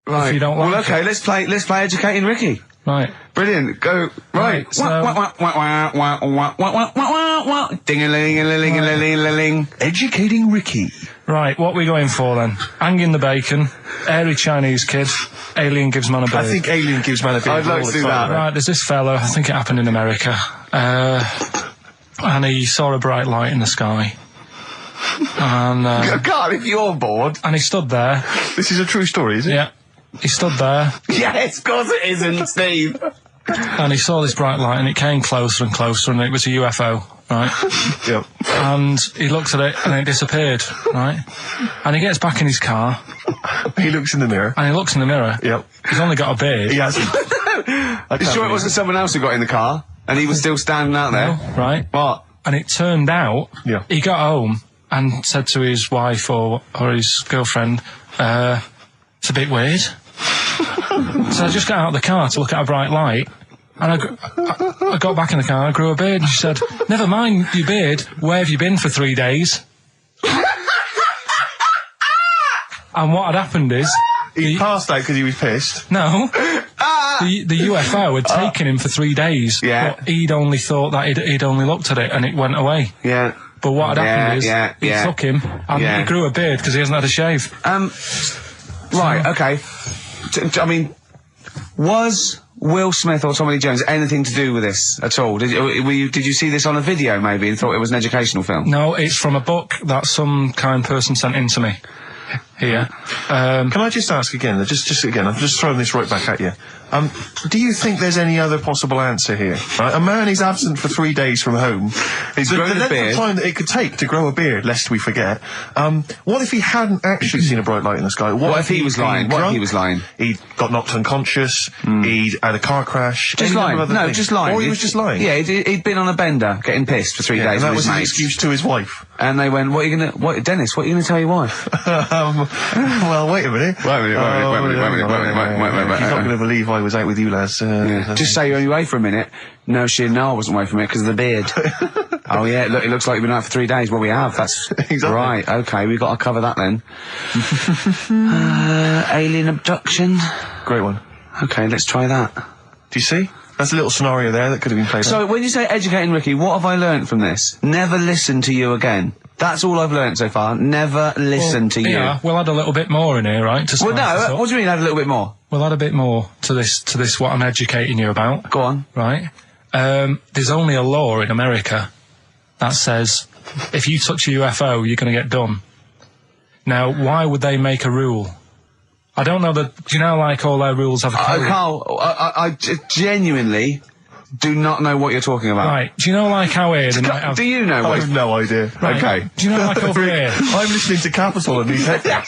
Right. If you don't like okay, let's play Educating Ricky. Right. Brilliant. Go. Right. So- Ding-a-ling-a-ling-a-ling-a-ling. Educating Ricky. Right, what we going for then? Hanging the bacon, airy Chinese kid, alien gives man a beard. I think Alien gives man a beard. I'd like to do that. Right, there's this fella, I think it happened in America, and he saw a bright light in the sky. And God, if you're bored. and he stood there. This is a true story, is it? Yeah. He stood there, Yes, of course it isn't, Steve. and he saw this bright light, and it came closer and closer, and it was a UFO, right? Yep. And he looked at it, and it disappeared, right? And he gets back in his car, He looks in the mirror. and he looks in the mirror. Yep. He's only got a beard. He hasn't. You sure it wasn't someone else who got in the car and he was still standing out there? Right? What? And it turned out, Yeah. he got home and said to his wife or his girlfriend, it's a bit weird. So I just got out of the car to look at a bright light, and I got back in the car, I grew a beard, and she said, never mind your beard, where have you been for 3 days? And what had happened is... He passed out because he was pissed. No. The UFO had taken him for 3 days. Yeah. But he'd only thought that he'd only looked at it and it went away. Yeah. But what had happened is, he took him and he grew a beard because he hasn't had a shave. Right, okay. I mean, was Will Smith or Tommy Lee Jones anything to do with this at all? Did you see this on a video maybe and thought it was an educational film? No, it's from a book that some kind person sent in to me. Here. Can I just ask again, just again, I'm just throwing this right back at you. Do you think there's any other possible answer here? Right? A man is absent for 3 days from home. He's grown a length beard. of time that it could take to grow a beard, lest we forget. What if he hadn't actually seen a bright light in the sky? What if he was lying? What if he was lying? He got knocked unconscious. He'd had a car crash. Just any lying. number of other No, things. just lying. Or he was just lying. Yeah, he'd been on a bender, getting pissed for 3 days and that with was his his mates. excuse to his wife. And they went, Dennis, what are you going to tell your wife? Well, wait a minute. Wait a minute. You're not going to believe I was out with you, lads. Just say you're only away for a minute. No, I wasn't away from it because of the beard. Oh yeah, look, it looks like you've been out for 3 days. Well, we have. That's Exactly. right. Okay, we've got to cover that then. Alien abduction. Great one. Okay, let's try that. Do you see? That's a little scenario there that could have been played out. So, when you say educating Ricky, what have I learnt from this? Never listen to you again. That's all I've learnt so far. Never listen to you. Yeah, we'll add a little bit more in here, right? To Well, spice this no. up. What do you mean? Add a little bit more. We'll add a bit more to this what I'm educating you about. Go on. Right? There's only a law in America that says if you touch a UFO, you're going to get done. Now, why would they make a rule? I don't know that. Do you know, like, all their rules have a code? Carl, I genuinely do not know what you're talking about. Right. Do you know, like, how here they might have... Do you know I what? have no idea. Right. Okay. Do you know, like, over here... I'm listening to Capital and these headphones.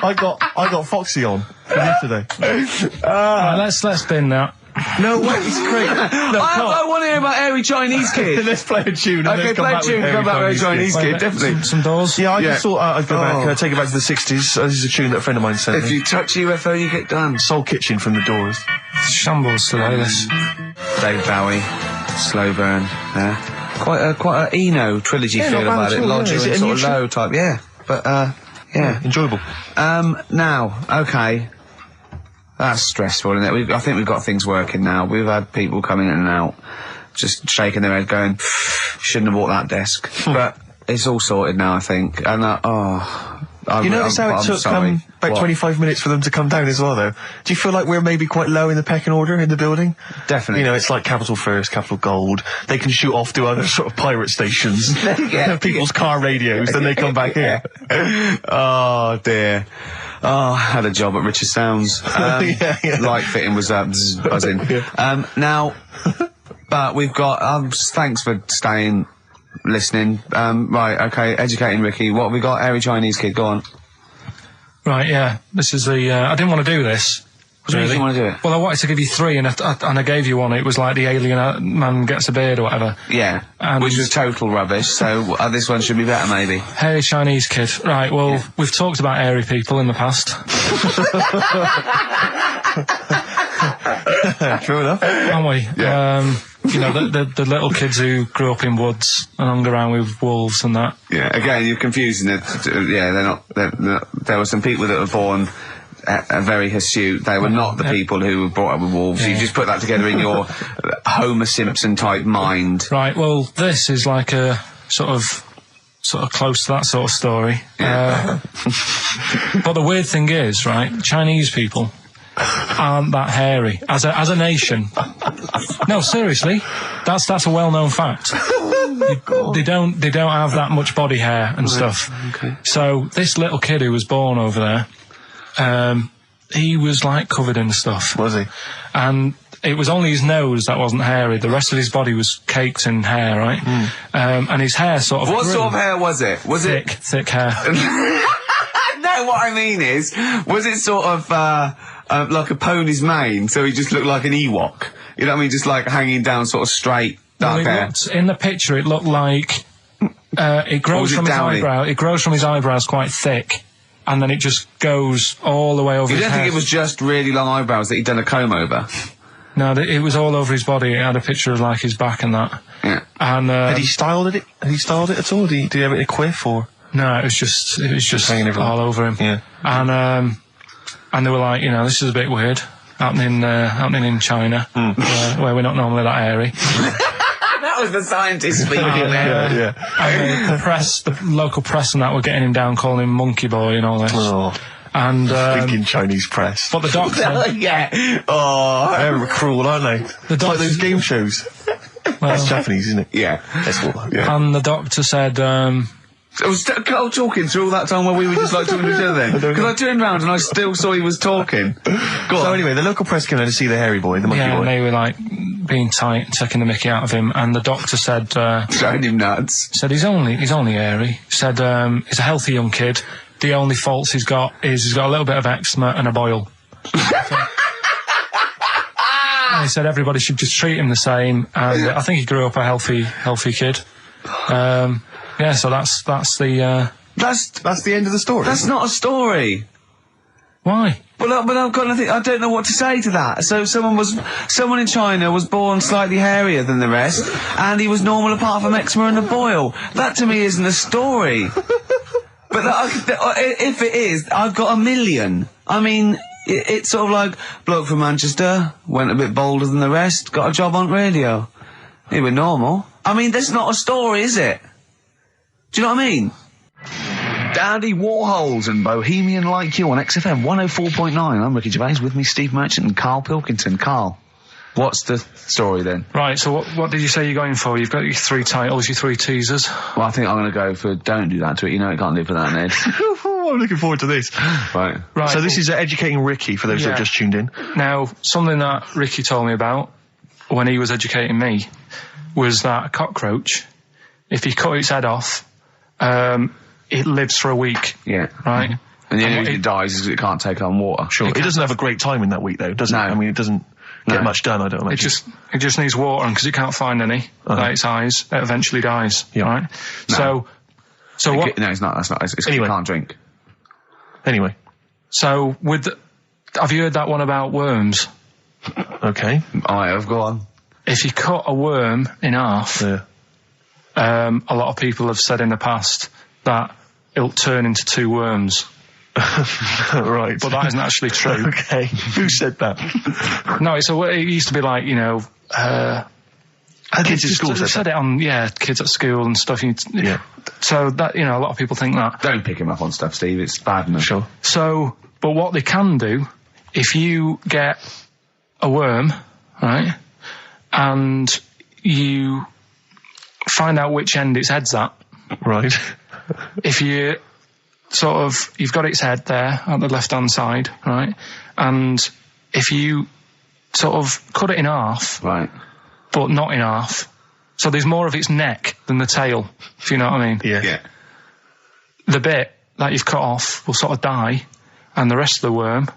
I got Foxy on from yesterday. Right, let's bin that. No way, it's great. No, I want to hear about Airy Chinese Kid. let's play a tune. And Okay, then come play a back tune, with come back with Chinese Kid, definitely. Some doors. Yeah, I Yeah. just thought I'd go back, take it back to the 60s. This is a tune that a friend of mine sent If me. you touch UFO, you get done. Soul Kitchen from the Doors. Shambles today, this. David Bowie, Slow Burn. Yeah. Quite a Eno trilogy Yeah, feel not bad about at it. all, Lodger yeah. Is and it a sort new of tune? low type. Yeah. But yeah. Enjoyable. Now, okay. That's stressful, isn't it? I think we've got things working now. We've had people coming in and out, just shaking their head, going, "Shouldn't have bought that desk." But it's all sorted now, I think. And You notice how it took about 25 minutes for them to come down as well, though? Do you feel like we're maybe quite low in the pecking order in the building? Definitely. You know, it's like Capital First, Capital Gold. They can shoot off to other sort of pirate stations. Yeah. People's car radios, then they come back here. Oh dear. Oh, I had a job at Richard Sounds. Yeah. Light fitting was buzzing. Now, but we've got. Thanks for staying, listening. Right, okay. Educating Ricky. What have we got? Airy Chinese Kid. Go on. Right, yeah. This is the... I didn't want to do this. What do you mean you want to do it? Well, I wanted to give you three, and I gave you one. It was like the alien man gets a beard or whatever. Yeah, And- which was total rubbish, so this one should be better, maybe. Hairy Chinese kid. Right, well, we've talked about airy people in the past. True enough. Haven't we? Yeah. You know, the little kids who grew up in woods and hung around with wolves and that. Yeah, again, you're confusing it. Yeah, they're not. There were some people that were born very hirsute. They were not the people who were brought up with wolves. Yeah. You just put that together in your Homer Simpson type mind. Right, well, this is like a sort of close to that sort of story. But the weird thing is, right, Chinese people aren't that hairy as a nation. No, seriously, that's a well-known fact. They don't have that much body hair and stuff. Okay. So this little kid who was born over there, he was like covered in stuff. Was he? And it was only his nose that wasn't hairy. The rest of his body was caked in hair, right? And his hair sort of What grew. sort of hair was it? Was Thick hair. No, what I mean is, was it sort of like a pony's mane, so he just looked like an Ewok? You know what I mean? Just like hanging down sort of straight, dark hair. In the picture, it looked like it grows from his eyebrow. It grows from his eyebrows quite thick, and then it just goes all the way over You his don't head. think it was just really long eyebrows that he'd done a comb over? No, it was all over his body. It had a picture of like his back and that. Yeah. And Had he styled it? Had he styled it at all? Did he have it in a quiff or? no, it was just hanging everywhere. all over him. Yeah. And they were like, this is a bit weird happening in China, where we're not normally that hairy. That was the scientist speaking there. And the local press and that were getting him down, calling him Monkey Boy and all this. Oh, And thinking Chinese press. but the doctor, Yeah. Oh. They're cruel, aren't they? the It's like those doctor, game shows. That's Japanese, isn't it? Yeah. That's what. Yeah. and the doctor said, I was talking through all that time while we were just like talking to each other then. Because I turned round and I still saw he was talking. Go So on. anyway, the local press came in to see the hairy boy, the monkey yeah, boy. and they were like being tight, taking the mickey out of him, and the doctor said Showing him nuts. he's only hairy. Said he's a healthy young kid. The only faults he's got is he's got a little bit of eczema and a boil. And he said everybody should just treat him the same, and I think he grew up a healthy kid. Yeah, so that's the That's the end of the story. That's not a story. why. But I've got nothing. I don't know what to say to that. So someone in China was born slightly hairier than the rest, and he was normal apart from eczema and a boil. That to me isn't a story. But if it is, I've got a million. I mean, it's sort of like bloke from Manchester went a bit bolder than the rest, got a job on radio. He was normal. I mean, that's not a story, is it? Do you know what I mean? Dandy Warhols and Bohemian Like You on XFM 104.9. I'm Ricky Gervais, with me Steve Merchant and Karl Pilkington. Karl, what's the story then? Right, so what did you say you're going for? You've got your 3 titles, your 3 teasers. Well, I think I'm going to go for Don't Do That to It. You know it can't live without an edge. I'm looking forward to this. Right. Right. So this is educating Ricky, for those who have just tuned in. Now, something that Ricky told me about when he was educating me was that a cockroach, if you cut its head off, it lives for a week. Yeah. Right? And the only reason it dies is because it can't take on water. Sure. It doesn't have a great time in that week, though, does it? No. I mean, it doesn't get much done, I don't imagine. It just needs water, and because it can't find any, like its eyes, it eventually dies. Yeah. Right? No. So what? No, it's not. That's not. It's Anyway. you can't drink. Anyway. So have you heard that one about worms? Okay. I have. Go on. If you cut a worm in half, Yeah. a lot of people have said in the past that it'll turn into 2 worms. Right. But that isn't actually true. Okay. Who said that? No, it used to be like, Kids at school they said it on, kids at school and stuff. Yeah. So that, a lot of people think that. Don't pick him up on stuff, Steve. It's bad enough. Sure. So, but what they can do, if you get a worm, right, and you find out which end its head's at, Right. if you you've got its head there at the left-hand side, right, and if you sort of cut it in half, Right. but not in half, so there's more of its neck than the tail, if you know what I mean. Yeah. Yeah. The bit that you've cut off will sort of die, and the rest of the worm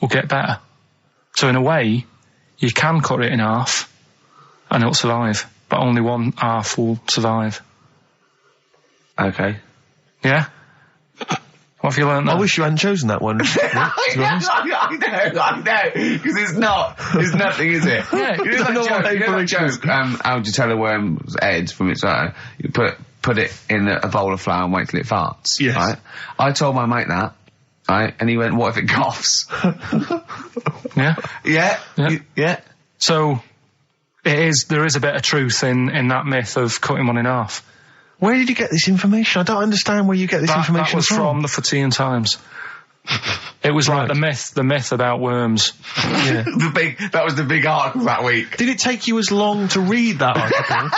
will get better. So in a way, you can cut it in half, and it'll survive, but only one half will survive. Okay. Yeah? What have you learned there? I wish you hadn't chosen that one. To be honest. I know, because it's nothing, is it? Yeah, You know that no joke, way you know that for joke, how would you tell a worm's head from its eye? You put it in a bowl of flour and wait till it farts, Yes. right? I told my mate that, right? And he went, what if it coughs? Yeah. Yeah. Yeah. So, there is a bit of truth in that myth of cutting one in half. Where did you get this information? I don't understand where you get this information That was from the Fortean Times. It was like the myth about worms. Yeah. That was the big article that week. Did it take you as long to read that article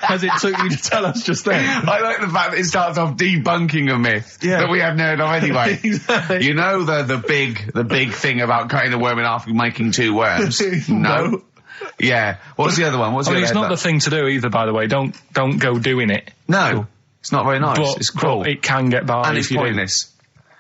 as it took you to tell us just then? I like the fact that it starts off debunking a myth that we hadn't heard of anyway. Exactly. You know the big thing about cutting a worm in half and making 2 worms? No. Yeah. What's the other one? It's not the thing to do either, by the way. Don't go doing it. No. It's not very nice. It's cruel. But it can get by. And it's pointless.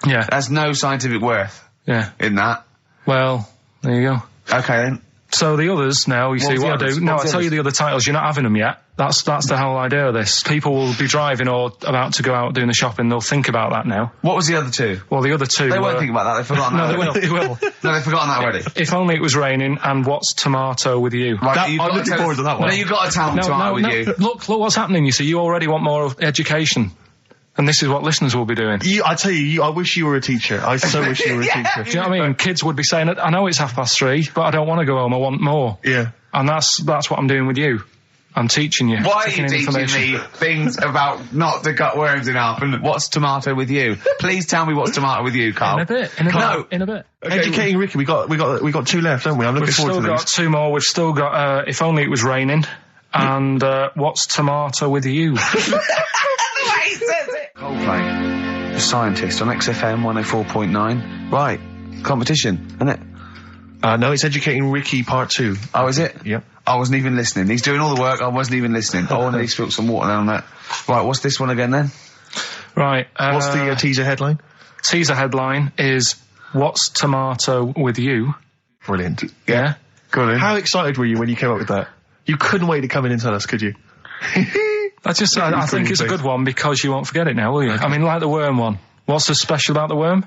Yeah. There's no scientific worth in that. Well, there you go. Okay then. So the others now, you see what I do? No, I'll tell you the other titles. You're not having them yet. That's the whole idea of this. People will be driving or about to go out doing the shopping. They'll think about that now. What was the other 2? Well, the other 2 They won't think about that. They've forgotten that. No, they will. No, they've forgotten that already. If Only It Was Raining and What's Tomato With You. Right, I'm looking forward to that one. No, you've got to tell me tomato with you. Look what's happening. You see, you already want more education. And this is what listeners will be doing. I tell you, I wish you were a teacher. I so wish you were a teacher. Do you know what I mean? Kids would be saying, I know it's 3:30, but I don't want to go home, I want more. Yeah. And that's what I'm doing with you. I'm teaching you. Why are you teaching me things about not to cut worms in half and what's tomato with you? Please tell me what's tomato with you, Carl. In a bit. Okay, educating Ricky, we got 2 left, don't we? I'm looking forward to these. We've still got 2 more. We've still got If Only It Was Raining and What's Tomato With You. Coldplay, The Scientist on XFM 104.9. Right, competition, isn't it? No, it's Educating Ricky Part 2. Oh, is it? Yep. I wasn't even listening. He's doing all the work, I wasn't even listening. Oh, and he spilled some water down that. Right, what's this one again then? Right. What's the teaser headline? Teaser headline is What's Tomato With You? Brilliant. Yeah? Good. How excited were you when you came up with that? You couldn't wait to come in and tell us, could you? I think it's a good one because you won't forget it now, will you? Okay. I mean, like the worm one. What's so special about the worm?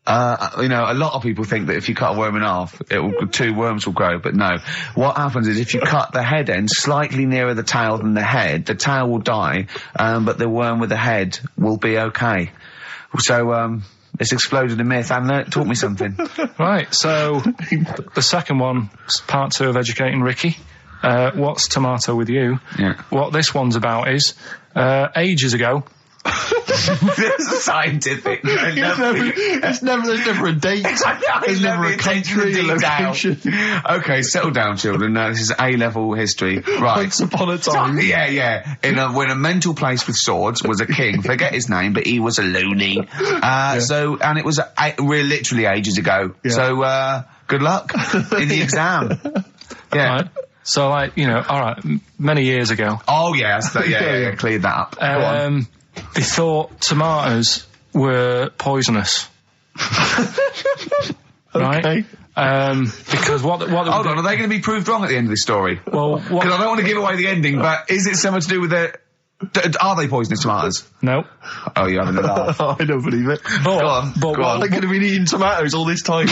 A lot of people think that if you cut a worm in half, 2 worms will grow, but no. What happens is if you cut the head end slightly nearer the tail than the tail will die, but the worm with the head will be okay. So, it's exploded a myth. And taught me something. Right, so the second one, part 2 of Educating Ricky. What's Tomato With You? Yeah. What this one's about is, ages ago... This is scientific. There's never a date. There's never a country, a location. Okay, settle down, children. This is A-level history. Right. Once upon a time. Yeah. When a mental place with swords was a king. Forget his name, but he was a loony. So, and it was we're literally ages ago. Yeah. So, good luck in the exam. Yeah. Right. So, alright, many years ago. Oh, yeah, cleared that up. Go on. They thought tomatoes were poisonous. Right? Okay. Because what hold on, are they going to be proved wrong at the end of this story? Well, because I don't want to give away the ending, but is it something to do with are they poisonous tomatoes? No. Oh, you're having a laugh. I don't believe it. Go on. They could have been eating tomatoes all this time.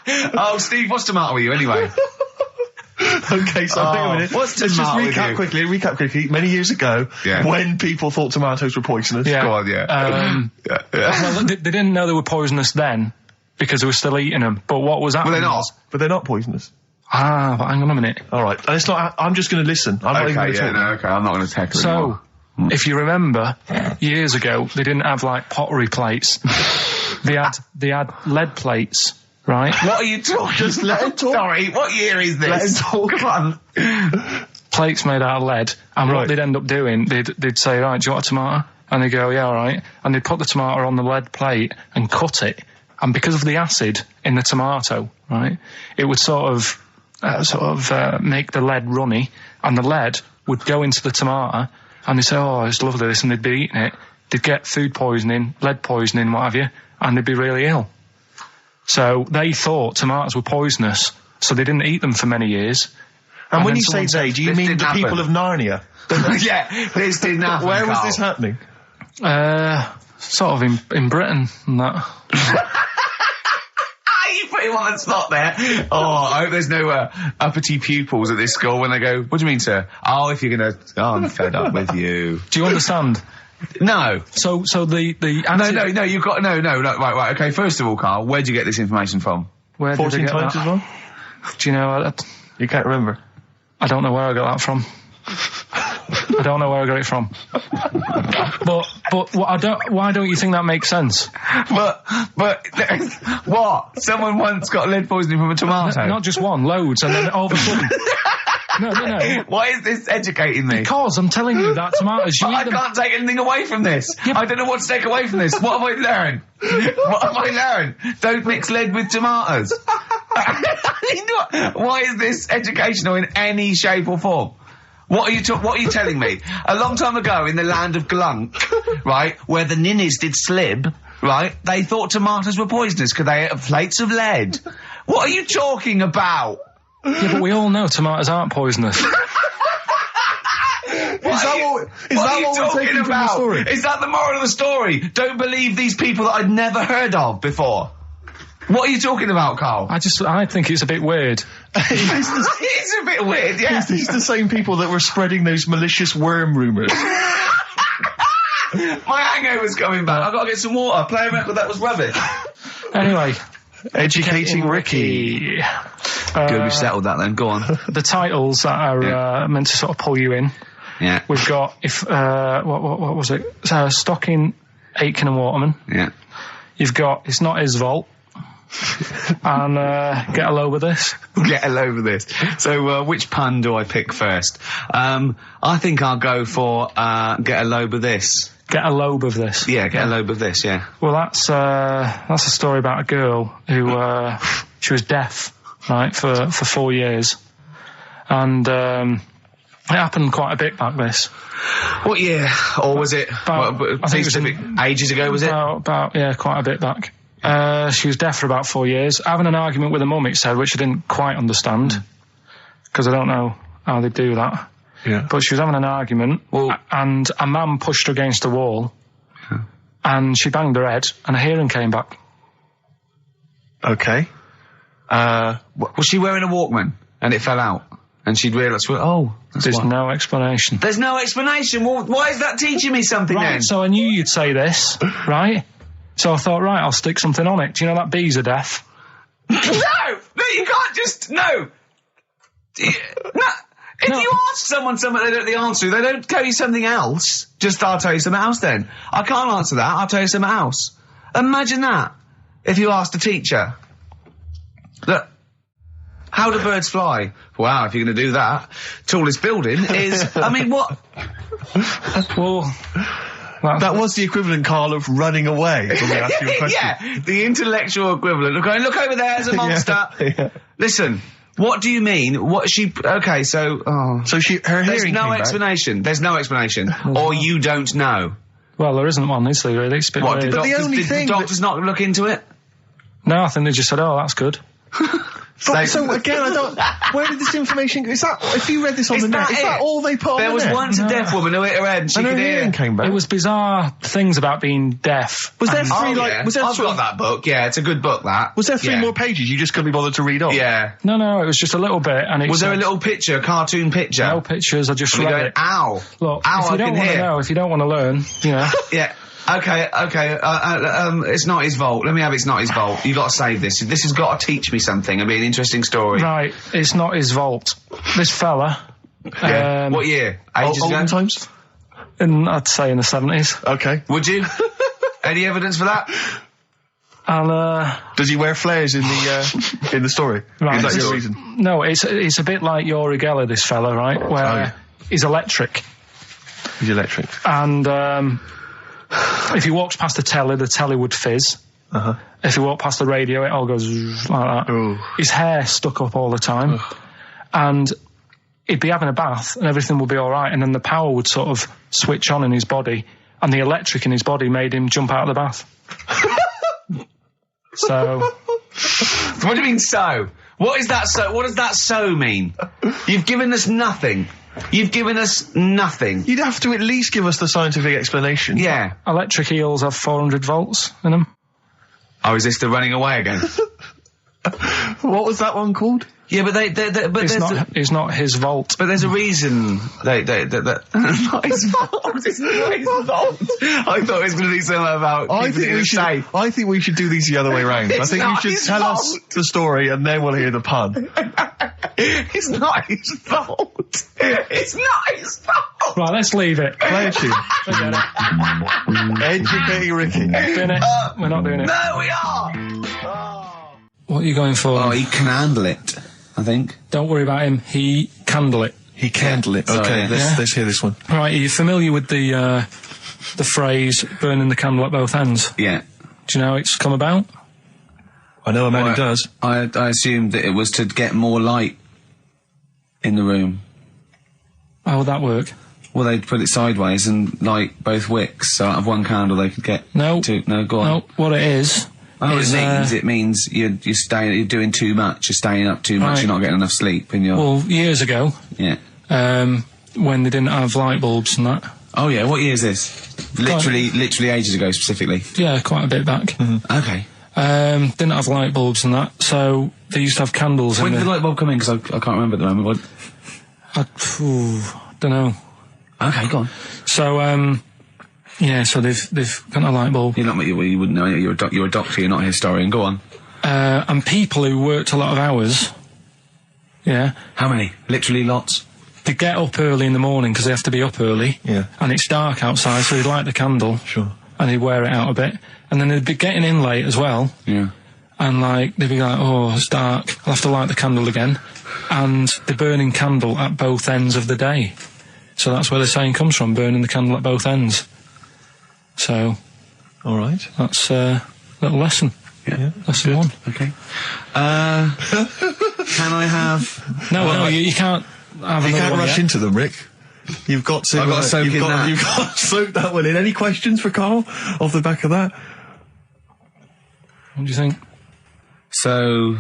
Oh, Steve, what's tomato with you anyway? Okay, so hang on a minute. Let's just recap quickly. Many years ago, when people thought tomatoes were poisonous. Yeah. Go on, Well, they didn't know they were poisonous then because they were still eating them. But what was happening? But they're not poisonous. But hang on a minute. All right, and it's not. I'm just going to listen. I'm not even going to talk. I'm not going to tackle it anymore. If you remember, years ago they didn't have pottery plates. They had lead plates. Right? What are you talking? Just let him talk. Sorry, what year is this? Let him talk. Come on. Plates made out of lead, and what they'd end up doing, they'd say, right, do you want a tomato? And they'd go, yeah, all right. And they'd put the tomato on the lead plate and cut it, and because of the acid in the tomato, right, it would sort of make the lead runny, and the lead would go into the tomato, and they'd say, oh, it's lovely this, and they'd be eating it. They'd get food poisoning, lead poisoning, what have you, and they'd be really ill. So they thought tomatoes were poisonous, so they didn't eat them for many years. And when you say they, do you mean the people of Narnia? Yeah, this didn't happen. Where was this happening? Sort of in Britain and that. You put him on the spot there. Oh, I hope there's no uppity pupils at this school when they go, what do you mean, sir? Oh, if you're going to... Oh, I'm fed up with you. Do you understand? No. So the answer... No, you've got... No, right, okay, first of all, Carl, where'd you get this information from? Where did I 14 get times that? as well? Do you know... You can't remember. I don't know where I got that from. I don't know where I got it from. But why don't you think that makes sense? But, what? Someone once got lead poisoning from a tomato? Not just one, loads, and then all of a sudden... No. Why is this educating me? Because I'm telling you that tomatoes... I can't take anything away from this. I don't know what to take away from this. What have I learned? Don't mix lead with tomatoes. Why is this educational in any shape or form? What are you telling me? A long time ago in the land of Glunk, right, where the ninnies did slib, right, they thought tomatoes were poisonous because they ate plates of lead. What are you talking about? Yeah, but we all know tomatoes aren't poisonous. Is that what we're taking from the story? Is that the moral of the story? Don't believe these people that I'd never heard of before. What are you talking about, Carl? I think it's a bit weird. It's a bit weird, yeah. It's the same people that were spreading those malicious worm rumours. My hangover's coming back. I've got to get some water. Play a record that was rubbish. Anyway. Educating Ricky. Good, we've settled that then. Go on. The titles that are meant to sort of pull you in. Yeah. We've got, what was it? Stocking, Aitken and Waterman. Yeah. You've got It's Not His Vault. And Get a Load with This. Get a load of this. So, which pun do I pick first? I think I'll go for Get a Load with This. Get a lobe of this. Yeah, get a lobe of this, yeah. Well, that's a story about a girl who, she was deaf, right, for 4 years. And, it happened quite a bit back this. What year? Or was it, I think it was ages ago, was it? Yeah, quite a bit back. She was deaf for about 4 years. Having an argument with her mum, it said, which I didn't quite understand. Because I don't know how they do that. Yeah. But she was having an argument, and a man pushed her against a wall, and she banged her head, and her hearing came back. Okay. Was she wearing a Walkman, and it fell out? And she'd realised, There's no explanation. There's no explanation? Well, why is that teaching me something then? So I knew you'd say this, right? So I thought, right, I'll stick something on it. Do you know that bees are deaf? No, you can't just, no. If you ask someone something they don't know the answer to, they don't tell you something else. Just, I'll tell you something else then. I can't answer that, I'll tell you something else. Imagine that, if you asked a teacher. Look, how do birds fly? Wow, if you're going to do that, tallest building is, I mean, what? Well... That was the equivalent, Carl, of running away when we asked you a question. Yeah, the intellectual equivalent of going, look over there, there's a monster. Yeah. Listen, what do you mean? What she... Okay, so... So her hearing There's no came back. explanation. There's no explanation. Or you don't know. Well, there isn't one, is there, really? It's a bit weird. Did the doctors not look into it? No, I think they just said, oh, that's good. So again, I don't... Where did this information go? Is that... If you read this on the net, is that all they put on the net? There was once a deaf woman who hit her head and she could hear. Hearing came back. It was bizarre things about being deaf. Was there three, I've got that book, yeah, it's a good book, that. Was there three more pages you just couldn't be bothered to read on? Yeah. No, it was just a little bit, and it was there a little picture, a cartoon picture? No pictures, I just read it. Ow. Look, ow, if you don't want to know, if you don't want to learn, you know. Yeah. Okay, It's Not His Vault. Let me have It's Not His Vault. You got to save this. This has got to teach me something. It'll be an interesting story. Right, It's Not His Vault. This fella... Yeah. What year? Ages ago? Olden times? I'd say in the 70s. Okay. Would you? Any evidence for that? And, does he wear flares in the story? Right. Is that your reason? No, it's a bit like Yuri Geller, this fella, right? Where he's electric. He's electric. And, if he walks past the telly would fizz. If he walked past the radio, it all goes like that. Ooh. His hair stuck up all the time. And he'd be having a bath and everything would be alright, and then the power would sort of switch on in his body, and the electric in his body made him jump out of the bath. So... What do you mean, so? What is that so? What does that so mean? You've given us nothing. You've given us nothing. You'd have to at least give us the scientific explanation. Yeah. Electric eels have 400 volts in them. Oh, is this the running away again? What was that one called? Yeah, but but It's not his vault. But there's a reason not his fault. It's not his fault. I thought it was going to be something about keeping it safe. I think we should do these the other way round. I think you should tell us the story and then we'll hear the pun. It's not his fault. It's not his fault. Right, let's leave it. Play a tune. Forget it. Educating Ricky. Doing it. We're not doing it. No, we are. What are you going for? Oh, he can handle it, I think. Don't worry about him. He candle it. He candle it. Okay, let's hear this one. Right, are you familiar with the phrase burning the candle at both ends? Yeah. Do you know how it's come about? I know a man who does. I assumed that it was to get more light in the room. How would that work? Well, they'd put it sideways and light both wicks, so out of one candle they could get two. No, go on. No, what it is... It means you're doing too much, you're staying up too much, right. You're not getting enough sleep, and you're... Well, years ago... Yeah. When they didn't have light bulbs and that. Oh yeah, what year is this? Literally ages ago, specifically? Yeah, quite a bit back. Mm-hmm. Okay. Didn't have light bulbs and that, so they used to have candles When did the light bulb come in? Because I can't remember at the moment. Don't know. Okay, go on. So, yeah, so they've got a light bulb. You wouldn't know. You're a doctor. You're not a historian. Go on. And people who worked a lot of hours. Yeah. How many? Literally lots. They get up early in the morning because they have to be up early. Yeah. And it's dark outside, so they'd light the candle. Sure. And they'd wear it out a bit, and then they'd be getting in late as well. Yeah. And they'd be like, oh, it's dark. I'll have to light the candle again. And they're burning candle at both ends of the day. So that's where the saying comes from: burning the candle at both ends. So, all right, that's a little lesson. Yeah, lesson one. Okay. Can I have? No, you can't. Have you can't rush yet. into them, Rick. You've got to. I've got to soak in that. You've got to soak that one in. Any questions for Karl off the back of that? What do you think? So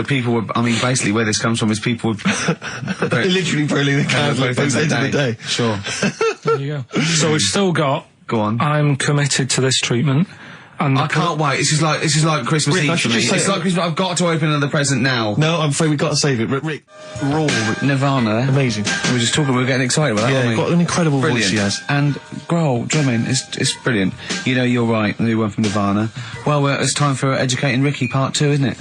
people were. I mean, basically, where this comes from is people were literally burning the candle at both ends of the day. Sure. There you go. So we've still got. Go on. I'm committed to this treatment. And I can't wait. This is like Christmas Rick, Eve for me. It's like Christmas. I've got to open another present now. No, I'm afraid we've got to save it. Rick, raw, Nirvana. Amazing. We were just talking. We were getting excited about that. Yeah, aren't we? got an incredible brilliant. voice he has. And Grohl drumming it's brilliant. You know, you're right. The new one from Nirvana. Well, it's time for Educating Ricky Part 2, isn't it?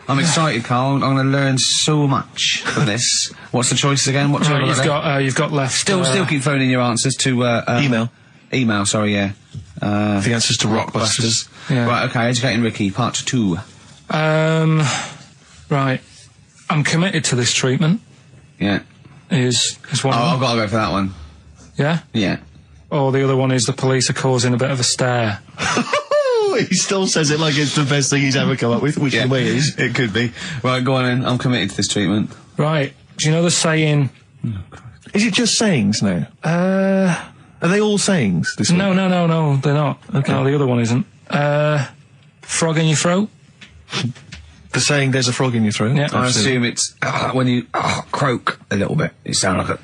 I'm excited, Karl. I'm going to learn so much from this. What's the choices again? What you've got left. Still keep phoning your answers to Email. Sorry, yeah. The answers to Rockbusters. Yeah. Right, okay, Educating Ricky, Part 2. Right. I'm committed to this treatment. Yeah. Is one. I've got to go for that one. Yeah? Yeah. Or the other one is the police are causing a bit of a stir. He still says it like it's the best thing he's ever come up with, which in a way is. It could be. Right, go on then. I'm committed to this treatment. Right. Do you know the saying... Is it just sayings now? Are they all sayings? This no, they're not. Okay. No, the other one isn't. Frog in your throat? The saying, there's a frog in your throat? Yeah. I assume it's when you croak a little bit. You sound like a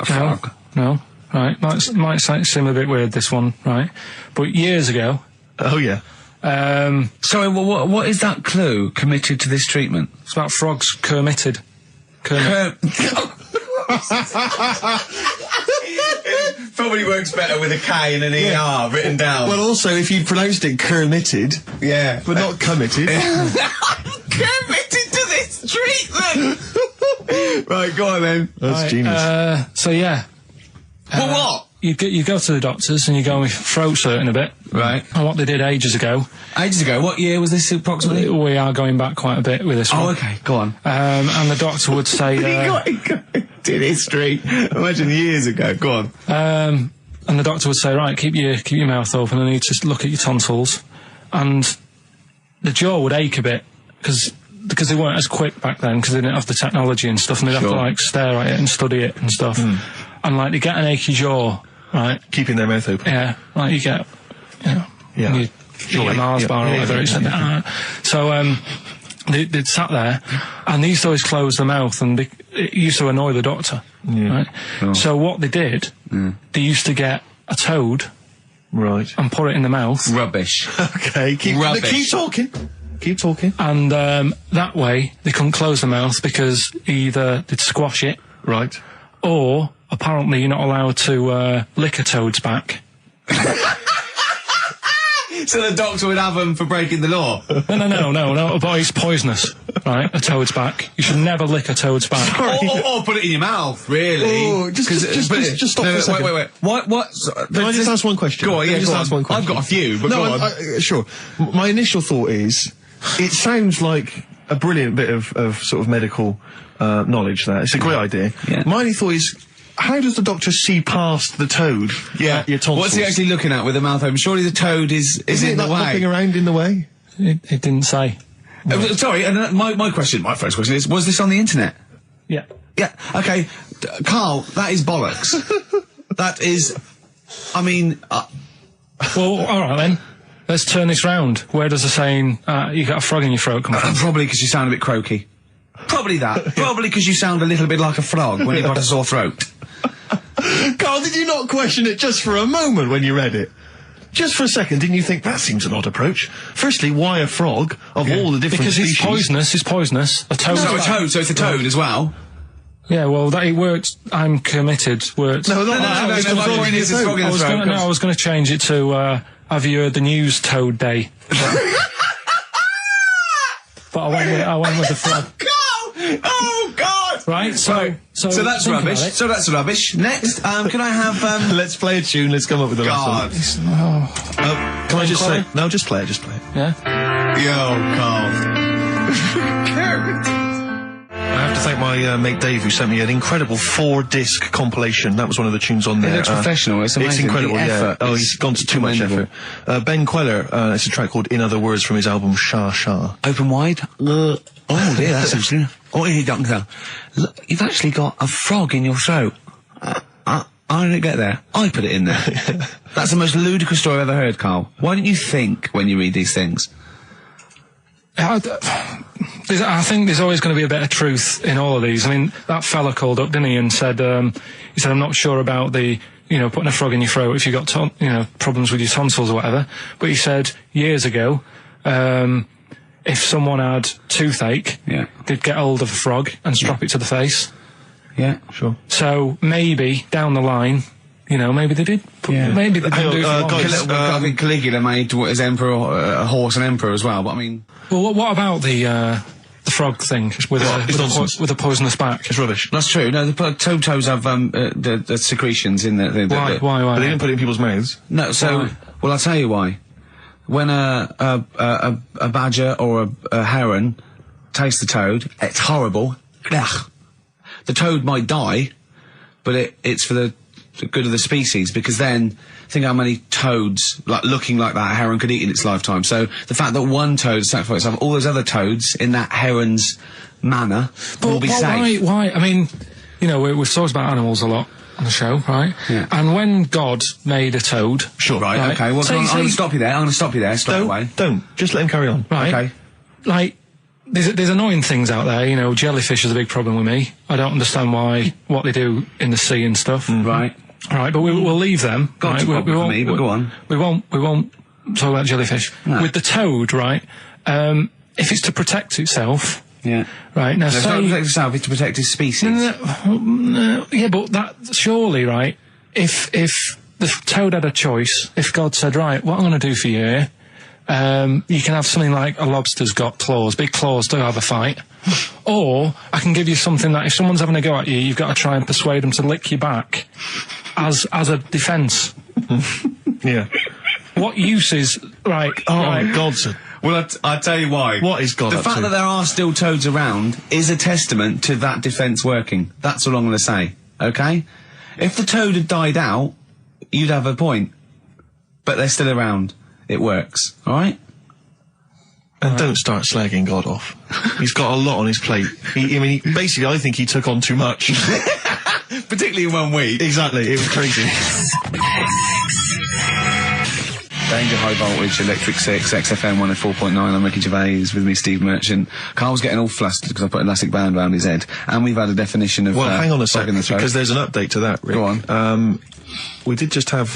frog. No. Right. Might seem a bit weird, this one, right? But years ago... Oh, yeah. Sorry, what is that clue? Committed to this treatment? It's about frogs Kermitted. Probably works better with a K and an ER written down. Well, also, if you pronounced it Kermitted, yeah, but not committed. Committed to this treatment! Right, go on then. That's genius. So, yeah. Well, what? You go to the doctors and you go with throat hurting a bit. Right. And what they did ages ago. Ages ago? What year was this approximately? We are going back quite a bit with this one. Oh, okay, go on. And the doctor would say... did history. Imagine years ago. Go on. And the doctor would say, right, keep your mouth open and you need to look at your tonsils. And the jaw would ache a bit because they weren't as quick back then because they didn't have the technology and stuff, and they'd have to stare at it and study it and stuff. And they get an achy jaw, right? Keeping their mouth open. Yeah, you get, you eat a Mars bar or whatever. So they'd sat there and they used to always close their mouth, and it used to annoy the doctor. Right? Oh. So what they did, they used to get a toad, right, and put it in the mouth. Rubbish. Okay, keep talking. keep talking. And that way, they couldn't close the mouth because either they'd squash it, Right. or apparently you're not allowed to lick a toad's back. So the doctor would have them for breaking the law. No, but it's poisonous, right? A toad's back. You should never lick a toad's back. Or put it in your mouth, really. Oh, just stop for a second. Wait. What? Can I just ask one question? Go on, yeah, just go ask on. one question. I've got a few, but no, go on. Sure. My initial thought is, it sounds like a brilliant bit of sort of medical knowledge there. It's a great idea. Yeah. My only thought is, how does the doctor see past the toad? Yeah. Your tonsils? What's he actually looking at with the mouth open? Surely the toad is in the way. Hopping around in the way? It didn't say. Sorry, and my first question is, was this on the internet? Yeah. Yeah, okay. Carl, that is bollocks. That is, I mean... Well, alright then. Let's turn this round. Where does the saying, you got a frog in your throat come from? Probably because you sound a bit croaky. Probably that. Probably because you sound a little bit like a frog when you've got a sore throat. Carl, did you not question it just for a moment when you read it? Just for a second, didn't you think, that seems an odd approach? Firstly, why a frog, of all the different Because species? it's poisonous. A toad. So it's a toad as well? Yeah, well, that it worked. I'm committed. Worked. No, My point is it's frog in the throat. I was going to change it to, have you heard the news Toad Day? But I went with the frog. Oh, God! Right, so that's think rubbish. about it. So that's rubbish. Next, can I have, Let's play a tune, let's come up with the God. last one. Can I just say... No, just play it. Yeah? Yo, Carl. I have to thank my mate Dave, who sent me an incredible 4-disc compilation. That was one of the tunes on there. It looks professional. It's amazing. It's incredible, The effort yeah. Oh, is he's gone to too much commendable. effort. Ben Queller, it's a track called In Other Words from his album Shah Shah. Open wide. Oh dear, that's interesting. Oh, here, doctor. Look, you've actually got a frog in your throat. I didn't get there. I put it in there. That's the most ludicrous story I've ever heard, Carl. Why don't you think when you read these things? I think there's always going to be a bit of truth in all of these. I mean, that fella called up, didn't he, and said, I'm not sure about the, putting a frog in your throat if you've got, problems with your tonsils or whatever. But he said years ago, if someone had toothache, they'd get hold of a frog and strap it to the face. Yeah, sure. So maybe down the line, maybe they did. Maybe they didn't do I think Caligula made his emperor a horse and emperor as well. But I mean, well, what about the frog thing with a poisonous back? It's rubbish. That's true. No, the toes have the secretions in the Why? But they didn't put it in people's mouths. No, so well, I'll tell you why. When a badger or a heron tastes the toad, it's horrible. Ugh. The toad might die, but it's for the good of the species, because then think how many toads looking like that a heron could eat in its lifetime. So the fact that one toad sacrificed itself, all those other toads in that heron's manner will be safe. Why? I mean, we've talked about animals a lot on the show, right? Yeah. And when God made a toad... Sure. Right, okay. Well, I'm going to stop you there. Stop away. Don't. Just let him carry on. Right. Okay. Like, there's annoying things out there, jellyfish is a big problem with me. I don't understand what they do in the sea and stuff. Right. Right, but we'll leave them. Got right? to problem for me, but go on. We won't talk about jellyfish. No. With the toad, right, if it's to protect itself... Yeah. Right, now it's not to protect itself, it's to protect its species. No, yeah, but that, surely, right, if the toad had a choice, if God said, right, what I'm going to do for you here, you can have something like a lobster's got claws, big claws to have a fight. Or I can give you something that if someone's having a go at you, you've got to try and persuade them to lick you back as a defence. Yeah. What use is, right... Oh, God's... Well, I'll tell you why. What is God up to? The fact that there are still toads around is a testament to that defence working. That's all I'm going to say, okay? If the toad had died out, you'd have a point. But they're still around. It works, alright? And don't start slagging God off. He's got a lot on his plate. Basically, I think he took on too much. Particularly in 1 week. Exactly, it was crazy. Danger High Voltage, Electric 6, XFM 104.9, I'm Ricky Gervais, with me Steve Merchant. Carl's getting all flustered because I put an elastic band around his head. And we've had a definition of... Well, hang on a second, because there's an update to that, Rick. Go on. We did just have,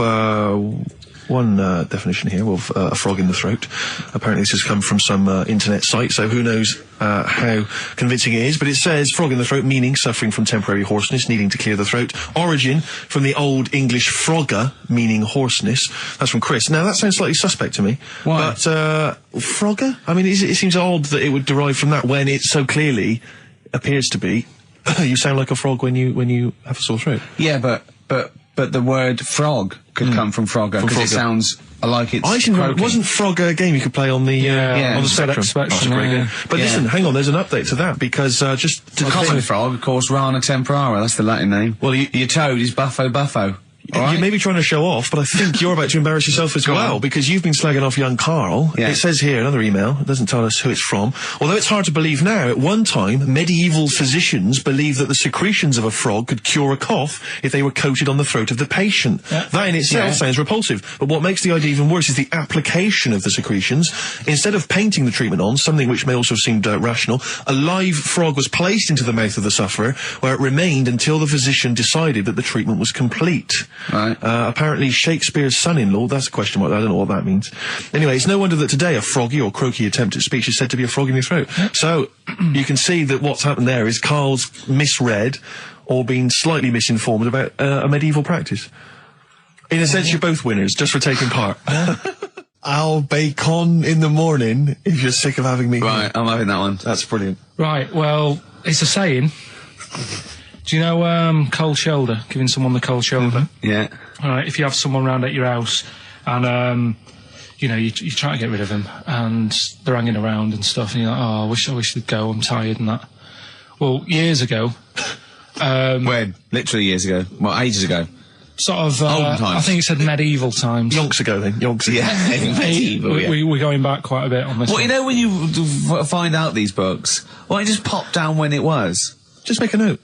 one definition here of a frog in the throat. Apparently this has come from some internet site, so who knows how convincing it is, but it says frog in the throat, meaning suffering from temporary hoarseness, needing to clear the throat. Origin from the Old English frogger, meaning hoarseness. That's from Chris. Now that sounds slightly suspect to me. Why? But frogger? I mean, it seems odd that it would derive from that when it so clearly appears to be you sound like a frog when you have a sore throat. Yeah, but the word frog could come from Frogger, because it sounds like it's croaking. Wasn't Frogger a game you could play on the on the Spectrum? Spectrum, Great game. But listen, hang on, there's an update to that, because just to The common frog, of course, Rana temporara, that's the Latin name. Well, your toad is Buffo Buffo. You may be trying to show off, but I think you're about to embarrass yourself as well, because you've been slagging off young Karl. Yeah. It says here, another email, it doesn't tell us who it's from. Although it's hard to believe now, at one time, medieval physicians believed that the secretions of a frog could cure a cough if they were coated on the throat of the patient. Yeah. That in itself sounds repulsive, but what makes the idea even worse is the application of the secretions. Instead of painting the treatment on, something which may also have seemed rational, a live frog was placed into the mouth of the sufferer, where it remained until the physician decided that the treatment was complete. Right. Apparently Shakespeare's son-in-law, that's a question mark, I don't know what that means. Anyway, it's no wonder that today a froggy or croaky attempt at speech is said to be a frog in your throat. So, you can see that what's happened there is Karl's misread or been slightly misinformed about a medieval practice. In a sense, you're both winners, just for taking part. I'll bacon in the morning if you're sick of having me. Right, I'm having that one. That's brilliant. Right, well, it's a saying. Do you know cold shoulder? Giving someone the cold shoulder? Yeah. All right, if you have someone round at your house and, you know, you try to get rid of them and they're hanging around and stuff and you're like, oh, I wish they'd go, I'm tired and that. Well, years ago... when? Literally years ago. Well, ages ago. Sort of... Olden times. I think it said medieval times. Yonks ago then, yonks ago. Yeah, medieval, yeah. We're going back quite a bit on this Well, one. you know when you find out these books, why don't you just pop down when it was? Just make a note.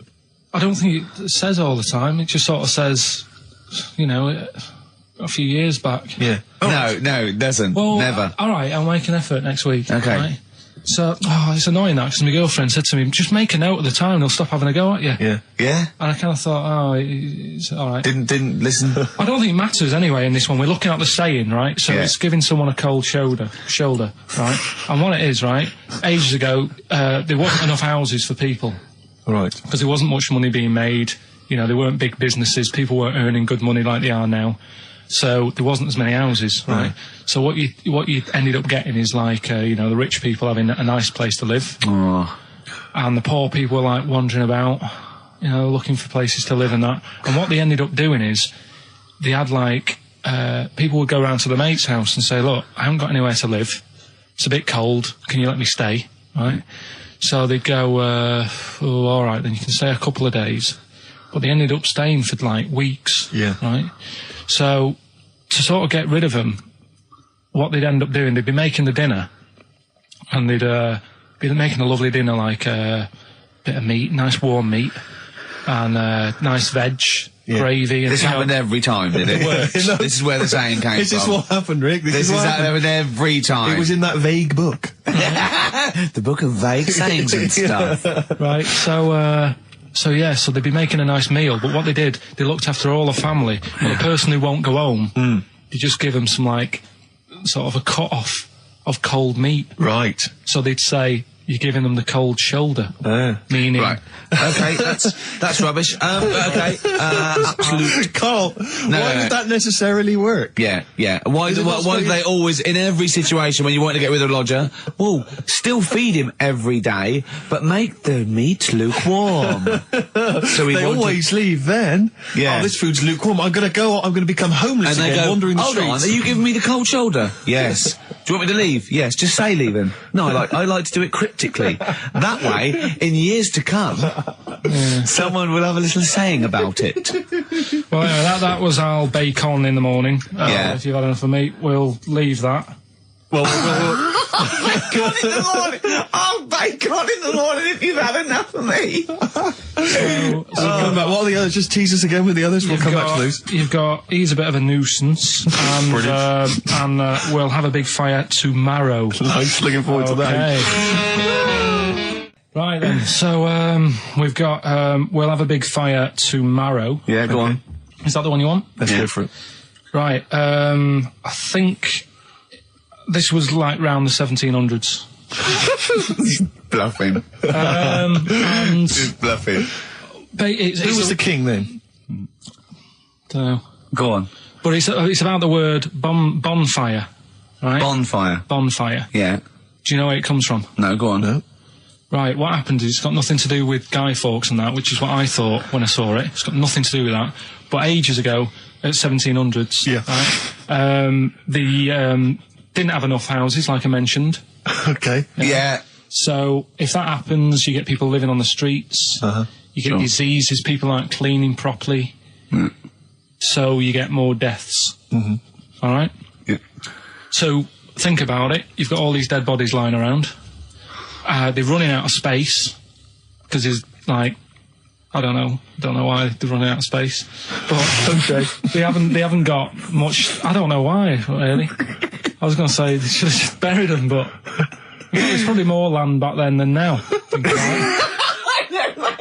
I don't think it says all the time. It just sort of says, you know, a few years back. Yeah. No, it doesn't. Well, Never. All right, I'll make an effort next week. Okay. Right? So, it's annoying that, because my girlfriend said to me, just make a note of the time, they'll stop having a go at you. Yeah. Yeah? And I kind of thought, it's all right. Didn't listen. I don't think it matters anyway in this one. We're looking at the saying, right? So Yeah. it's giving someone a cold shoulder, right? And what it is, right? Ages ago, there wasn't enough houses for people. Right. Because there wasn't much money being made. You know, there weren't big businesses. People weren't earning good money like they are now. So there wasn't as many houses, right? So what you ended up getting is like, you know, the rich people having a nice place to live. Oh. And the poor people were like wandering about, you know, looking for places to live and that. And what they ended up doing is they had like, people would go around to the mate's house and say, look, I haven't got anywhere to live. It's a bit cold. Can you let me stay? Right? So they'd go, oh, all right, then you can stay a couple of days. But they ended up staying for like weeks. Yeah. Right? So to sort of get rid of them, what they'd end up doing, they'd be making the dinner and they'd be making a lovely dinner, like a bit of meat, nice warm meat and nice veg, gravy. And This happened every time, did it? This is where the saying came from. This is what happened, Rick. This is what how it happened. happened every time. It was in that vague book. The book of vague sayings and stuff. Right, so they'd be making a nice meal, but what they did, they looked after all the family. But the person who won't go home, they just give them some, like, sort of a cut-off of cold meat. Right. So they'd say, you're giving them the cold shoulder. Meaning... Right. Okay, that's rubbish. Okay. Absolute. Carl, why would that necessarily work? Yeah. Why do they always, in every situation when you want to get rid of a lodger, well, still feed him every day, but make the meat lukewarm. So They always leave then. Yeah. Oh, this food's lukewarm. I'm going to become homeless and they again, go, wandering the hold streets. on, are you giving me the cold shoulder? Yes. Do you want me to leave? Yes. Just say leaving. No, I like to do it cryptically. That way, in years to come, someone will have a little saying about it. Well, anyway, that was our bacon in the morning. If you've had enough of meat, we'll leave that. Well, Bacon in the morning! Oh, bacon in the morning if you've had enough of me! come back. What are the others? Just tease us again with the others. We'll come back to those. You've got, he's a bit of a nuisance, and we'll have a big fire tomorrow. Nice, looking forward to that. Right then, so we've got, we'll have a big fire tomorrow. Yeah, go on. Is that the one you want? Let's go for it. Right. I think this was like round the 1700s. Bluffing. And Just bluffing. Who was the king then? Don't know. Go on. But it's about the word bonfire, right? Bonfire. Bonfire. Yeah. Do you know where it comes from? No, go on. No. Right, what happened is it's got nothing to do with Guy Fawkes and that, which is what I thought when I saw it. It's got nothing to do with that. But ages ago, at 1700s, Yeah. right, they didn't have enough houses, like I mentioned. Okay. Yeah. So if that happens, you get people living on the streets. Uh-huh. You get Sure. diseases, people aren't cleaning properly. So you get more deaths. Mm-hmm. All right? Yeah. So think about it. You've got all these dead bodies lying around. They're running out of space because there's like, I don't know why they're running out of space, but Okay. they haven't got much. I don't know why really. I was going to say they should have just buried them, but there's probably more land back then than now. Think about it.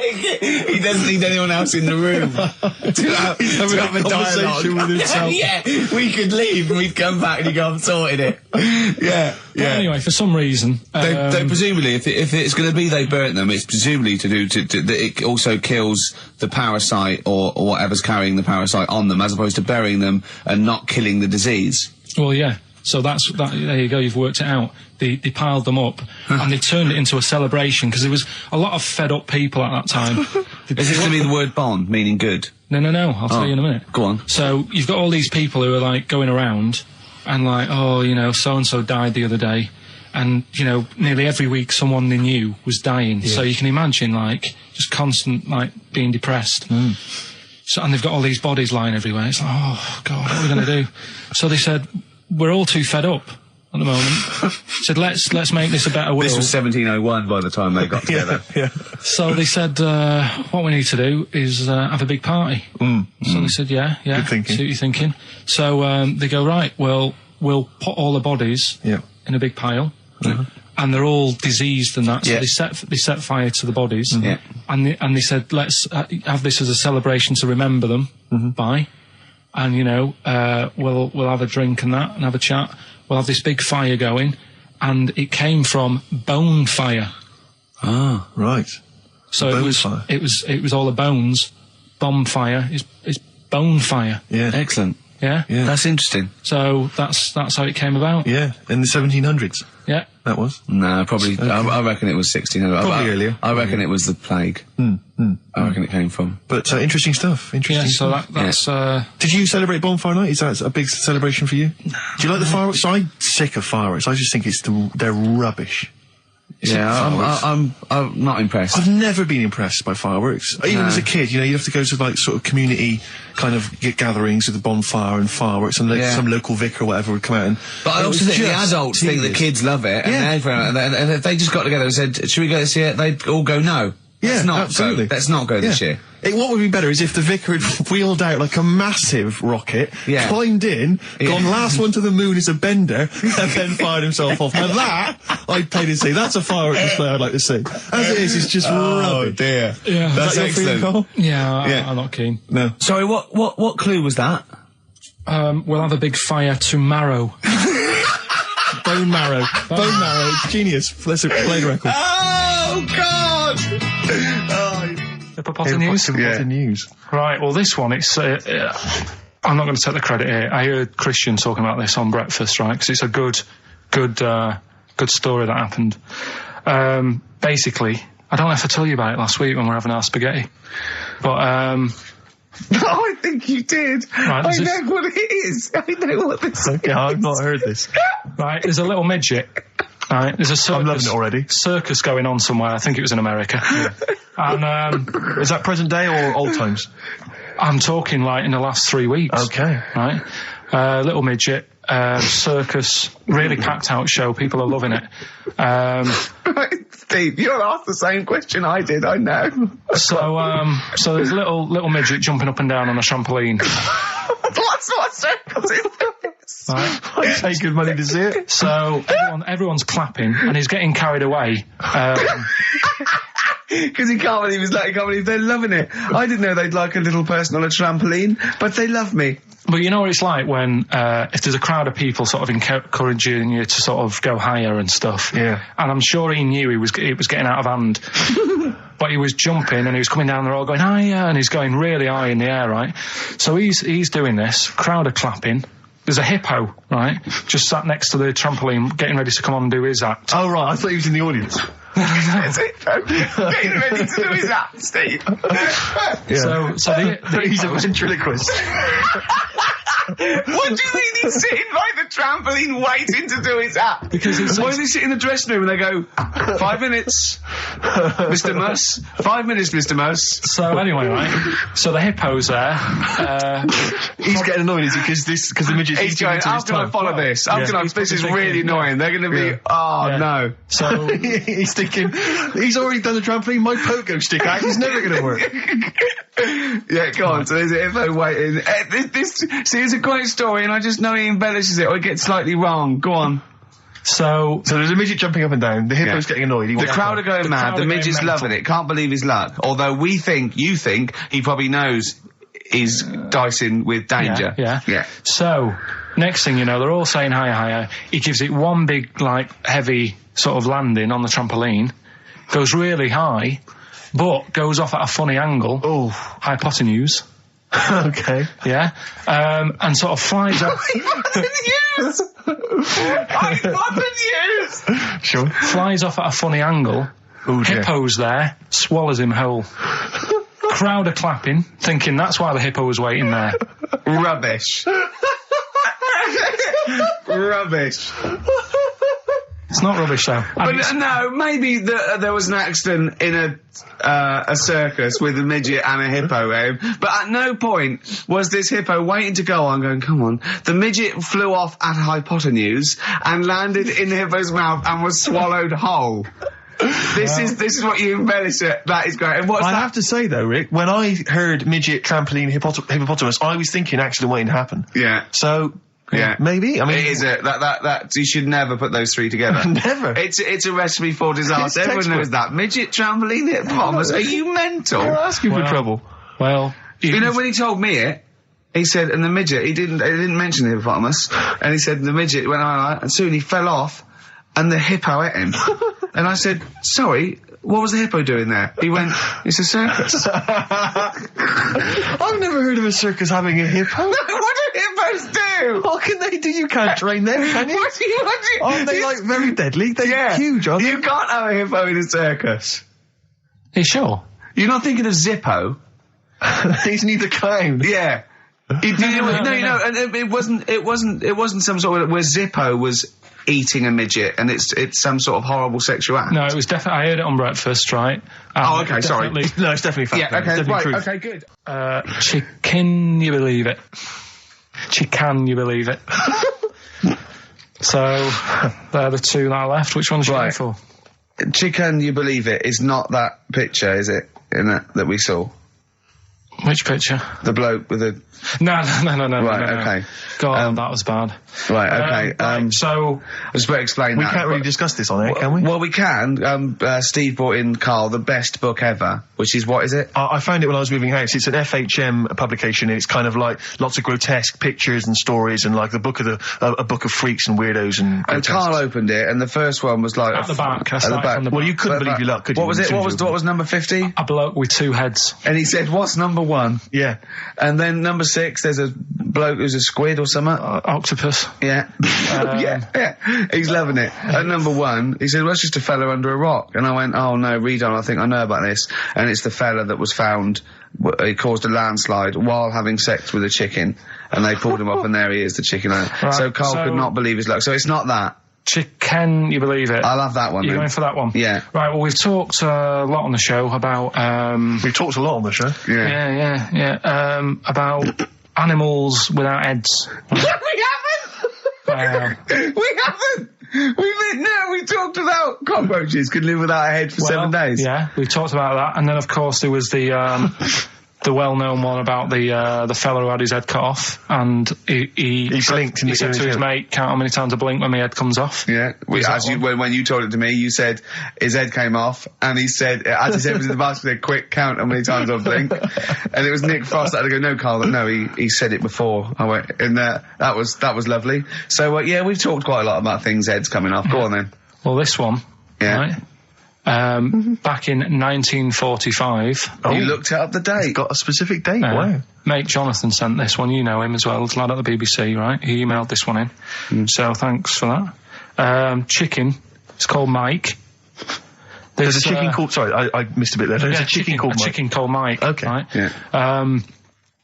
He doesn't need anyone else in the room to have a dialogue. With himself. Yeah, we could leave and we'd come back and he'd go, I've sorted it. Yeah, But anyway, for some reason, They presumably, if it's going to be they burnt them, it's presumably to do that it also kills the parasite or whatever's carrying the parasite on them, as opposed to burying them and not killing the disease. well, yeah. So there you go. You've worked it out. They piled them up and they turned it into a celebration because there was a lot of fed up people at that time. Is this going to be the word bon, meaning good? No. I'll tell you in a minute. Go on. So you've got all these people who are like going around and like, oh, you know, so and so died the other day, and you know, nearly every week someone they knew was dying. So you can imagine like just constant like being depressed. So and they've got all these bodies lying everywhere. It's like, oh God, what are we going to do? So they said, we're all too fed up at the moment. Said, let's make this a better world. This was 1701 by the time they got together. Yeah. So they said, what we need to do is have a big party. So they said, yeah. Good thinking. See what you're thinking. So they go, right, well, we'll put all the bodies in a big pile. And they're all diseased and that. So they set fire to the bodies. Yeah. And they said, let's have this as a celebration to remember them by. And, you know, we'll have a drink and that and have a chat. We'll have this big fire going. And it came from bone fire. Ah, right. So Bone it was fire. it was all the bones. Bonfire is bone fire. Yeah. Excellent. Yeah? Yeah. That's interesting. So that's how it came about. Yeah. In the 1700s. Yeah. That was. No, probably. I reckon it was 1600. Probably earlier. I reckon it was the plague. I reckon it came from. But interesting stuff. Interesting. Yeah, so stuff. that's Did you celebrate Bonfire Night? Is that a big celebration for you? Do you like the fireworks? I'm sick of fireworks. I just think they're rubbish. I'm not impressed. I've never been impressed by fireworks. Even as a kid, you know, you have to go to like sort of community kind of gatherings with the bonfire and fireworks, and some local vicar or whatever would come out and. But I also think the adults think the kids love it, and if they just got together and said, "Should we go this year?" They'd all go, "No." Yeah, Absolutely. Let's not go this year. What would be better is if the vicar had wheeled out like a massive rocket, climbed in, gone last one to the moon is a bender, and then fired himself off. Now that, I'd pay to see. That's a firework display I'd like to see. As it is, it's just rubbish. Oh dear. Yeah. That's Is that your feeling, excellent. Carl? yeah, I'm not keen. No. Sorry, what clue was that? We'll have a big fire tomorrow. Bone marrow. Bone marrow. Genius. Let's play the record. Oh God! Hippopotamus news. Hippopotamus news. Right. Well, this one, it's. I'm not going to take the credit here. I heard Christian talking about this on breakfast, right? Because it's a good story that happened. Basically, I don't know if I told you about it last week when we were having our spaghetti, but I think you did. Right, I know what it is. I know what this is. Okay, I've not heard this. right, there's a little midget. Right, there's a circus. I'm loving it already. Circus going on somewhere. I think it was in America. And is that present day or old times? I'm talking like in the last 3 weeks. Okay. Right, little midget. Circus, really packed out show. People are loving it. Steve, you'll ask the same question I did. I know. So there's a little midget jumping up and down on a trampoline. That's what circus is. Right. I'd pay good money to see it. So everyone's clapping, and he's getting carried away. Because he can't believe they're loving it. I didn't know they'd like a little person on a trampoline, but they love me. But you know what it's like when, if there's a crowd of people sort of encouraging you to sort of go higher and stuff. Yeah. And I'm sure he knew it was getting out of hand. But he was jumping and he was coming down the road going, higher, and he's going really high in the air, right? So he's doing this, crowd are clapping. There's a hippo, right, just sat next to the trampoline, getting ready to come on and do his act. Oh, right, I thought he was in the audience. Getting ready to do his act, Steve. Yeah. So he's a ventriloquist. What do you mean he's sitting by the trampoline waiting to do his act? Because why does he sit in the dressing room and they go, 5 minutes, Mr. Muss, 5 minutes, Mr. Muss. So anyway, right, so the hippo's there. He's getting annoyed, is he? Because the midget's He's going, how can I follow this? How can I, this is really annoying. They're going to be, no. So he's thinking, he's already done the trampoline, my pogo stick act is never going to work. Yeah, go on. So there's a hippo waiting. See, it's a great story, and I just know he embellishes it or it gets slightly wrong. Go on. So there's a midget jumping up and down. The hippo's getting annoyed. The crowd are going mad. The midget's loving it. Can't believe his luck. Although you think he probably knows he's dicing with danger. Yeah. So next thing you know, they're all saying higher. He gives it one big, heavy sort of landing on the trampoline, goes really high, but goes off at a funny angle. Oh, hypotenuse. Okay. Yeah. And sort of flies up. Hypotenuse! Sure. Flies off at a funny angle. Ooh, dear. Hippo's there, swallows him whole. Crowd are clapping, thinking that's why the hippo was waiting there. Rubbish. Rubbish. It's not rubbish, though. But no, maybe there was an accident in a circus with a midget and a hippo, but at no point was this hippo waiting to go on, going, come on. The midget flew off at hypotenuse and landed in the hippo's mouth and was swallowed whole. This is what you embellish it. That is great. And what's I have to say though, Rick, when I heard midget, trampoline, hippopotamus, I was thinking accident waiting to happen. Yeah. So. Yeah, maybe. I mean, it is that you should never put those three together. Never. It's a recipe for disaster. Everyone knows that. Midget, trampoline, hippopotamus. Are you mental? You're asking for trouble. Well, you know when he told me it, he said, and the midget, he didn't mention the hippopotamus, and he said the midget went on, and soon he fell off, and the hippo ate him. And I said, sorry. What was the hippo doing there? He went, it's a circus. I've never heard of a circus having a hippo. No, what do hippos do? What can they do? You can't train them, can you? What do you Aren't they very deadly? They're huge, aren't they? You can't have a hippo in a circus. Are you sure? You're not thinking of Zippo? He's neither kind. Yeah. No, and it wasn't some sort of where Zippo was eating a midget and it's some sort of horrible sexual act. No, it was definitely, I heard it on breakfast, right? Oh, okay, sorry. No, it's definitely fact. Yeah, okay, right, truth. okay, good. Can you believe it? Can you believe it? So, they're the two that are left. Which one's you going for? Can you believe it is not that picture, is it? That we saw. Which picture? The bloke with the... No. Right, no. okay. God, that was bad. Right, okay. So... I just better explain we that. We can't really discuss this on air, can we? Well, we can. Steve brought in, Karl, the best book ever, which is, what is it? I found it when I was moving house. It's an FHM publication, and it's kind of like lots of grotesque pictures and stories, and like a book of freaks and weirdos and grotesques. And Karl opened it, and the first one was like... At the back. At the back. Well, you couldn't believe your luck, could you? What was it? What was number 50? A bloke with two heads. And he said, what's number 1? Yeah. And then number 6, there's a bloke who's a squid or something. Octopus. Yeah. Yeah. He's loving it. At number 1, he said, well, it's just a fella under a rock. And I went, oh no, read on, I think I know about this. And it's the fella that was found, he caused a landslide while having sex with a chicken. And they pulled him off and there he is, the chicken. Right, so Karl could not believe his luck. So it's not that. Can you believe it? I'll have that one. You're going for that one? Yeah. Right, well, we've talked a lot on the show about... We've talked a lot on the show. Yeah. About animals without heads. We haven't! We haven't! We talked about cockroaches could live without a head for 7 days. Yeah, we've talked about that. And then, of course, there was the the well-known one about the fella who had his head cut off, and he blinked. He said to his mate, "Count how many times I blink when my head comes off." Yeah, when you told it to me, you said his head came off, and he said, as he said, it was in the basket, he said, "Quick, count how many times I blink." And it was Nick Frost that had to go, "No, Carl, no, he said it before." I went, and that was lovely. So yeah, we've talked quite a lot about things heads coming off. Go on then. Well, this one, right? Back in 1945. You looked up the date. It's got a specific date. Wow. Mate Jonathan sent this one. You know him as well. It's a lad at the BBC, right? He emailed this one in. So thanks for that. Chicken. It's called Mike. There's a chicken called... Sorry, I missed a bit there. There's a chicken called Mike. A chicken called Mike. Okay. Right? Yeah.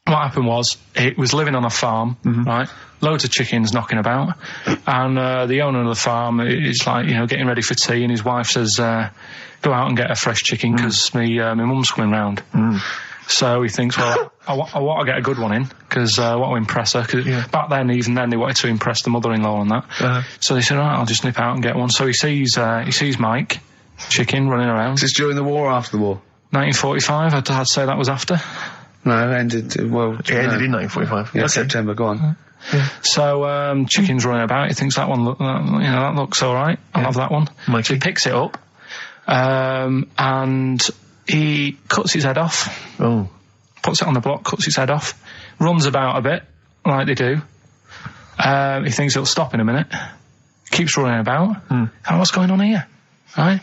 What happened was, it was living on a farm, right? Loads of chickens knocking about. And the owner of the farm is like, getting ready for tea, and his wife says, go out and get a fresh chicken, because my mum's coming round. So he thinks, well, I want to get a good one in, because I want to impress her. Cause back then, even then, they wanted to impress the mother-in-law and that. So they said, all right, I'll just nip out and get one. So he sees Mike, chicken, running around. Is this during the war or after the war? 1945, I'd say that was after. No, it ended in 1945. Yeah, okay. September, go on. Yeah. So, chicken's running about, he thinks that one, that looks alright, I'll have that one. Mikey. So he picks it up, and he cuts his head off. Oh. Puts it on the block, cuts his head off, runs about a bit, like they do. He thinks it'll stop in a minute, keeps running about. And what's going on here? Right?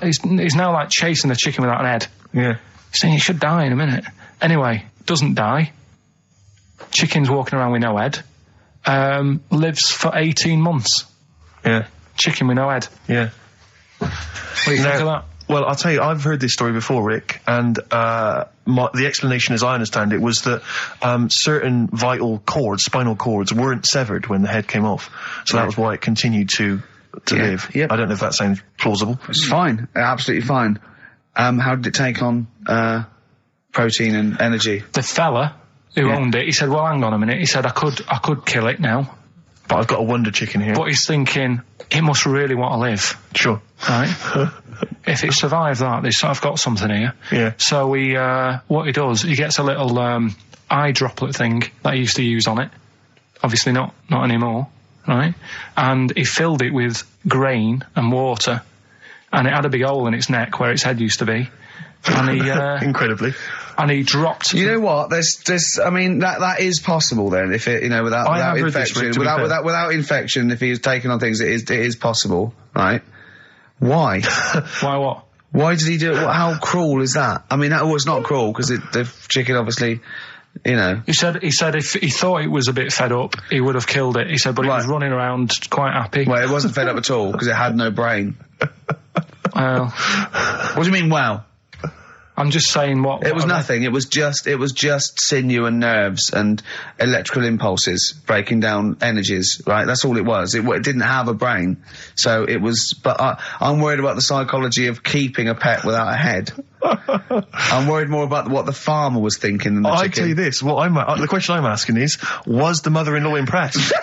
He's now like chasing the chicken without an head. Yeah. He's saying he should die in a minute. Anyway, doesn't die. Chicken's walking around with no head. Lives for 18 months. Yeah. Chicken with no head. Yeah. What do you think of that? Well, I'll tell you, I've heard this story before, Rick, and the explanation, as I understand it, was that certain vital cords, spinal cords, weren't severed when the head came off. So that was why it continued to live. Yep. I don't know if that sounds plausible. It's fine. Absolutely fine. How did it take on protein and energy? The fella who owned it, he said, well, hang on a minute. He said, I could kill it now. But I've got a wonder chicken here. But he's thinking, it must really want to live. Sure. Right? If it survived that, I've got something here. Yeah. So what he does, he gets a little eye droplet thing that he used to use on it. Obviously not anymore. Right? And he filled it with grain and water. And it had a big hole in its neck where its head used to be. And he... Incredibly. And he dropped... You know what? I mean, that is possible then, if it, without infection. Without infection, if he was taking on things, it is possible, right? Why? Why what? Why did he do it? How cruel is that? I mean, it's not cruel, because the chicken obviously... He said if he thought it was a bit fed up, he would have killed it. He said, but it was running around quite happy. Well, it wasn't fed up at all, because it had no brain. Well... What do you mean, wow? I'm just saying what... It was nothing. It was just sinew and nerves and electrical impulses breaking down energies, right? That's all it was. It didn't have a brain. So it was... But I'm worried about the psychology of keeping a pet without a head. I'm worried more about what the farmer was thinking than the chicken. I tell you this, the question I'm asking is, was the mother-in-law impressed?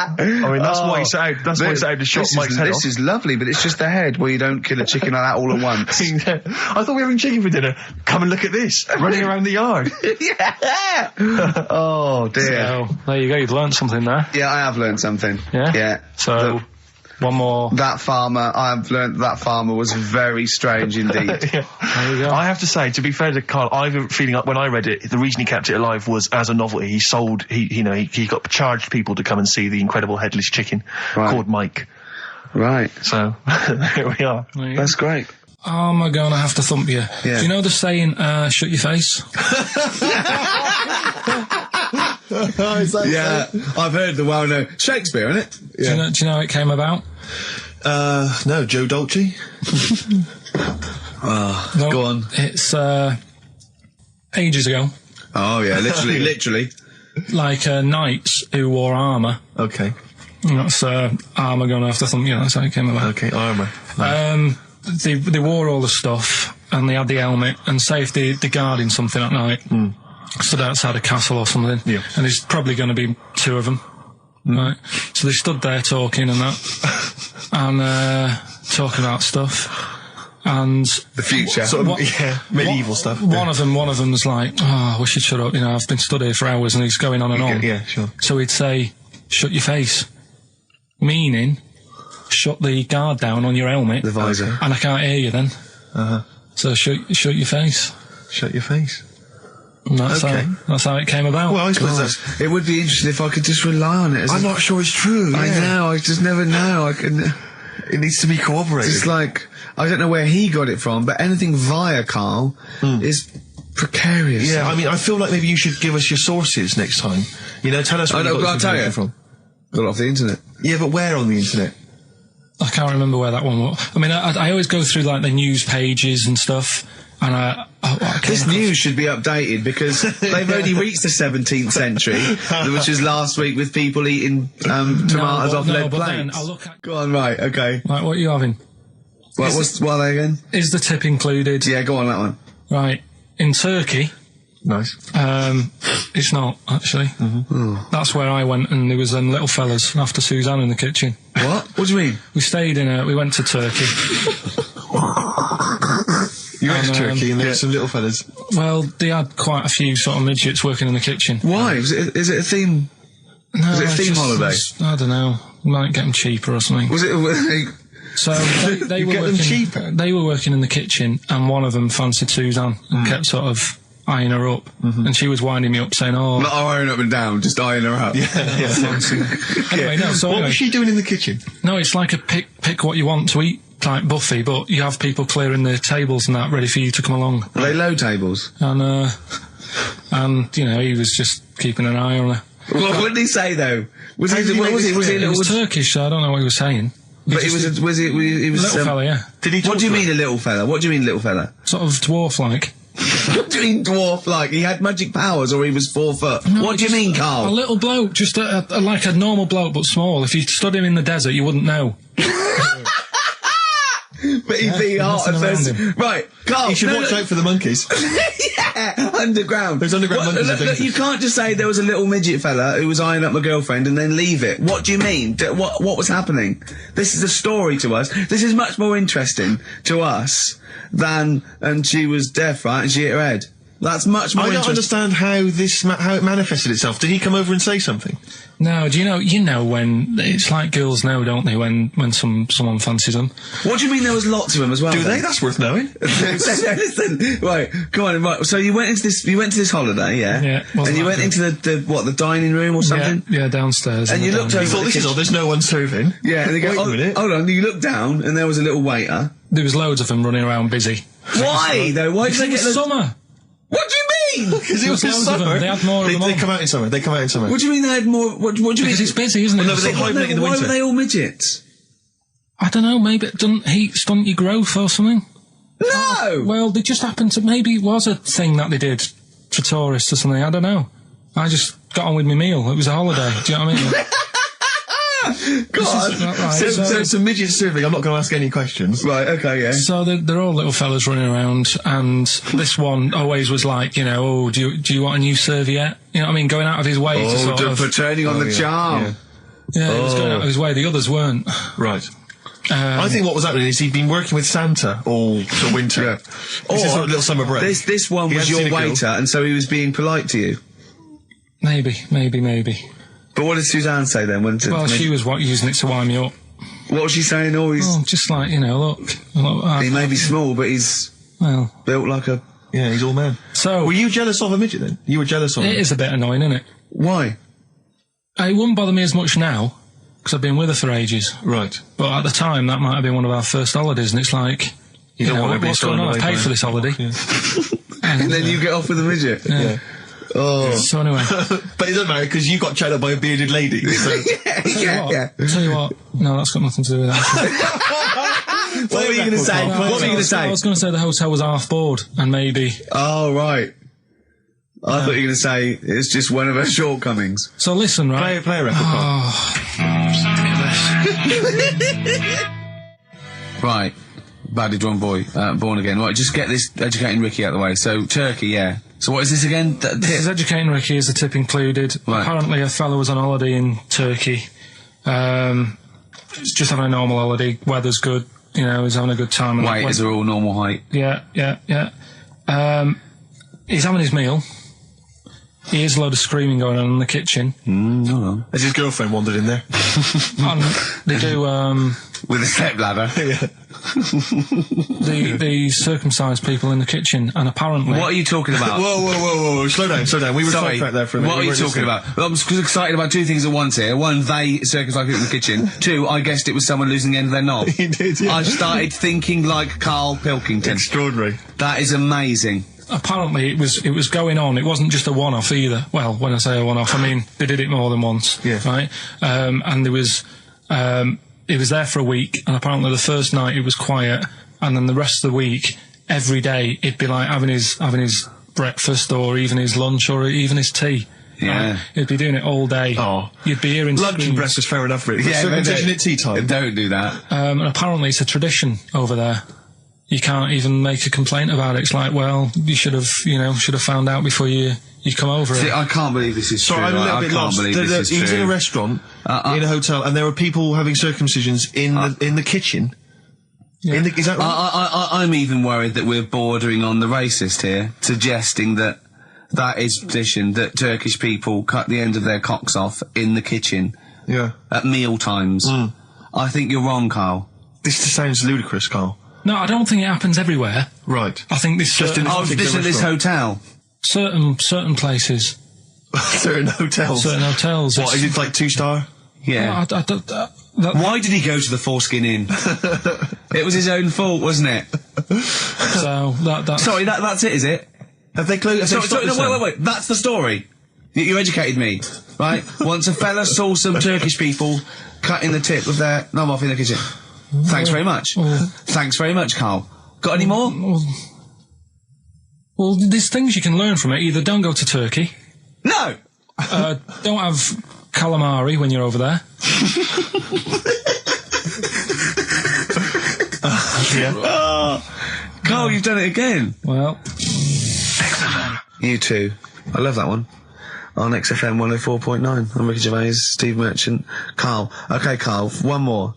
I mean, that's why he's out. That's why he's out to shot Mike's head off. This is lovely, but it's just the head where you don't kill a chicken like that all at once. I thought we were having chicken for dinner. Come and look at this, running around the yard. Yeah. Oh dear. So, there you go. You've learned something there. Yeah, I have learned something. Yeah. Yeah. So. One more. I've learned that farmer was very strange indeed. Yeah. There you go. I have to say, to be fair to Carl, I have a feeling like when I read it, the reason he kept it alive was as a novelty. He got charged people to come and see the incredible headless chicken called Mike. Right. So, here we are. That's great. Oh, am I gonna have to thump you? Yeah. Do you know the saying, shut your face? Yeah, I've heard the well-known Shakespeare, isn't it? Yeah. Do you know how it came about? No, Joe Dolce. Go on. It's ages ago. Oh yeah, literally. Like knights who wore armour. Okay. That's armour gonna have to thump you. That's how it came about. Okay, armour. They wore all the stuff and they had the helmet, and say if they're guarding something at night. Stood outside a castle or something, and there's probably going to be two of them, right? So they stood there talking and that, and talking about stuff, And The future. Sort of, medieval stuff. one of them was like, "Oh, we should shut up. You know, I've been stood here for hours," and he's going on and on. Yeah, sure. So he'd say, "Shut your face," meaning, shut the guard down on your helmet. The visor. And I can't hear you then. Uh-huh. So shut your face. Shut your face. And that's Okay. that's how it came about. Well, I suppose that's... It would be interesting if I could just rely on it. As I'm not sure it's true. I yeah. know, I just never know. I can... It needs to be corroborated. It's like, I don't know where he got it from, but anything via Karl is precarious. Yeah, I mean, I feel like maybe you should give us your sources next time. You know, tell us where you got I'll this tell you. information from. Got it off the internet. Yeah, but where on the internet? I can't remember where that one was. I mean, I always go through like the news pages and stuff, and I This news should be updated because they've only reached the 17th century, which was last week with people eating tomatoes off lead but then plates. I look at, Go on, right, okay. like, what are you having? What are they again? Is the tip included? Yeah, go on, that one. Right. In Turkey, Nice. it's not, actually. That's where I went, and there was them little fellas after Suzanne in the kitchen. What? What do you mean? We went to Turkey. You went to And, Turkey and there were some little fellas. Well, they had quite a few sort of midgets working in the kitchen. Why? Is it a theme? No, Was it a it's theme just- holiday? I don't know. Might get them cheaper or something. Was it... So they You were get them working, cheaper? They were working in the kitchen, and one of them fancied Suzanne and kept sort of eyeing her up, and she was winding me up saying, "Oh, Not iron up and down, just eyeing her up. fancy." Anyway, no. So What anyway, was she doing in the kitchen? no, it's like a pick what you want to eat type buffet, but you have people clearing the tables and that ready for you to come along, Are they low tables? and you know, he was just keeping an eye on her. What did he say though? Was How he? did he What make was this he? Was he? clear? It was Was, Turkish, so I don't know what he was saying. but he was. He was. Little fella, yeah, Did he talk What do you to mean her? a little fella? What do you mean little fella? sort of dwarf-like. What do you mean dwarf? Like he had magic powers, or he was 4 foot? No, What do you just mean, A Karl? little bloke, just like a normal bloke, but small. If you stood him in the desert, you wouldn't know. But he'd be hot and nothing around says, right, Karl. You should watch out for the monkeys. Yeah, underground. There's underground monkeys Look, are look, you can't just say there was a little midget fella who was eyeing up my girlfriend and then leave it. What do you mean? What was happening? This is a story to us. This is much more interesting to us than, and she was deaf, right, and she hit her head. That's much more I don't interesting. understand how it manifested itself. Did he come over and say something? No, do you know when it's like girls know, don't they? When someone fancies them. What do you mean there was lots of them as well? Do then? they? That's worth knowing. Listen, right, come on, right. So you went to this holiday, yeah? Yeah, wasn't And you that went good? into the downstairs room or something? Yeah, downstairs. And in you the looked dining over- Thought this is all. There's no one serving. Yeah, and they go, Wait a oh, minute. hold on, you looked down and there was a little waiter. room. There was loads of them running around busy. Why, though? Why did Because they it get was the... summer. What do you mean? Because it was There was loads of summer. them. They had more of them They on. come out in summer. They come out in summer. What do you mean they had more... What do you mean? Because it's busy, isn't it? Well, no, but they Summer. hibernate in the Why winter. were they all midgets? I don't know, maybe it doesn't heat stunt your growth or something. No! Well, they just happened to, maybe it was a thing that they did for tourists or something, I don't know. I just got on with my meal. It was a holiday, do you know what I mean? God. This is not right. So it's a midget serving. I'm not going to ask any questions. Right, okay, yeah. So they're all little fellas running around, and this one always was like, you know, oh, do you want a new serviette? You know what I mean? Going out of his way to sort of... for turning on the charm. yeah. Yeah, he was going out of his way. The others weren't. Right. I think what was happening is he'd been working with Santa all the winter. Yeah. This is sort of little summer break. This one He was hadn't your seen a girl. waiter, and so he was being polite to you. Maybe. But what did Suzanne say then? Well, she was using it to wind me up. What was she saying? Oh, he's... Oh, just like, you know, look. He may be small, but he's Well, built like a... Yeah, he's all man. so Were you jealous of a midget then? You were jealous of it him? is a bit annoying, isn't it? Why? It wouldn't bother me as much now, because I've been with her for ages. Right. But at the time, that might have been one of our first holidays, and it's like, You don't know, want to be what's going stolen on? I away paid by- for this holiday. Yeah. And then you get off with a midget. Yeah. Oh. So anyway, But it doesn't matter because you got chatted by a bearded lady. So. Yeah. tell you what, no, that's got nothing to do with that. What were you going to say? What were you going to say? I was going to say the hotel was half board, and maybe. Oh, right. I thought you were going to say it's just one of her shortcomings. So listen, right? Play a record. Right. Badly drawn boy, born again. Right, just get this educating Ricky out of the way. So, Turkey, yeah. So what is this again? This is educating Ricky. Is the tip included? Right. Apparently, a fellow was on holiday in Turkey. Just having a normal holiday. Weather's good. you know, he's having a good time. And Waiters are all normal height. Yeah. He's having his meal. He hears a load of screaming going on in the kitchen. Hold on. Has his girlfriend wandered in there? And they do, With a step ladder. Yeah. the circumcised people in the kitchen, and apparently... What are you talking about? Whoa. Slow down. We were Sorry, sidetracked there for a minute. what are you talking about? I'm excited about two things at once here. One, they circumcised people in the kitchen. Two, I guessed it was someone losing the end of their knob. He did, yeah. I started thinking like Karl Pilkington. Extraordinary. That is amazing. Apparently it was going on. It wasn't just a one-off either. Well, when I say a one-off, I mean they did it more than once. Yeah. Right? And there was... it was there for a week, and apparently the first night it was quiet, and then the rest of the week, every day, it'd be like having his breakfast, or even his lunch, or even his tea. Yeah. Right? He'd be doing it all day. Oh. You'd be hearing Lunch and screams. breakfast, fair enough, really. Yeah, Circumcision at tea time. Don't do that. And apparently it's a tradition over there. You can't even make a complaint about it. It's like, well, you should have found out before you come over See, it. I can't believe this is Sorry, true. I'm a little I bit can't lost. believe this is He was true. in a restaurant, in a hotel, and there were people having circumcisions in the kitchen. Yeah. Is that right? I'm even worried that we're bordering on the racist here, suggesting that is tradition, that Turkish people cut the end of their cocks off in the kitchen Yeah. at meal times. I think you're wrong, Karl. This sounds ludicrous, Karl. No, I don't think it happens everywhere. Right. I think this Just in Oh, particular this at this restaurant. hotel. certain places, Certain hotels. certain hotels. What, is it like 2-star? Yeah. Why did he go to the Foreskin Inn? It was his own fault, wasn't it? So that's Sorry, that's it, is it? Have they closed? Sorry, no, wait. That's the story. You educated me, right? Once a fella saw some Turkish people cutting the tip of their knob off in the kitchen. Thanks very much. Thanks very much, Karl. Got any more? Well, there's things you can learn from it. Either don't go to Turkey, No! don't have calamari when you're over there. Karl, you've done it again. Well, You too. I love that one. On XFM 104.9. I'm Ricky Gervais, Steve Merchant, Karl. Okay, Karl, one more.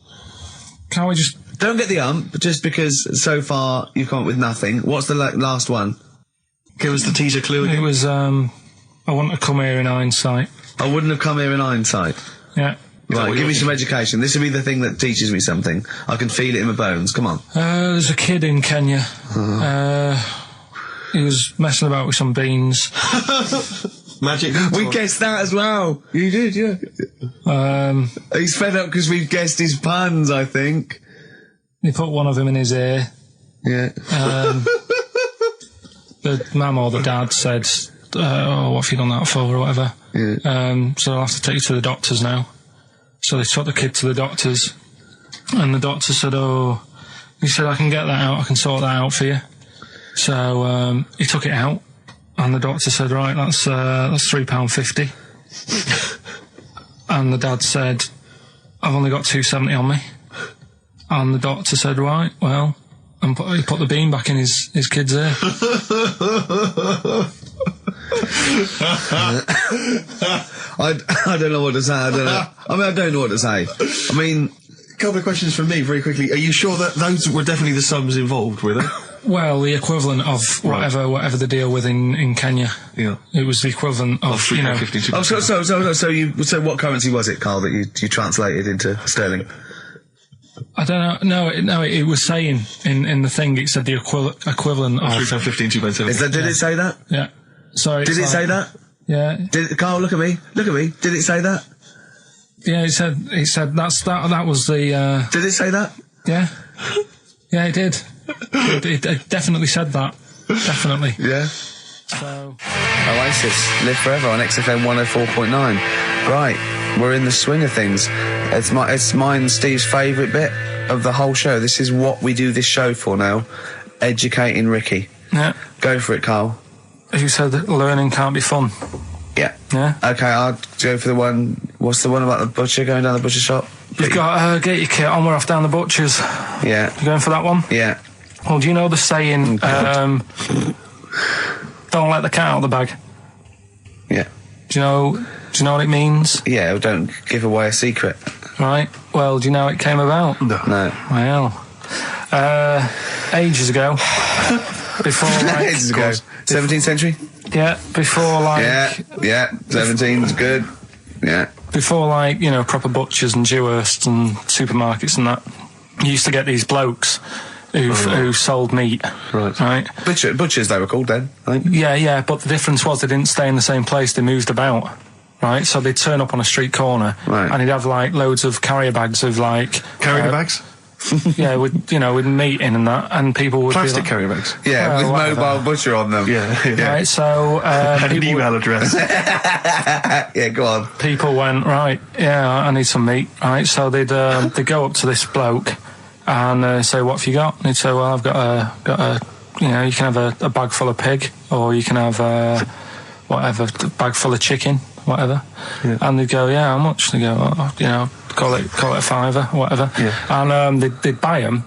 can't we just... Don't get the ump, just because so far you've come up with nothing. What's the last one? Give us the teaser clue It again. was, I want to come here in hindsight. I wouldn't have come here in hindsight. Yeah. Right, give me some education. This will be the thing that teaches me something. I can feel it in my bones. Come on. There's a kid in Kenya. He was messing about with some beans. Magic. We guessed that as well. You did, yeah. He's fed up because we've guessed his puns, I think. He put one of them in his ear. Yeah. The mum or the dad said, oh, what have you done that for, or whatever. Yeah. So I'll have to take you to the doctors now. So they took the kid to the doctors, and the doctor said, he said, I can get that out, I can sort that out for you. So he took it out, and the doctor said, right, that's £3.50. And the dad said, I've only got £2.70 on me. And the doctor said, right, well, and he put the bean back in his kid's ear. I don't know what to say. I don't know. I don't know what to say. I mean, A couple of questions from me, very quickly. Are you sure that those were definitely the sums involved, were they? Well, the equivalent of whatever they deal with in Kenya. Yeah. It was the equivalent of, you know... £3.50. So what currency was it, Karl, that you translated into sterling? I don't know. No, it was saying in the thing, it said the equivalent of... £3.15, £2.70. Did it say that? Yeah. So Did it say that? Yeah. Karl, look at me. Did it say that? Yeah, it said that was the... Did it say that? Yeah. Yeah, it did. It definitely said that. Definitely. Yeah. So... Oasis, live forever on XFM 104.9. Right, we're in the swing of things. It's mine and Steve's favourite bit of the whole show. This is what we do this show for now. Educating Ricky. Yeah. Go for it, Karl. You said that learning can't be fun. Yeah. Yeah. Okay, I'll go for the one. What's the one about the butcher going down the butcher shop? You've got get your kit on, we're off down the butcher's. Yeah. You going for that one? Yeah. Well, do you know the saying, don't let the cat out of the bag? Yeah. Do you know what it means? Yeah, well, don't give away a secret. Right. Well, do you know how it came about? No. No. Well, Ages ago. Before, like... Ages ago. 17th century? Yeah, before, like... Yeah, 17's good. Yeah. Before, like, you know, proper butchers and Jewhursts and supermarkets and that, you used to get these blokes who sold meat. Right. Butchers, they were called then, I think. Yeah, but the difference was they didn't stay in the same place, they moved about. Right, so they'd turn up on a street corner, and he'd have, like, loads of carrier bags of, like... Carrier bags? Yeah, with meat in and that, and people would Plastic be like, carrier bags? Yeah, with mobile butcher on them. Yeah. Right, so... and an email address. Yeah, go on. People went, right, yeah, I need some meat, right, so they'd go up to this bloke and say, what have you got? And he'd say, well, I've got a you know, you can have a bag full of pig, or you can have whatever, a bag full of chicken, whatever. Yeah. And they'd go, yeah, how much? They go, oh, you know, call it a fiver, whatever. Yeah. And they'd buy them,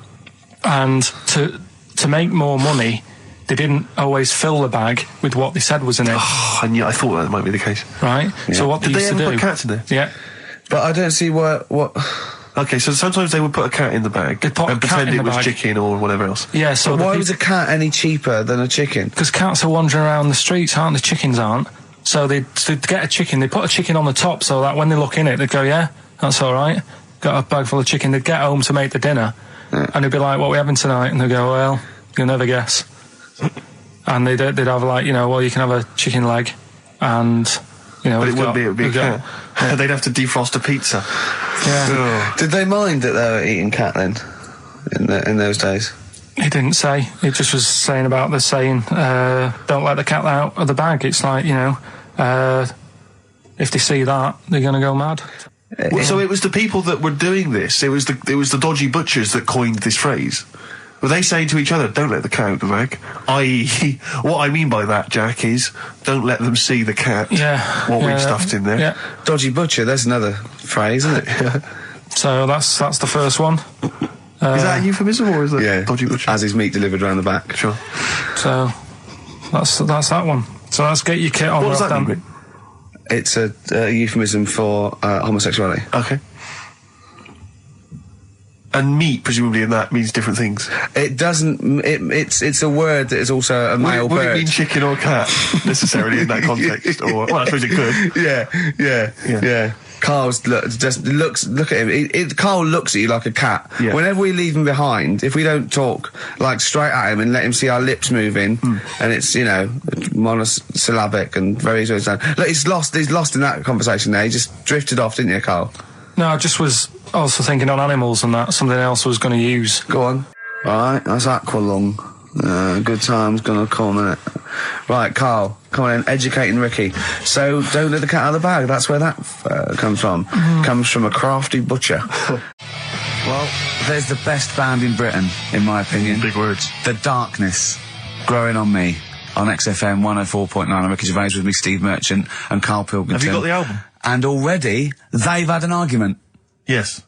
and to make more money, they didn't always fill the bag with what they said was in it. Oh, and yeah, I thought that might be the case. Right? Yeah. So what they used to do... Did they ever put cats in there? Yeah. But I don't see what... Okay, so sometimes they would put a cat in the bag and pretend it was chicken or whatever else. Yeah, so... But why was a cat any cheaper than a chicken? Because cats are wandering around the streets, aren't they? Chickens aren't. So they'd get a chicken, they'd put a chicken on the top so that when they look in it, they'd go, yeah, that's all right. Got a bag full of chicken. They'd get home to make the dinner, and they'd be like, what are we having tonight? And they'd go, well, you'll never guess. And they'd have, like, you know, well, you can have a chicken leg, and, you know... But it would be a cat. Yeah. They'd have to defrost a pizza. Yeah. Did they mind that they were eating cat then, in those days? He didn't say. He just was saying about the saying, don't let the cat out of the bag. It's like, you know, if they see that, they're going to go mad. Well, so it was the people that were doing this, it was the dodgy butchers that coined this phrase. Were they saying to each other, don't let the cat out the bag? I.e., what I mean by that, Jack, is don't let them see the cat. Yeah. What we've stuffed in there. Yeah. Dodgy butcher, there's another phrase, isn't it? Yeah. So that's the first one. Is that a euphemism, or is that dodgy butcher? As his meat delivered around the back. Sure. So that's that one. So let's get your kit on. What does that mean? It's a euphemism for homosexuality. Okay. And meat, presumably, in that means different things. It doesn't. It's a word that is also a male bird. Would it mean chicken or cat necessarily in that context? Or well, I suppose it could. Yeah. Carl's look at him. Carl looks at you like a cat. Yeah. Whenever we leave him behind, if we don't talk like straight at him and let him see our lips moving, and it's, you know, monosyllabic and very easy to understand. Look, he's lost in that conversation there. He just drifted off, didn't you, Carl? No, I just was also thinking on animals and that, something else was going to use. Go on. Alright, that's Aqualung. Good time's gonna come, innit? Right, Carl, come on in, educating Ricky. So, don't let the cat out of the bag, that's where that comes from. Comes from a crafty butcher. Well, there's the best band in Britain, in my opinion. Big words. The Darkness, Growing on Me, on XFM 104.9. I'm Ricky Gervais, with me, Steve Merchant and Karl Pilkington. Have you got the album? And already, they've had an argument. Yes.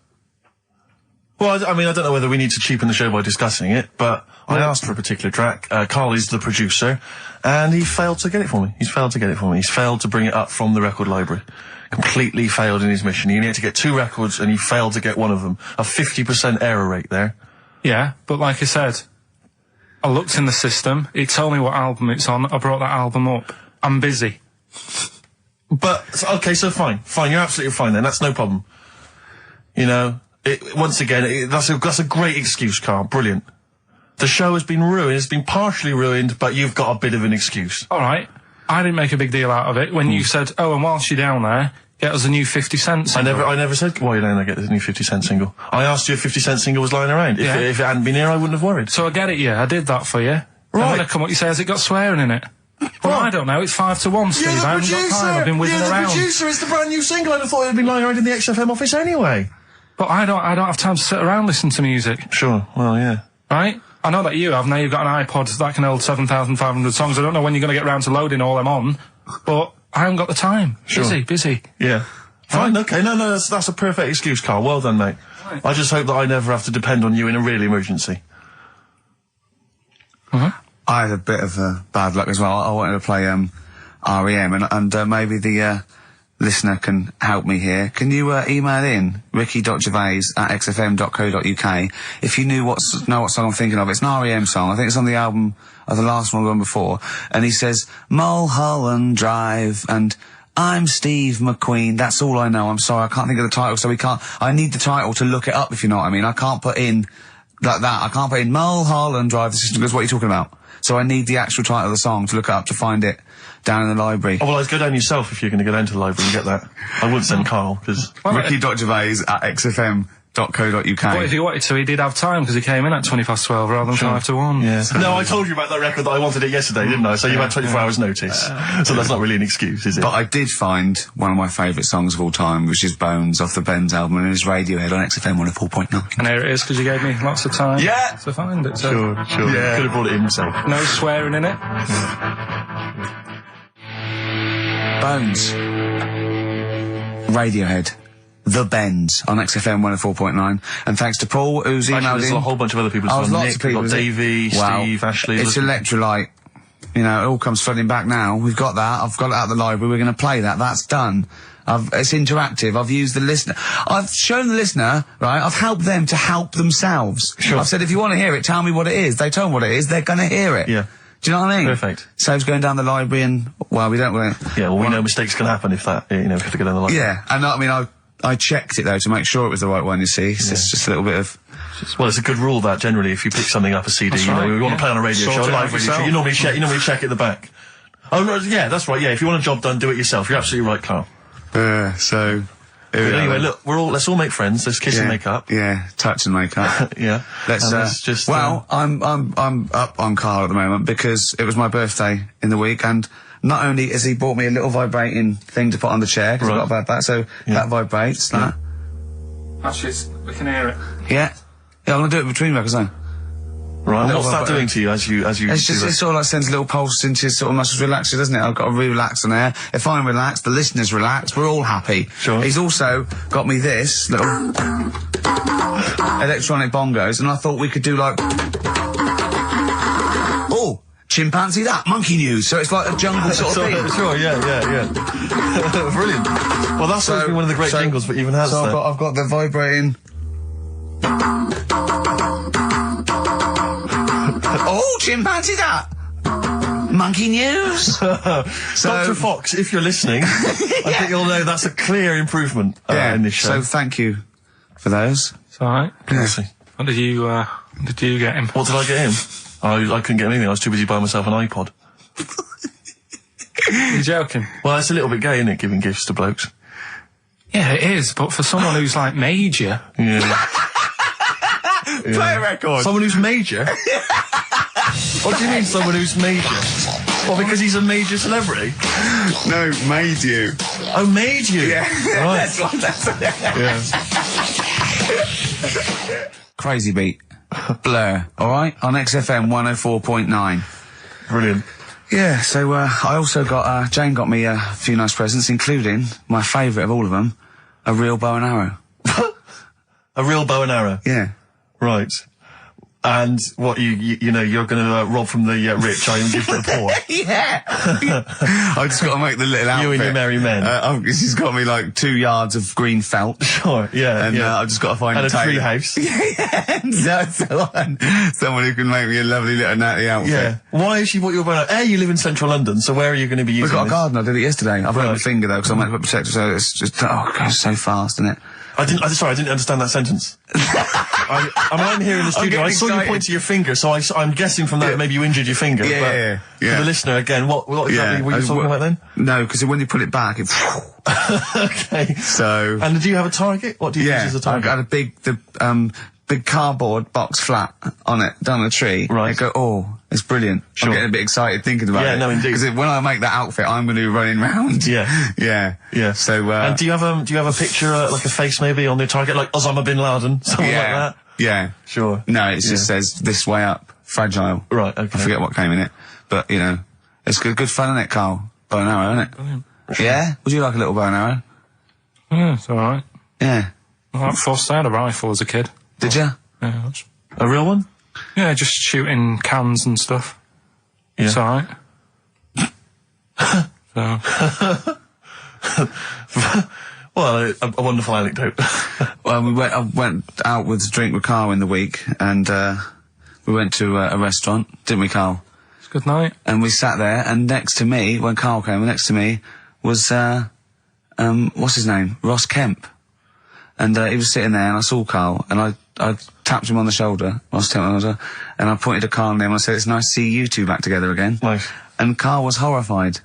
Well, I mean, I don't know whether we need to cheapen the show by discussing it, but I asked for a particular track. Karl is the producer, and he failed to get it for me. He's failed to bring it up from the record library. Completely failed in his mission. He needed to get 2 records, and he failed to get one of them. A 50% error rate there. Yeah, but like I said, I looked in the system, it told me what album it's on, I brought that album up. I'm busy. But, okay, so fine, you're absolutely fine then, that's no problem. You know, once again, that's a great excuse, Karl, brilliant. The show has been ruined, it's been partially ruined, but you've got a bit of an excuse. Alright, I didn't make a big deal out of it when you said, oh, and whilst you're down there, get us a new 50 Cent single. I never said, while you're down there, get the new 50 Cent single. I asked you if 50 Cent single was lying around. If it hadn't been here, I wouldn't have worried. So I get it, yeah, I did that for you. Right. And when I come up, you say, has it got swearing in it? Well, I don't know, it's 5-1, Steve, I haven't got time, I've been whizzing around. You're the producer, it's the brand new single, I'd have thought it had been lying around in the XFM office anyway. But I don't have time to sit around listening to music. Sure, well, yeah. Right? I know that you have, now you've got an iPod that can hold 7,500 songs, I don't know when you're going to get round to loading all them on, but I haven't got the time. Sure. Busy. Yeah. Fine, okay, no, that's a perfect excuse, Karl, well done, mate. Right. I just hope that I never have to depend on you in a real emergency. I had a bit of bad luck as well. I wanted to play REM, and maybe the listener can help me here, can you email in ricky.gervais@xfm.co.uk if you know what song I'm thinking of? It's an REM song. I think it's on the album of the last one before. And he says, Mulholland Drive and I'm Steve McQueen. That's all I know. I'm sorry, I can't think of the title, so I need the title to look it up, if you know what I mean. I can't put in like that. I can't put in Mulholland Drive. The system goes, what are you talking about? So I need the actual title of the song to look up to find it down in the library. Oh, well, I'd go down yourself if you're going to go down to the library and get that. I wouldn't send Karl, because... Ricky.gervais@xfm.co.uk. But if he wanted to, he did have time, because he came in at 1:20 rather than 5 to 1. Yeah. No, I told you about that record that I wanted it yesterday, didn't I? So you had 24 hours notice. So that's not really an excuse, is it? But I did find one of my favourite songs of all time, which is Bones off the Bends album, and it's Radiohead on XFM 104.9. And here it is, because you gave me lots of time to find it. So. Sure. Yeah. Could have brought it in himself. No swearing in it. Bones. Radiohead. The Bends on XFM 104.9. And thanks to Paul, who's emailed there's in. a whole bunch of other people. Lots Nick, of people. we've got Davey, Steve, Ashley. It's Electrolyte. You know, it all comes flooding back now. We've got that. I've got it out of the library. We're going to play that. That's done. It's interactive. I've used the listener. I've shown the listener, right? I've helped them to help themselves. Sure. I've said, if you want to hear it, tell me what it is. They tell me what it is. They're going to hear it. Yeah. Do you know what I mean? Perfect. Saves going down the library and, well, we don't want to... Yeah, well, we know mistakes can happen if that, you know, if you have to go down the library. Yeah. And I mean, I checked it, though, to make sure it was the right one, you see. It's just a little bit of... Well, it's a good rule that, generally, if you pick something up, a CD, That's you know, right, we want to play on a radio Sort show, it a out live radio show, yourself. you normally check at the back. Oh, no, yeah, that's right, yeah, if you want a job done, do it yourself. You're absolutely right, Karl. So... But anyway, look, let's all make friends, let's kiss and make up. Yeah, touch and make up. Yeah. Let's just... Well, I'm up on Karl at the moment because it was my birthday in the week, and not only has he bought me a little vibrating thing to put on the chair, because I've got about that, so that vibrates, that. Actually, we can hear it. Yeah. Yeah, I'm gonna do it between records now. Right, and what's that doing to you as you It's just, it sort of like sends a little pulse into your sort of muscles, relaxes, doesn't it? I've got to relax on there. If I'm relaxed, the listeners relax, we're all happy. Sure. He's also got me this little electronic bongos, and I thought we could do like... Oh! Chimpanzee that, monkey news, so it's like a jungle sort of thing. Sure, yeah. Brilliant. Well, that's supposed to be one of the great jingles, but even has so that. I've got the vibrating... Oh, chimpanzee that! Monkey news! Dr. Fox, if you're listening, I think you'll know that's a clear improvement in this show. So thank you for those. It's alright. Honestly. What did you get him? What did I get him? I couldn't get him anything, I was too busy buying myself an iPod. You're joking? Well, it's a little bit gay, isn't it, giving gifts to blokes? Yeah, it is, but for someone who's like major... Yeah. Play a record! Someone who's major? What do you mean, someone who's major? Well, because he's a major celebrity? No, made you. Oh, made you? Yeah. Right. Yeah. Crazy beat. Blur, alright? On XFM 104.9. Brilliant. Yeah, so, I also got, Jane got me a few nice presents, including, my favourite of all of them, a real bow and arrow. A real bow and arrow? Yeah. Right. And what, you know, you're gonna rob from the rich, and give to the poor? Yeah! I just got to make the little outfit. You and your merry men. She's got me like 2 yards of green felt. Sure, yeah, And yeah. I've just got to find And a tailor. tree house. Yeah, someone who can make me a lovely little natty outfit. Yeah. Why has she bought you a bow and arrow? You live in central London, so where are you going to be using We've got a this? garden, I did it yesterday. I've got Right. my finger though, because I'm meant to put protector, so it's just, it goes so fast, isn't it? I didn't understand that sentence. I'm here in the studio. I getting saw you excited. point to your finger, so I'm guessing from that that maybe you injured your finger. Yeah, but yeah. For the listener, again, what exactly were you talking about then? No, because when you put it back, it... Okay. So... And do you have a target? What do you use as a I target? had a big cardboard box flat on it, down the tree. Right. I go, oh, it's brilliant. Sure. I'm getting a bit excited thinking about it. Yeah, no, indeed. Because when I make that outfit, I'm going to be running round. Yeah. Yeah. Yeah. So, and do you have a picture, like a face maybe on the target, like Osama bin Laden, something like that? Yeah. Sure. No, it just says, this way up, fragile. Right, okay. I forget what came in it. But, you know, it's good fun, isn't it, Karl? Bow and arrow, isn't it? Brilliant. Yeah? Would you like a little bow and arrow? Yeah, it's alright. Yeah. I forced out a rifle as a kid. Did you? Yeah, that's... A real one? Yeah, just shooting cans and stuff. Yeah. It's alright. So... Well, a wonderful anecdote. Well, I went out with a drink with Karl in the week, and we went to a restaurant, didn't we, Karl? It's a good night. And we sat there, and next to me, when Karl came, next to me was what's his name? Ross Kemp. And he was sitting there, and I saw Karl, and I tapped him on the shoulder, Ross Kemp on the shoulder, and I pointed to Karl and him, and I said, "It's nice to see you two back together again." Nice. And Karl was horrified.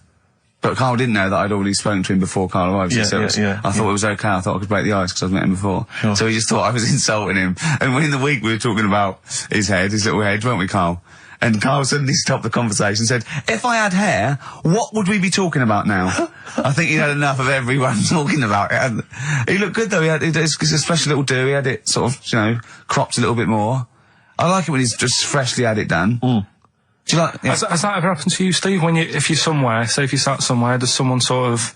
But Karl didn't know that I'd already spoken to him before Karl arrived. Yeah, so I thought it was okay. I thought I could break the ice because I'd met him before. Sure. So he just thought I was insulting him. And in the week we were talking about his little head, weren't we, Karl? And Karl suddenly stopped the conversation and said, "If I had hair, what would we be talking about now?" I think he had enough of everyone talking about it. And he looked good though. It's a special little do. He had it sort of, cropped a little bit more. I like it when he's just freshly had it done. Mm. Do you like? Yeah. Has that ever happened to you, Steve? If you're somewhere, say if you sat somewhere, does someone sort of,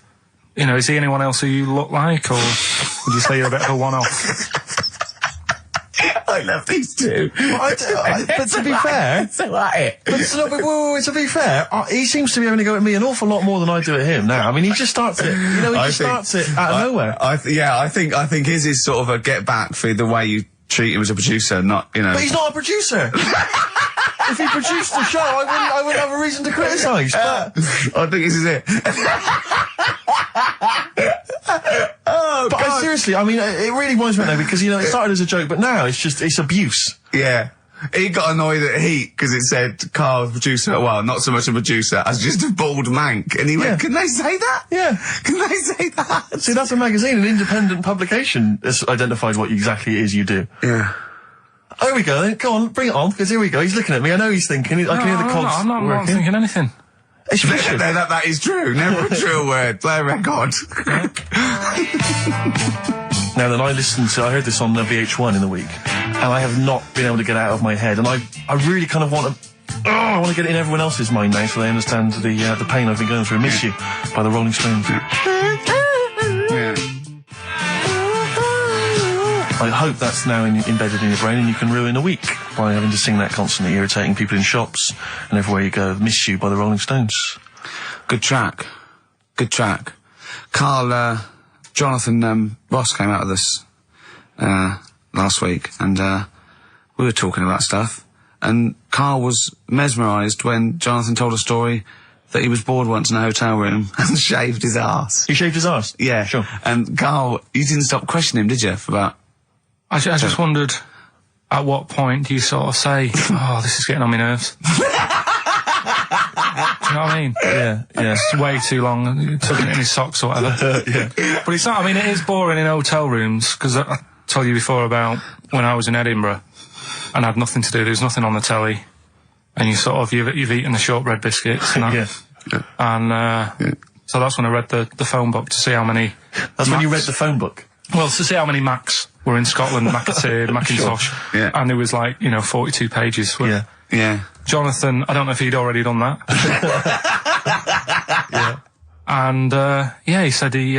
is he anyone else who you look like, or would you say you're a bit of a one-off? I love these two. But to be fair, to be fair, he seems to be having to go at me an awful lot more than I do at him now. I mean, he just starts it. He starts it out of nowhere. I think his is sort of a get back for the way you treat him as a producer, not. But he's not a producer. If he produced the show, I wouldn't have a reason to criticise. But I think this is it. Oh, but God. Seriously, I mean, it really winds me up though, because it started as a joke, but now it's abuse. Yeah. He got annoyed at Heat because it said Karl, producer, well, not so much a producer as just a bald mank. And he went, "Can they say that? Yeah. Can they say that?" See, that's a magazine, an independent publication that's identified what exactly it is you do. Yeah. Here we go then. Go on, bring it on, because here we go. He's looking at me. I know he's thinking. I can hear the cogs I'm not working. thinking anything. It's fiction. No, that is true. Never a true word. Play a record. Now then, I heard this on VH1 in the week, and I have not been able to get it out of my head, and I really kind of want to get it in everyone else's mind now so they understand the pain I've been going through. Miss You by the Rolling Stones. Yeah. I hope that's now embedded in your brain and you can ruin a week by having to sing that constantly, irritating people in shops and everywhere you go. Miss You by the Rolling Stones. Good track. Good track. Karl, Jonathan Ross came out of this last week, and we were talking about stuff, and Karl was mesmerised when Jonathan told a story that he was bored once in a hotel room and shaved his arse. He shaved his arse? Yeah. Sure. And Karl, you didn't stop questioning him, did you, for about... I just wondered, at what point do you sort of say, "Oh, this is getting on my nerves"? Do you know what I mean? Yeah. It's way too long, tucking it in his socks or whatever. Yeah. But it's not, I mean, it is boring in hotel rooms, because I told you before about when I was in Edinburgh and had nothing to do, there was nothing on the telly, and you've eaten the shortbread biscuits and that. Yeah. And so that's when I read the phone book to see how many... That's when you read the phone book? Well, to see how many Macs were in Scotland, Macintosh. Sure. Yeah. And it was 42 pages. Yeah. Yeah. Jonathan, I don't know if he'd already done that. Yeah. And, he said he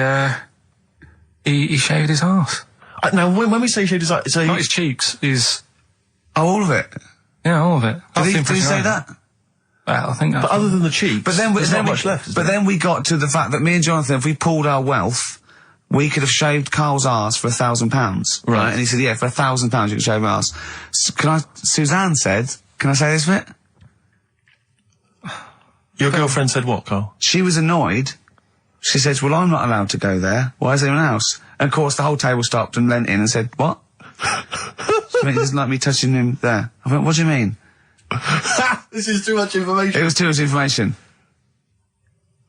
shaved his arse. Now, when we say shaved his arse, Not his cheeks, Oh, all of it? yeah, all of it. Did he say that? Well, I think that's... But other than the cheeks, there's not much left. But then we got to the fact that me and Jonathan, if we pulled our wealth, we could have shaved Karl's arse for £1,000. Right. And he said, "Yeah, for £1,000 you can shave my arse." Suzanne said, can I say this bit? Your girlfriend said what, Karl? She was annoyed. She says, "Well, I'm not allowed to go there. Why is anyone else?" And of course the whole table stopped and leant in and said, "What?" She went, "He doesn't like me touching him there." I went, "What do you mean?" This is too much information. It was too much information.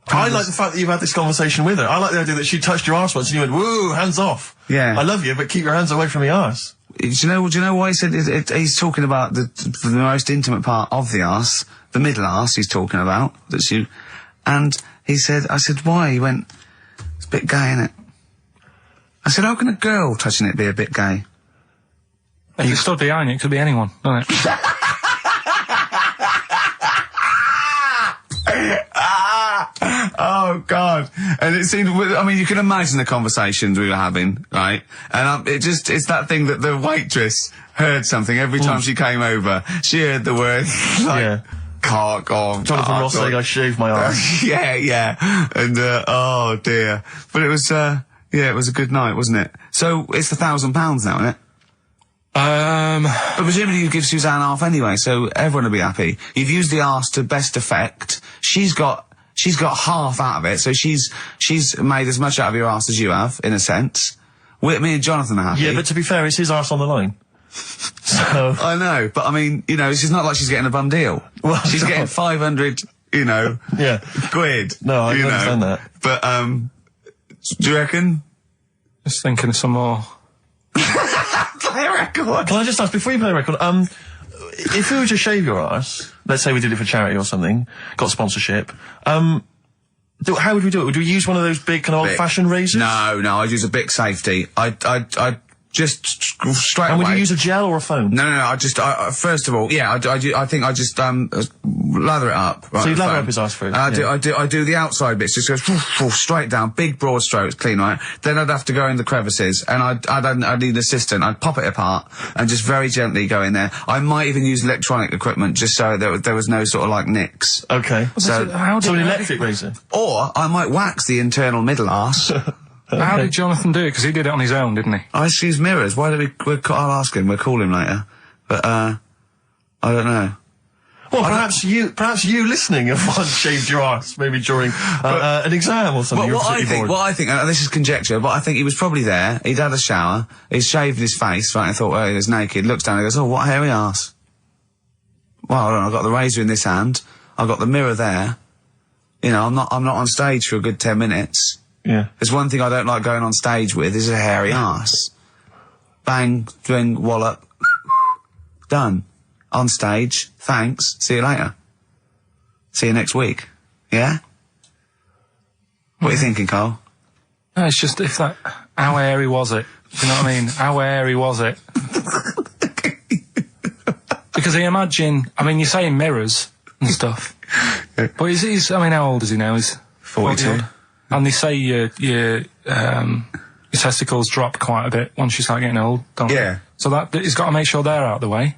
I like the fact that you've had this conversation with her. I like the idea that she touched your arse once and you went, "Woo, hands off." Yeah. I love you, but keep your hands away from my arse. Do you know why he said he's talking about the most intimate part of the arse, the middle arse he's talking about, and he said, I said, "Why?" He went, "It's a bit gay, isn't it?" I said, "How can a girl touching it be a bit gay?" If you stood behind it could be anyone, doesn't it? Oh, God. And it seemed, I mean, you can imagine the conversations we were having, right? And it's that thing that the waitress heard something every time she came over. She heard the word, Can't go on. Jonathan Ross saying I shaved my arse. yeah. And, oh dear. But it was, it was a good night, wasn't it? So, it's the £1,000 now, isn't it? But presumably you give Suzanne half anyway, so everyone will be happy. You've used the arse to best effect. She's got half out of it, so she's made as much out of your arse as you have, in a sense. Me and Jonathan are happy. Yeah, but to be fair, it's his arse on the line. So I know, but I mean, it's not like she's getting a bum deal. Well, she's no. getting 500, yeah, quid. No, I understand that. But do you reckon? Just thinking of some more. Play a record. Can I just ask, before you play a record, if we were to shave your arse, let's say we did it for charity or something, got sponsorship, how would we do it? Would we use one of those big kind of old-fashioned razors? No, I'd use a Bic Safety. I'd just straight And away. would you use a gel or a foam? No, I first of all, I think I just, lather it up. Right, So you lather foam. up his arse first? I do the outside bits, just goes straight down, big broad strokes, clean, right? Then I'd have to go in the crevices, and I'd need an assistant. I'd pop it apart, and just very gently go in there. I might even use electronic equipment, just so there was no sort of, like, nicks. Okay. So, an electric razor? or I might wax the internal middle arse. How did Jonathan do it? Because he did it on his own, didn't he? I use mirrors. Why don't I'll ask him. We'll call him later. But, I don't know. Well, perhaps you listening have once shaved your arse, maybe during an exam or something. What I think, and this is conjecture, but I think he was probably there, he'd had a shower, he'd shaved his face, right, and thought, well, he was naked, looks down and goes, oh, what a hairy arse. Well, hold on, I've got the razor in this hand, I've got the mirror there, I'm not on stage for a good 10 minutes. Yeah. There's one thing I don't like going on stage with, is a hairy arse. Bang, swing, wallop, done. On stage, thanks, see you later. See you next week. Yeah? What are you thinking, Carl? No, it's just how airy was it? Do you know what I mean? How airy was it? Because I imagine, you're saying mirrors and stuff. But he's how old is he now? He's 42. And they say your testicles drop quite a bit once you start getting old, don't they? Yeah. So he's got to make sure they're out of the way.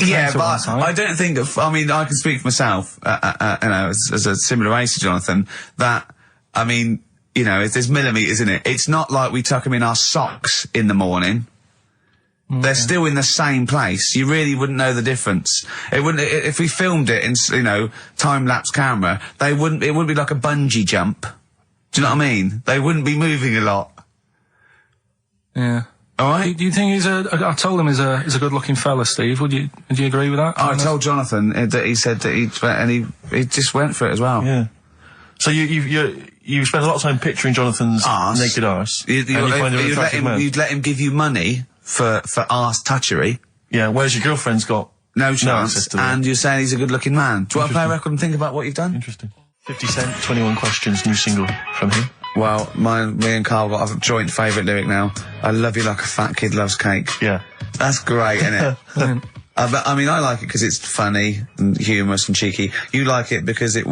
Yeah, but I don't think I can speak for myself, as a similar age to Jonathan, that, there's millimetres in it. It's not like we tuck them in our socks in the morning. They're still in the same place. You really wouldn't know the difference. It wouldn't, if we filmed it in, time-lapse camera, it wouldn't be like a bungee jump. Do you know what I mean? They wouldn't be moving a lot. Yeah. All right. Do you think I told him he's a good-looking fella, Steve. Would you agree with that? I told Jonathan that he said that he just went for it as well. Yeah. So you spent a lot of time picturing Jonathan's naked arse. You'd let him give you money for arse touchery. Yeah. Whereas your girlfriend's got no chance, and you're saying he's a good-looking man. Do you want to play a record and think about what you've done? Interesting. 50 Cent, 21 Questions, new single from him. Well, me and Carl got a joint favourite lyric now. I love you like a fat kid loves cake. Yeah. That's great, isn't it? But, I like it because it's funny and humorous and cheeky. You like it because it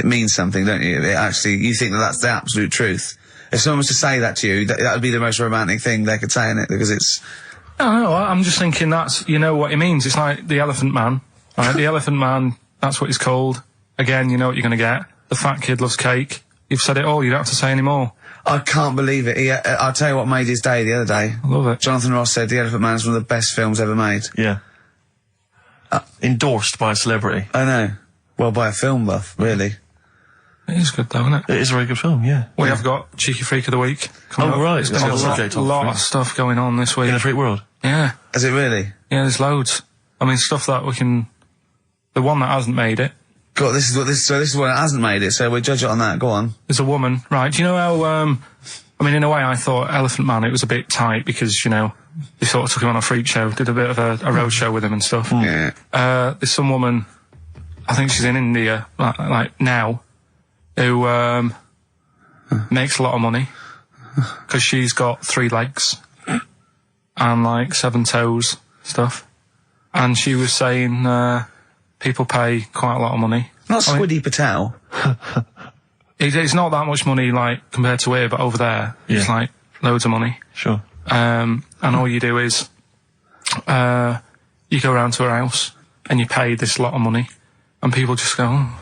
means something, don't you? You think that's the absolute truth. If someone was to say that to you, that would be the most romantic thing they could say, innit? Because it's... No, I'm just thinking you know what it means. It's like the Elephant Man, right? The Elephant Man, that's what he's called. Again, you know what you're going to get. The fat kid loves cake. You've said it all, you don't have to say any more. I can't believe it. I'll tell you what made his day the other day. I love it. Jonathan Ross said The Elephant Man is one of the best films ever made. Yeah. Endorsed by a celebrity. I know. Well, by a film buff, really. It is good though, isn't it? It is a very good film, yeah. We have got Cheeky Freak of the Week coming up. Right. There's been a lot of stuff going on this week. In the freak world? Yeah. Is it really? Yeah, there's loads. Stuff that we can... The one that hasn't made it. God, this is one that hasn't made it, so we'll judge it on that. Go on. There's a woman, right? Do you know how, in a way I thought Elephant Man, it was a bit tight because, they sort of took him on a freak show, did a bit of a road show with him and stuff. Yeah. There's some woman, I think she's in India, like now, who, makes a lot of money because she's got 3 legs and 7 toes, stuff. And she was saying, people pay quite a lot of money. Not Squiddy Patel. It's not that much money, compared to here, but over there, it's, loads of money. Sure. And all you do is, you go around to her house, and you pay this lot of money, and people just go, oh,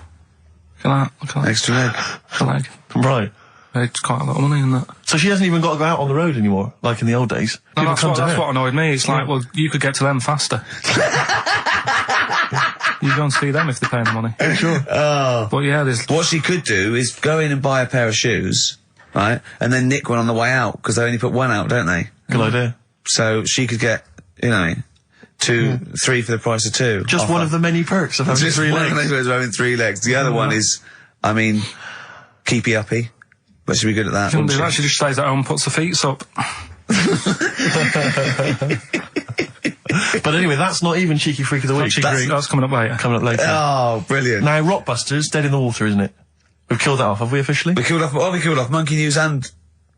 look at that. Extra leg. Extra leg. Right. It's quite a lot of money in that. So she hasn't even got to go out on the road anymore, like in the old days. No, People come to that's her. what annoyed me. It's like, well, you could get to them faster. You go and see them if they're paying the money. Sure. But yeah, there's... What she could do is go in and buy a pair of shoes, right, and then nick one on the way out, because they only put one out, don't they? Good idea. So she could get, you know, 2, 3 for the price of 2. Just one of the many perks of having Just 3 one legs. of those ways of having 3 legs. The other one is, I mean, keepy uppy. But she'd be good at that, Shouldn't wouldn't do that. She just stays at home and puts her feet up. But anyway, that's not even Cheeky Freak of the Week. That's coming up later. Coming up later. Oh, brilliant. Now, Rockbusters, dead in the water, isn't it? We've killed that off, have we officially? We killed off Monkey News and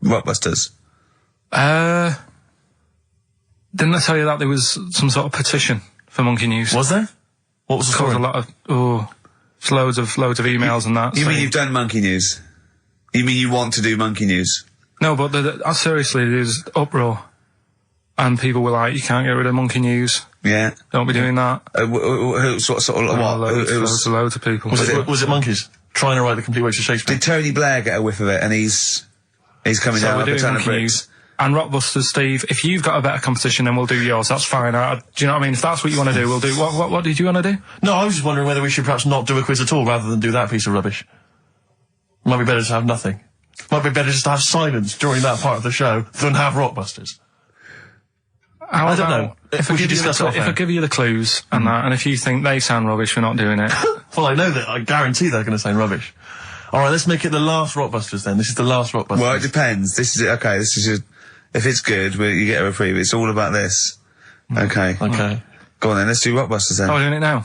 Rockbusters. Didn't I tell you that there was some sort of petition for Monkey News? Was there? What was the Caused story? a lot of, it's loads of emails and that. You mean saying- you've done Monkey News? You mean you want to do Monkey News? No, but seriously, there's uproar. And people were like, you can't get rid of Monkey News. Yeah. Don't be doing that. Who sort of what? Loads of people. Was it monkeys? Trying to write the complete works of Shakespeare? Did Tony Blair get a whiff of it, and he's coming So down we're like a doing ton of Monkey bricks? News. And Rockbusters, Steve, if you've got a better competition, then we'll do yours. That's fine. Do you know what I mean? If that's what you want to do, we'll do. What did you want to do? No, I was just wondering whether we should perhaps not do a quiz at all rather than do that piece of rubbish. Might be better to have nothing. Might be better just to have silence during that part of the show than have Rockbusters. I don't know. If We I should give you discuss it off if I air. give you the clues and that, and if you think they sound rubbish, we're not doing it. Well, I know that. I guarantee they're going to sound rubbish. All right, let's make it the last Rockbusters then. This is the last Rockbusters. Well, it depends. This is okay. This is just, if it's good, you get a reprieve. It's all about this. Okay. Okay. Go on then. Let's do Rockbusters then. Oh, we're doing it now.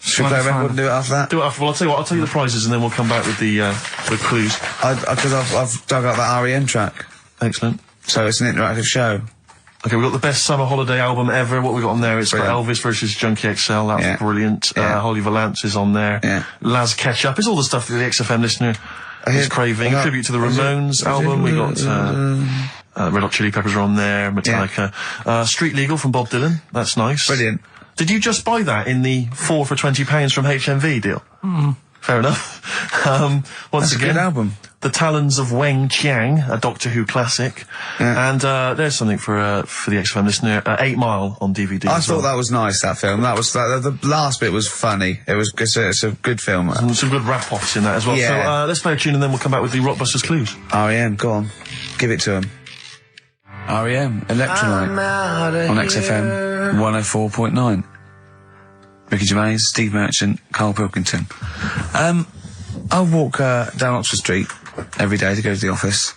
Should we play a record and do it after that? Do it after. Well, I'll tell you what. I'll tell you the prizes and then we'll come back with the clues. Because I've dug up that REM track, Excellent. so it's an interactive show. Okay, we've got the best summer holiday album ever. What we got on there? It's got Brilliant. Elvis versus Junkie XL. That's Yeah. brilliant. Yeah. Holly Valance is on there. Yeah. Laz Ketchup. It's all the stuff that the XFM listener is craving. I got- Tribute to the Ramones album. We got Red Hot Chili Peppers are on there. Metallica. Street Legal from Bob Dylan. That's nice. Brilliant. Did you just buy that in the 4 for £20 from HMV deal? Fair enough. Once That's a again, good album. The Talons of Weng Chiang, a Doctor Who classic. Yeah. And there's something for the XFM listener, 8 Mile on DVD. I as thought well. that was nice, that film. That was the last bit was funny. It's a good film. And some good rap-offs in that as well. Yeah. So let's play a tune and then we'll come back with the Rockbusters clues. REM, go on. Give it to him. REM, Electrolyte on XFM 104.9. Ricky Gervais, Steve Merchant, Karl Pilkington. I walk down Oxford Street every day to go to the office,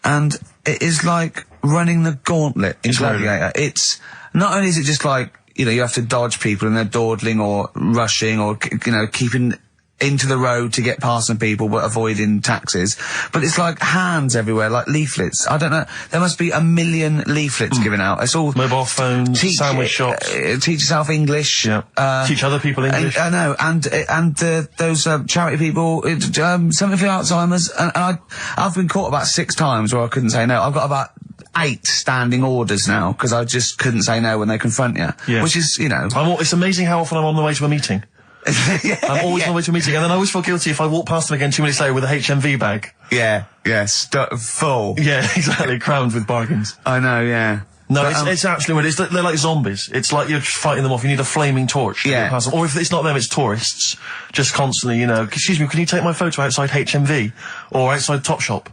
and it is like running the gauntlet in Gladiator. It's not only is it just like, you know, you have to dodge people and they're dawdling or rushing or, you know, keeping into the road to get past some people but avoiding taxis, but it's like hands everywhere, like leaflets. I don't know, there must be 1 million leaflets given out. It's all Mobile phones, sandwich shops. teach yourself English. Yeah. Teach other people English. I know, and those charity people, something for Alzheimer's, and I've been caught about 6 times where I couldn't say no. I've got about 8 standing orders now because I just couldn't say no when they confront you. Yeah. Which is, you know, It's amazing how often I'm on the way to a meeting. I'm always on the way to a meeting, and then I always feel guilty if I walk past them again 2 minutes later with a HMV bag. full. Yeah, exactly, crammed with bargains. I know, yeah. No, But, it's actually weird. They're like zombies. It's like you're fighting them off. You need a flaming torch to Yeah. get past them. Or if it's not them, it's tourists. Just constantly, you know, excuse me, can you take my photo outside HMV? Or outside Topshop?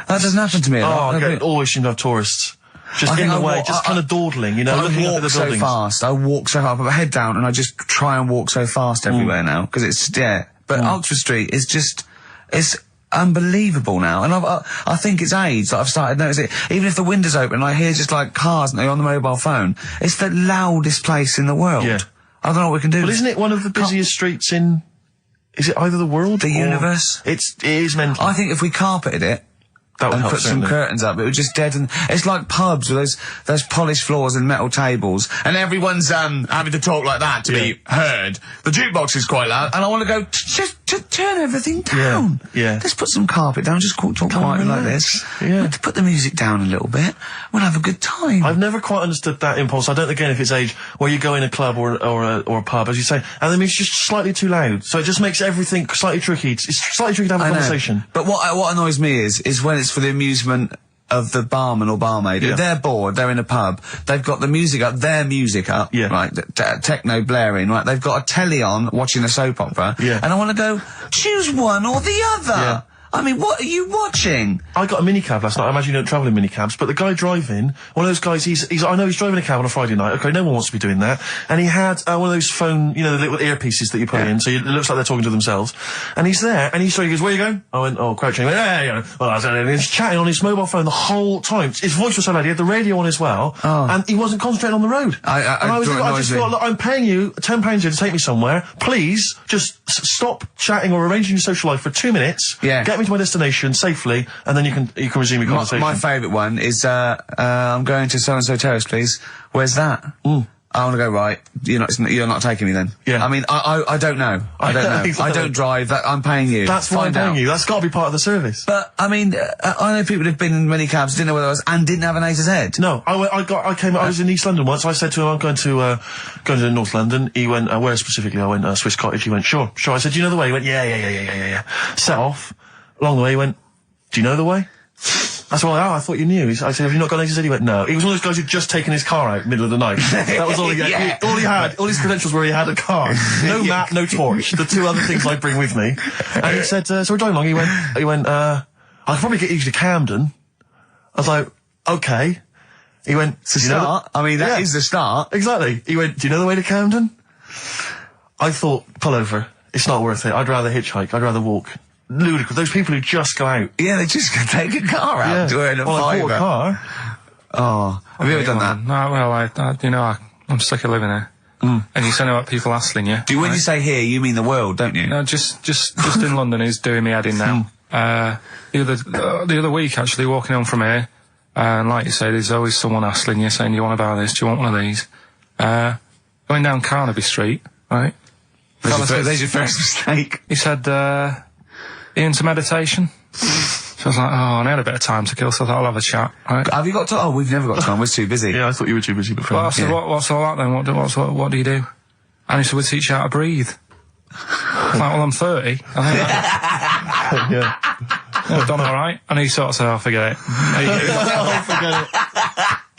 that doesn't happen to me a lot. I always seem to have tourists. Just I in think the I way, walk- just kind of dawdling, you know, I looking up at walk the so buildings. fast. I walk so hard. I put my head down and I just try and walk so fast everywhere now because it's But Oxford Street is just it's unbelievable now, and I think it's age that I've started noticing it. Even if the window's open, and I hear just like cars and they're on the mobile phone. It's the loudest place in the world. Yeah. I don't know what we can do. Well, isn't it one of the busiest streets in? Is it either the world, The or universe? It is mental. I think if we carpeted it. That would And help, put some certainly. curtains up. It would just deaden. It's like pubs with those polished floors and metal tables, and everyone's having to talk like that to be heard. The jukebox is quite loud, and I want to go. Just turn everything down. Yeah. Let's put some carpet down, just talk quietly like this. Yeah. Put the music down a little bit. We'll have a good time. I've never quite understood that impulse. I don't, again, if it's age where you go in a club or a pub, as you say, and the music's just slightly too loud. So it just makes everything slightly tricky. It's slightly tricky to have a conversation. But what annoys me is when it's for the amusement of the barman or barmaid. If they're bored, they're in a pub, they've got the music up, their music up, right, techno blaring, right, they've got a telly on, watching a soap opera, and I want to go, choose one or the other. Yeah. I mean, what are you watching? I got a minicab last night. I imagine you don't travel in minicabs, but the guy driving, one of those guys, I know he's driving a cab on a Friday night. Okay, no one wants to be doing that. And he had one of those phone, the little earpieces that you put in, so it looks like they're talking to themselves. And he's there, and he goes, where are you going? I went, crouching. He went, and he's chatting on his mobile phone the whole time. His voice was so loud, he had the radio on as well, and he wasn't concentrating on the road. I just thought, look, I'm paying you £10 here to take me somewhere. Please, just stop chatting or arranging your social life for 2 minutes. Yeah. Get me to my destination safely, and then you can resume your conversation. My favourite one is, I'm going to so-and-so terrace, please. Where's that? I want to go, right, you're not taking me then. Yeah. I mean, I don't know. I don't know. Exactly. I don't drive, I'm paying you. That's why I'm paying you. That's got to be part of the service. But, I mean, I know people who've been in many cabs, didn't know where I was, and didn't have an A to Z. No, I was in East London once. I said to him, I'm going to North London. He went, where specifically? I went, Swiss Cottage. He went, sure. I said, do you know the way? He went, yeah. Set off. Along the way, he went, do you know the way? I said, I thought you knew. I said, have you not got an A to Z? He went, no. He was one of those guys who'd just taken his car out middle of the night. That was all he had. All he had, all his credentials were he had a car. No map, no torch. The two other things I bring with me. And he said, so we're driving along. He went, I could probably get you to Camden. I was like, okay. He went, it's a start. I mean, that is the start. Exactly. He went, do you know the way to Camden? I thought, pull over. It's not worth it. I'd rather hitchhike. I'd rather walk. Ludicrous. Those people who just go out. Yeah, they just take a car out to earn a fiver. I bought a car. Have you ever done that? No, well, I'm sick of living here. And you say about people hassling you. When you say here, you mean the world, don't you? No, just in London is doing me head in now. The other week, actually, walking home from here, and like you say, there's always someone hassling you, saying, do you want to buy this? Do you want one of these? Going down Carnaby Street, right? There's your first mistake. He said, into meditation. So I was like, and I had a bit of time to kill, so I thought I'll have a chat, right? Have you got time? Oh, we've never got time, we're too busy. Yeah, I thought you were too busy before. Well, I said, what's all that then? What do you do? And he said, we teach you how to breathe. I was like, well, I'm 30. I think I've done alright. And he sort of said, forget it. Forget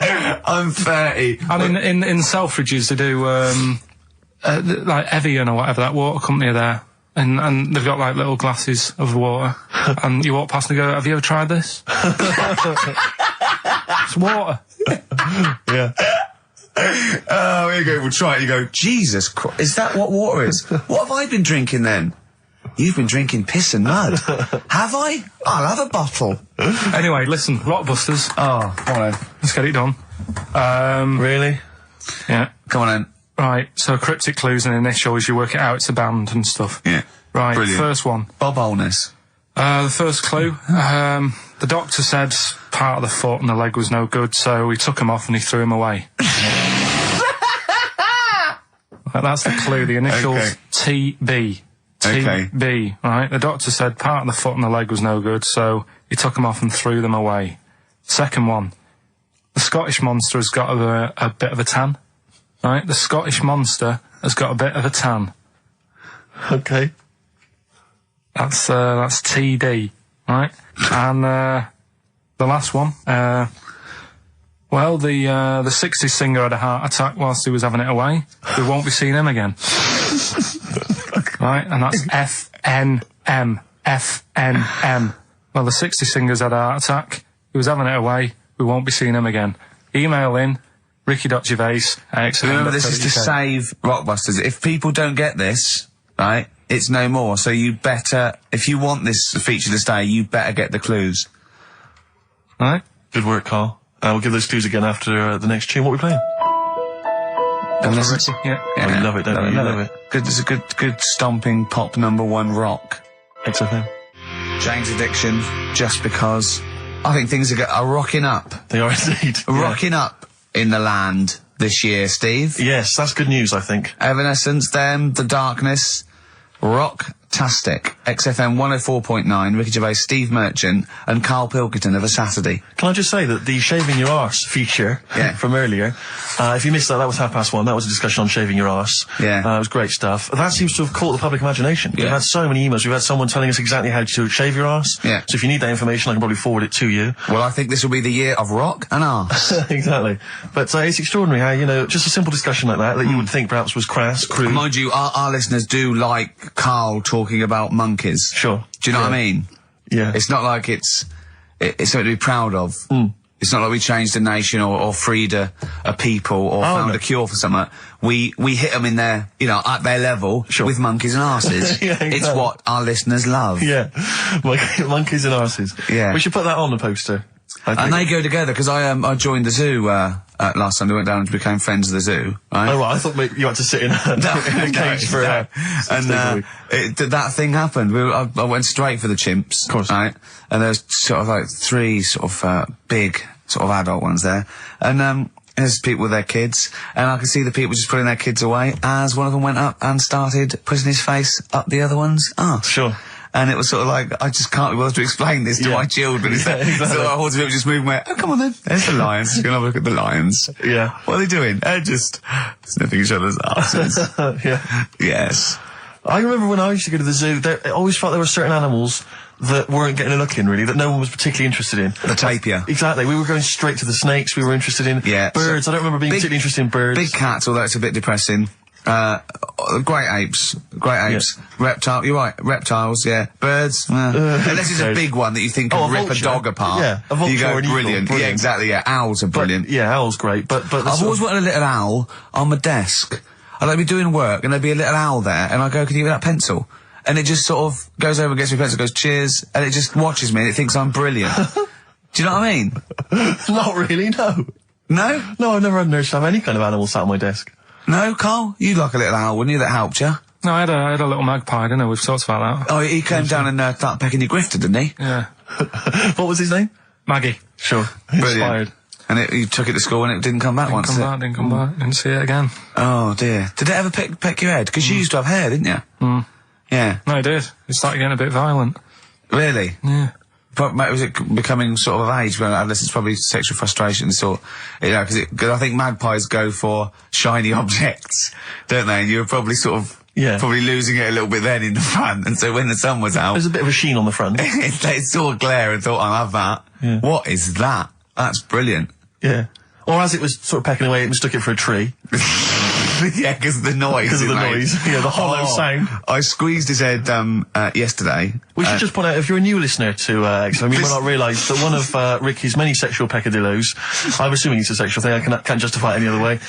it. I'm 30. And in Selfridges, they do, like Evian or whatever, that water company are there. And they've got like little glasses of water, and you walk past and go, have you ever tried this? It's water. Yeah. Oh, here you go, we'll try it. You go, Jesus Christ, is that what water is? What have I been drinking then? You've been drinking piss and mud. Have I? I'll have a bottle. Anyway, listen, Rockbusters. Oh, come on then. Let's get it done. Really? Yeah. Come on then. Right, so cryptic clues and initials, you work it out, it's a band and stuff. Yeah. Right, Brilliant. First one. Bob Holness. The first clue, the doctor said part of the foot and the leg was no good, so he took him off and he threw him away. That's the clue, the initials TB. TB, right? The doctor said part of the foot and the leg was no good, so he took them off and threw them away. Second one, the Scottish monster has got a bit of a tan. Right, the Scottish monster has got a bit of a tan. Okay. That's TD, right? And the last one, the 60s singer had a heart attack whilst he was having it away. We won't be seeing him again. Right, and that's FNM. Well, the 60s singer's had a heart attack. He was having it away. We won't be seeing him again. Email in. Ricky.Gervais. Remember, this is to save Rockbusters. If people don't get this, right, it's no more. So you better, if you want this feature to stay, you better get the clues. Right? Good work, Carl. We'll give those clues again after the next tune. What are we playing? Deafness. Yeah. Oh, you love it, don't you? You love it. It's a good stomping pop #1 rock. XFM. Jane's Addiction, Just Because. I think things are rocking up. They are indeed. Rocking up in the land this year, Steve. Yes, that's good news, I think. Evanescence, them, The Darkness, Rock fantastic. XFM 104.9, Ricky Gervais, Steve Merchant, and Karl Pilkington of a Saturday. Can I just say that the shaving your arse feature from earlier, if you missed that was 1:30. That was a discussion on shaving your arse. Yeah. It was great stuff. That seems to have caught the public imagination. Yeah. We've had so many emails. We've had someone telling us exactly how to shave your arse. Yeah. So if you need that information, I can probably forward it to you. Well, I think this will be the year of rock and arse. Exactly. But it's extraordinary how, you know, just a simple discussion like that you would think perhaps was crass, crude. Mind you, our listeners do like Karl talking about monkeys. Sure. Do you know what I mean? Yeah. It's not like it's something to be proud of. It's not like we changed a nation or freed a people or found a cure for something. We hit them in their, you know, at their level with monkeys and arses. Yeah, exactly. It's what our listeners love. Yeah. Monkeys and arses. Yeah. We should put that on the poster. And they go together, because I joined the zoo last time. I went down and became friends of the zoo, right? Oh, well, I thought maybe you had to sit in a cage for that thing happened. I went straight for the chimps, of course, right? And there's sort of like 3 sort of big sort of adult ones there, and there's people with their kids, and I could see the people just putting their kids away as one of them went up and started putting his face up the other one's arse. Sure. And it was sort of like, I just can't be bothered to explain this to my children. Exactly. So I hordes of people just moving away. Oh, come on then. There's the lions. You're gonna look at the lions. Yeah. What are they doing? They're just sniffing each other's asses. Yeah. Yes. I remember when I used to go to the zoo, I always felt there were certain animals that weren't getting a look in, really, that no one was particularly interested in. The tapir. Exactly. We were going straight to the snakes we were interested in. Yeah. Birds. I don't remember being particularly interested in birds. Big cats, although it's a bit depressing. Great apes. Reptile, you're right, reptiles, yeah. Birds, unless it's a big one that you think can rip a dog apart. Yeah, a vulture you go, or an eagle, brilliant. brilliant. Yeah, exactly, yeah. Owls are brilliant. Yeah, owl's great, but I've always wanted a little owl on my desk. I'd like be doing work and there'd be a little owl there, and I go, can you give me that pencil? And it just sort of goes over and gets me a pencil, goes, cheers, and it just watches me and it thinks I'm brilliant. Do you know what I mean? Not really, no. No? No, I've never had an urge to have any kind of animal sat on my desk. No, Karl? You'd like a little owl, wouldn't you, that helped you? No, I had a little magpie, didn't I? We've talked about that. Oh, he came down and started pecking your grifter, didn't he? Yeah. What was his name? Maggie. Sure. Brilliant. Inspired. And you took it to school and it didn't come back once, Didn't come back. Didn't see it again. Oh, dear. Did it ever peck your head? Because you used to have hair, didn't you? Yeah. No, it did. It started getting a bit violent. Really? Yeah. But was it becoming sort of age when it's probably sexual frustration sort, you know, because I think magpies go for shiny objects, don't they? And you were probably sort of probably losing it a little bit then in the front, and so when the sun was out, there's a bit of a sheen on the front. They saw glare and thought, I'll have that. Yeah. What is that? That's brilliant. Yeah. Or as it was sort of pecking away, it mistook it for a tree. Yeah, because of the noise. Because of the noise. Yeah, the hollow sound. I squeezed his head yesterday. We should just point out, if you're a new listener to XFM, you might not realise that one of Ricky's many sexual peccadillos, I'm assuming it's a sexual thing, I can't justify it any other way,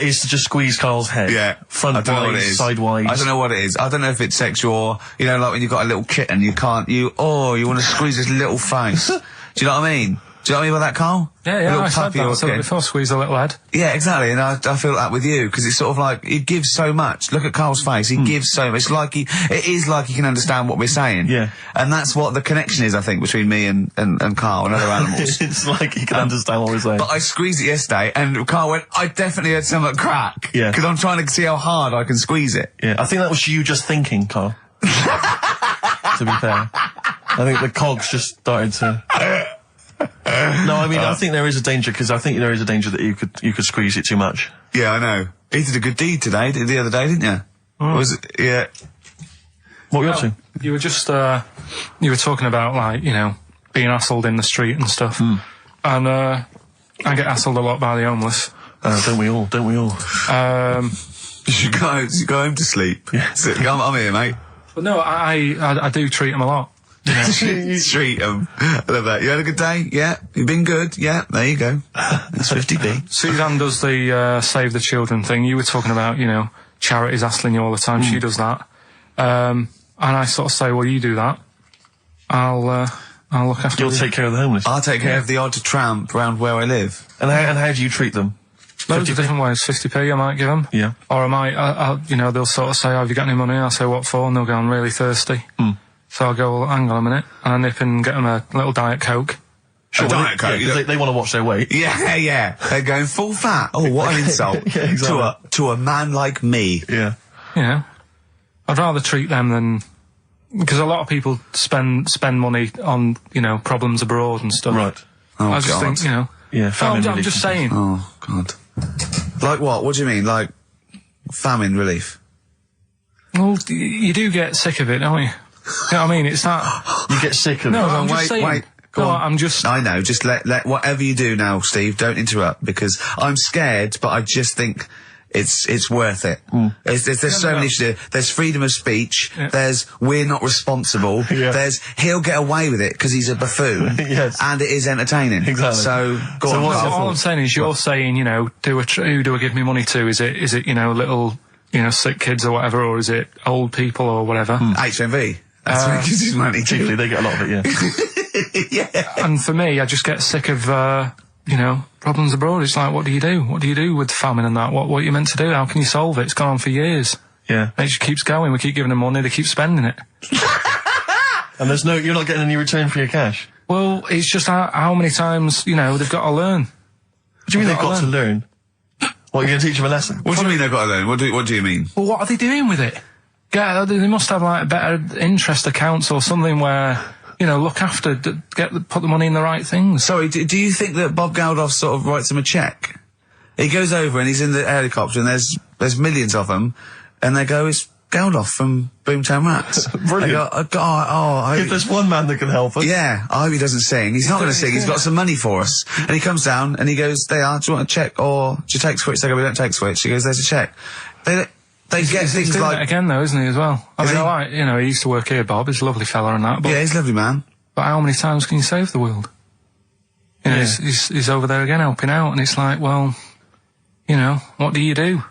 is to just squeeze Karl's head. Yeah. Front-wise, sidewise. I don't know what it is. I don't know if it's sexual or, you know, like when you've got a little kitten, you want to squeeze his little face. Do you know what I mean? Do you know what I mean by that, Karl? Yeah, I said that before, squeeze a little head. Yeah, exactly, and I feel that with you, because it's sort of like, he gives so much. Look at Karl's face, he gives so much. It is like he can understand what we're saying. Yeah. And that's what the connection is, I think, between me and Karl and other animals. It's like he can understand what we're saying. But I squeezed it yesterday, and Karl went, I definitely heard something crack. Yeah. Because I'm trying to see how hard I can squeeze it. Yeah, I think that was you just thinking, Karl. To be fair. I think the cogs just started to... No, I mean, I think there is a danger, because I think there is a danger that you could squeeze it too much. Yeah, I know. He did a good deed today, the other day, didn't you? Was it? Yeah. What were you up to? You were just, you were talking about, like, you know, being hassled in the street and stuff. And, I get hassled a lot by the homeless. Don't we all? You should go home to sleep. Yeah. I'm here, mate. But no, I do treat them a lot. You treat them. I love that. You had a good day? Yeah. You've been good? Yeah. There you go. That's 50p. Suzanne does the Save the Children thing. You were talking about, you know, charities hassling you all the time. She does that. And I sort of say, well, you do that. I'll look after you. You'll take care of the homeless. I'll take care of the odd tramp around where I live. And how do you treat them? Loads of different ways. 50p I might give them. Yeah. Or I might, you know, they'll sort of say, have you got any money? I'll say, what for? And they'll go, I'm really thirsty. So I'll go, well, hang on a minute, and I nip and get them a little Diet Coke. Sure, Diet Coke. Yeah, they want to watch their weight. Yeah, yeah. They're going full fat. Oh, what an insult. Yeah, exactly. To a man like me. Yeah. You know, I'd rather treat them than because a lot of people spend money on, you know, problems abroad and stuff. Right. Oh, I just God. think, you know. Yeah, famine I'm relief. just saying. Oh, God. Like what? What do you mean? Like famine relief? Well, you do get sick of it, don't you? You know what I mean? It's not. You get sick of No, it. I'm just saying. Wait. Go No, on. I'm just. I know. Just let whatever you do now, Steve. Don't interrupt because I'm scared, but I just think it's worth it. There's so many issues there. There's freedom of speech. Yeah. There's we're not responsible. Yeah. There's he'll get away with it because he's a buffoon. Yes. And it is entertaining. Exactly. So go So on. what's Carl. your All thought? I'm saying is, you're saying, you know, who do I give me money to? Is it you know, little, you know, sick kids or whatever, or is it old people or whatever? HMV. That's where he gives his money to. Chiefly, they get a lot of it, yeah. Yeah. And for me, I just get sick of, you know, problems abroad. It's like, what do you do? What do you do with famine and that? What are you meant to do? How can you solve it? It's gone on for years. Yeah. And it just keeps going. We keep giving them money. They keep spending it. And you're not getting any return for your cash. Well, it's just how many times, you know, they've got to learn. What do you mean they've got to learn? What, you're going to teach them a lesson? What do you mean they've got to learn? What do you mean? Well, what are they doing with it? Yeah, they must have like better interest accounts or something where, you know, look after, put the money in the right things. Sorry, do you think that Bob Geldof sort of writes him a cheque? He goes over and he's in the helicopter and there's millions of them, and they go, it's Geldof from Boomtown Rats. Brilliant. They go, I If hope, there's one man that can help us. yeah, I hope he doesn't sing. He's not going to sing. He's got some money for us. And he comes down and he goes, do you want a cheque or do you take Switch? They go, we don't take Switch. He goes, there's a cheque. They get He's things doing like, that again though, isn't he, as well? I Is mean, he? I like, you know, he used to work here, Bob. He's a lovely fella and that, but, yeah, he's a lovely man. but how many times can you save the world? You know, Yeah. he's over there again helping out, and it's like, well, you know, what do you do?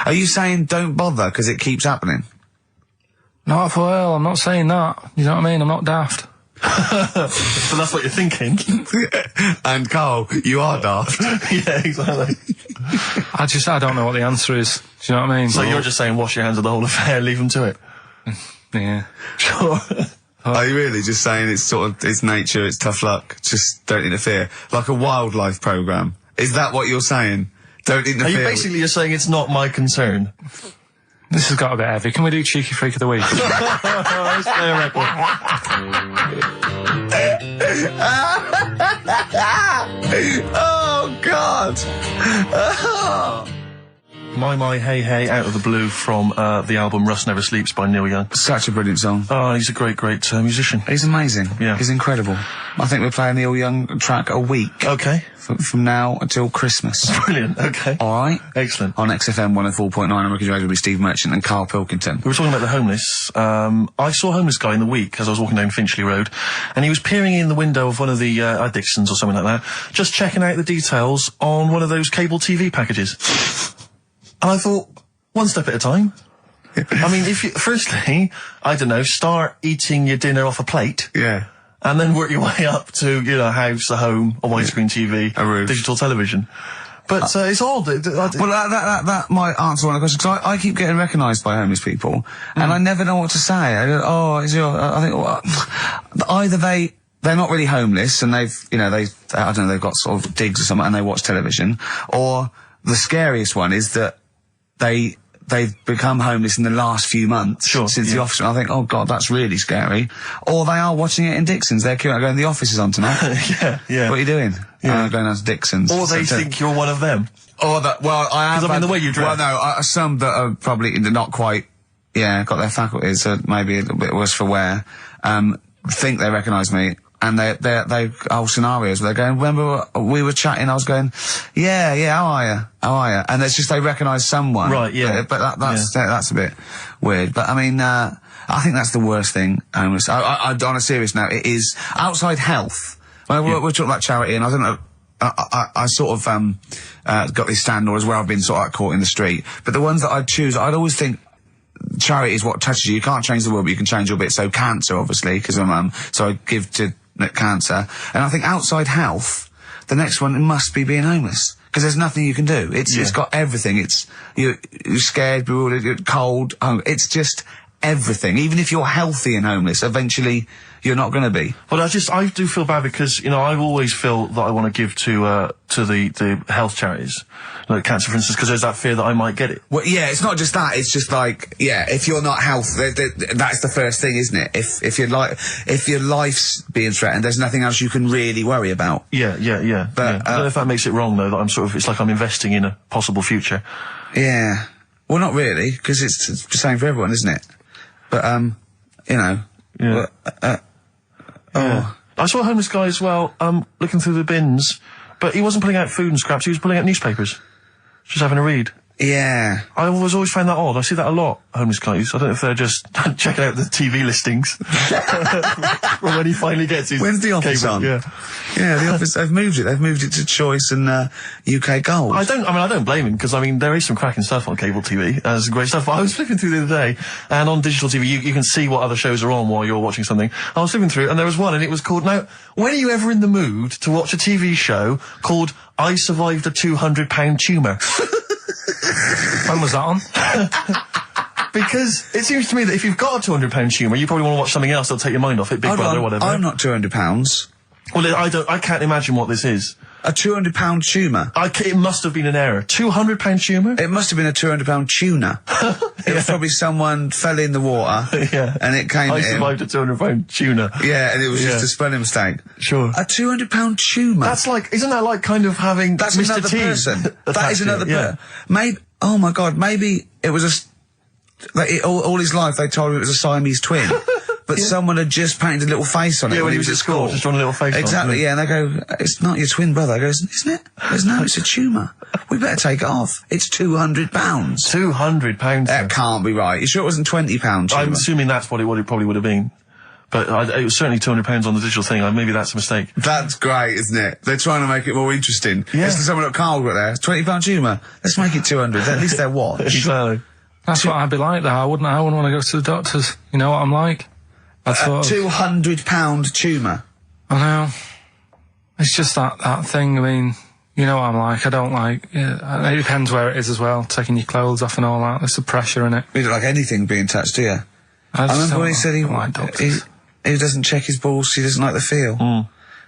Are you saying don't bother because it keeps happening? Not well, I'm not saying that. You know what I mean? I'm not daft. So that's what you're thinking. And Carl, you are daft. Yeah, exactly. I don't know what the answer is. Do you know what I mean? So you're just saying wash your hands of the whole affair, leave them to it. Yeah. Sure. Are you really just saying it's sort of, it's nature, it's tough luck, just don't interfere? Like a wildlife programme. Is that what you're saying? Don't Are interfere. you basically you're saying it's not my concern? This has got a bit heavy. Can we do Cheeky Freak of the Week? That's their record. Oh, God! My, hey, hey, out of the blue from the album Rust Never Sleeps by Neil Young. Such a brilliant song. Oh, he's a great musician. He's amazing. Yeah. He's incredible. I think we're playing Neil Young track a week Okay. from now until Christmas. Brilliant, okay. Alright? Excellent. On XFM 104.9, I'm Ricky Jones with Steve Merchant and Karl Pilkington. We were talking about the homeless. I saw a homeless guy in the week as I was walking down Finchley Road, and he was peering in the window of one of the Dixons or something like that, just checking out the details on one of those cable TV packages. And I thought, one step at a time. I mean, firstly, I don't know, start eating your dinner off a plate. Yeah. And then work your way up to, you know, a house, a home, a widescreen TV, A roof. digital television. But it's odd. Well, that might answer one of the questions, because I keep getting recognised by homeless people, and I never know what to say. I go, oh, I think, well, either they're not really homeless, and they've, I don't know, they've got sort of digs or something, and they watch television, or the scariest one is that they've become homeless in the last few months since the office. And I think, oh God, that's really scary. Or they are watching it in Dixon's. They're going, the office is on tonight. yeah. What are you doing? Yeah. Going out to Dixon's. Or they think you're one of them. Or that, well, I have. 'Cause I mean, the way you dress. Well, no, some that are probably not quite, got their faculties, maybe a little bit worse for wear, think they recognise me. And they whole scenarios where they're going, remember we were chatting, I was going, yeah, how are you? And it's just they recognise someone. Right, yeah. But that's a bit weird. But I mean, I think that's the worst thing. On a serious note, it is outside health. Well, we're talking about charity, and I don't know, I sort of, got this stand orders where I've been sort of caught in the street. But the ones that I'd choose, I'd always think, charity is what touches you. You can't change the world, but you can change your bit. So cancer, obviously, because I'm mum, so I give to cancer. And I think outside health, the next one must be being homeless, because there's nothing you can do. It's got everything. You're scared, bewildered, you're cold, hungry. It's just everything. Even if you're healthy and homeless, eventually you're not going to be. Well, I do feel bad because, I always feel that I want to give to the health charities, like cancer, for instance, because there's that fear that I might get it. Well, yeah, it's not just that. It's just like, if you're not healthy, that's the first thing, isn't it? If your life's being threatened, there's nothing else you can really worry about. Yeah. But I don't know if that makes it wrong, though, that it's like I'm investing in a possible future. Yeah. Well, not really, because it's the same for everyone, isn't it? But, Yeah. I saw a homeless guy as well, looking through the bins, but he wasn't pulling out food and scraps, he was pulling out newspapers. Just having a read. Yeah. I always found that odd. I see that a lot, homeless guys. I don't know if they're just checking out the TV listings. When he finally gets his When's The Office cable, on? Yeah. Yeah, The Office, they've moved it. They've moved it to Choice and UK Gold. I don't blame him, because, there is some cracking stuff on cable TV. There's some great stuff. But I was flipping through the other day, and on digital TV, you can see what other shows are on while you're watching something. I was flipping through, and there was one, and it was called, now, when are you ever in the mood to watch a TV show called I Survived a 200-pound tumour? When was that on? Because it seems to me that if you've got a 200-pound tumour, you probably want to watch something else that'll take your mind off it, Big Brother or whatever. I'm not £200. Well, I can't imagine what this is. A £200 tumour. It must have been an error. £200 tumour? It must have been a £200 tuna. It was probably someone fell in the water. Yeah. And it came I at him. survived a £200 tuna. Yeah, and it was just a spelling mistake. Sure. A £200 tumour. Isn't that like kind of having That's Mr. another T person. That attached is to it? another Yeah. person. Maybe, oh my God, maybe it was all his life they told him it was a Siamese twin. But someone had just painted a little face on it when he was at school. Just drawn a little face Exactly, on it. yeah, and they go, it's not your twin brother. He goes, isn't it? He goes, no, it's a tumour. We better take it off. It's £200. £200. That can't be right. You sure it wasn't £20 tumour? I'm assuming that's what it probably would have been. But it was certainly £200 on the digital thing. Maybe that's a mistake. That's great, isn't it? They're trying to make it more interesting. Yeah. It's someone at Karl got there. £20 tumour. Let's make it 200. At least they're watch. Exactly. That's what I'd be like, though. I wouldn't want to go to the doctors. You know what I'm like? A £200 tumour. I know. It's just that thing. I mean, you know what I'm like. I don't like. It depends where it is as well. Taking your clothes off and all that. There's the pressure in it. You don't like anything being touched, do you? I remember when he said doctors. he doesn't check his balls. He doesn't like the feel.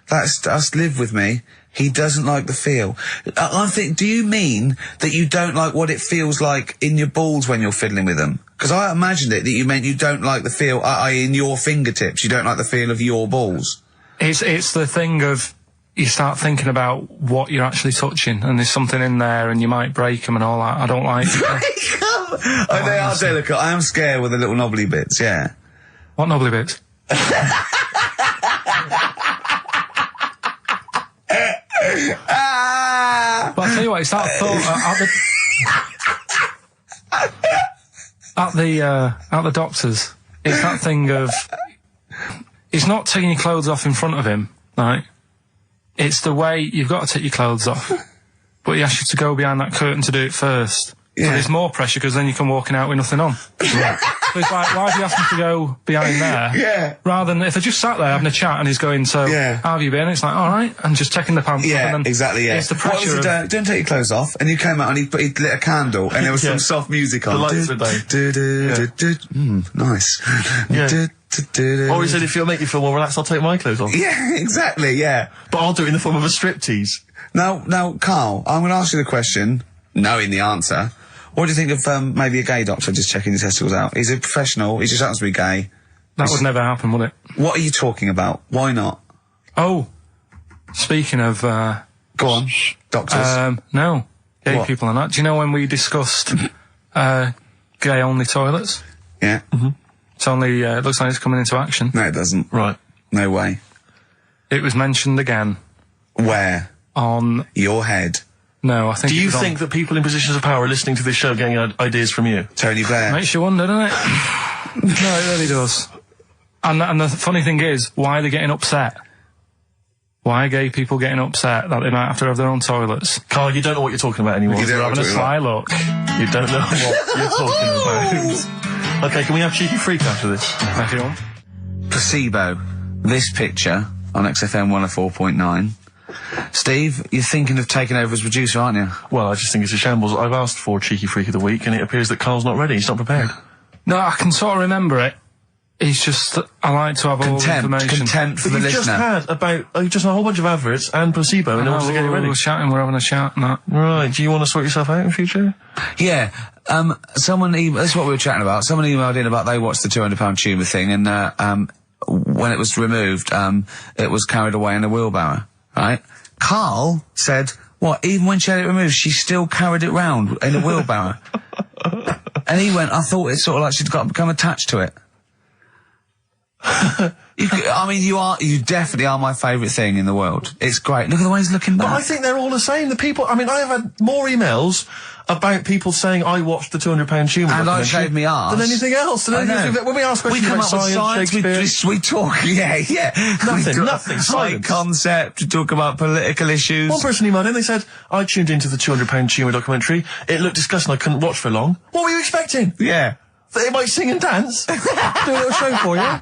That's live with me. He doesn't like the feel. I think, do you mean that you don't like what it feels like in your balls when you're fiddling with them? Because I imagined it that you meant you don't like the feel, in your fingertips. You don't like the feel of your balls. It's the thing of, you start thinking about what you're actually touching, and there's something in there, and you might break them and all that. I don't like Break them? They are delicate. I am scared with the little knobbly bits, yeah. What knobbly bits? But I'll tell you what, it's that thought at the doctors. It's that thing of, it's not taking your clothes off in front of him, right? It's the way you've got to take your clothes off, but he asks you to go behind that curtain to do it first. Yeah. So there's more pressure because then you come walking out with nothing on. Right. So it's like, why do you ask me to go behind there? Yeah. Rather than if I just sat there having a chat and he's going, so how have you been? It's like, all right, and just taking the pants off. And then exactly. Yeah. It's the pressure. Don't take your clothes off. And you came out and he lit a candle and there was some soft music on. The lights were down. Nice. Yeah. Or he said, if it'll make you feel more relaxed, I'll take my clothes off. Yeah, exactly. Yeah. But I'll do it in the form of a striptease. Now, Karl, I'm going to ask you the question, knowing the answer. What do you think of maybe a gay doctor just checking his testicles out? He's a professional. He just happens to be gay. That would never happen, would it? What are you talking about? Why not? Oh, speaking of... Go on. Doctors. No. Gay What? people and that. Do you know when we discussed gay-only toilets? Yeah. Mm-hmm. It's only... it looks like it's coming into action. No, it doesn't. Right. No way. It was mentioned again. Where? On... Your head. No, I think... Do you think that people in positions of power are listening to this show getting ideas from you? Tony Blair. Makes you wonder, doesn't it? No, it really does. And the funny thing is, why are they getting upset? Why are gay people getting upset that they might have to have their own toilets? Karl, you don't know what you're talking about anymore. You They're having a sly look. You don't know what you're talking about. Okay, can we have Cheeky Freak after this? If you want. Placebo. This picture on XFM 104.9. Steve, you're thinking of taking over as producer, aren't you? Well, I just think it's a shambles. I've asked for Cheeky Freak of the Week, and it appears that Karl's not ready. He's not prepared. No, I can sort of remember it. It's just that I like to have all the information. Contempt for the You've listener. just had a whole bunch of adverts and placebo in order to get it ready. We're having a chat and that. Right, do you want to sort yourself out in future? Yeah. Someone that's what we were chatting about. Someone emailed in about they watched the £200 tumour thing, and when it was removed, it was carried away in a wheelbarrow. Right? Karl said, "What? Even when she had it removed, she still carried it round in a wheelbarrow." And he went, "I thought it's sort of like she'd become attached to it." You definitely are my favourite thing in the world. It's great. Look at the way he's looking back. But I think they're all the same. The people, I have had more emails about people saying I watched the £200 tumour and I shaved me arse than anything else. When we ask questions about science, we talk, yeah. Nothing. High concept, we talk about political issues. One person emailed in, they said, I tuned into the £200 tumour documentary. It looked disgusting, I couldn't watch for long. What were you expecting? Yeah. That it might sing and dance? Do a little show for you?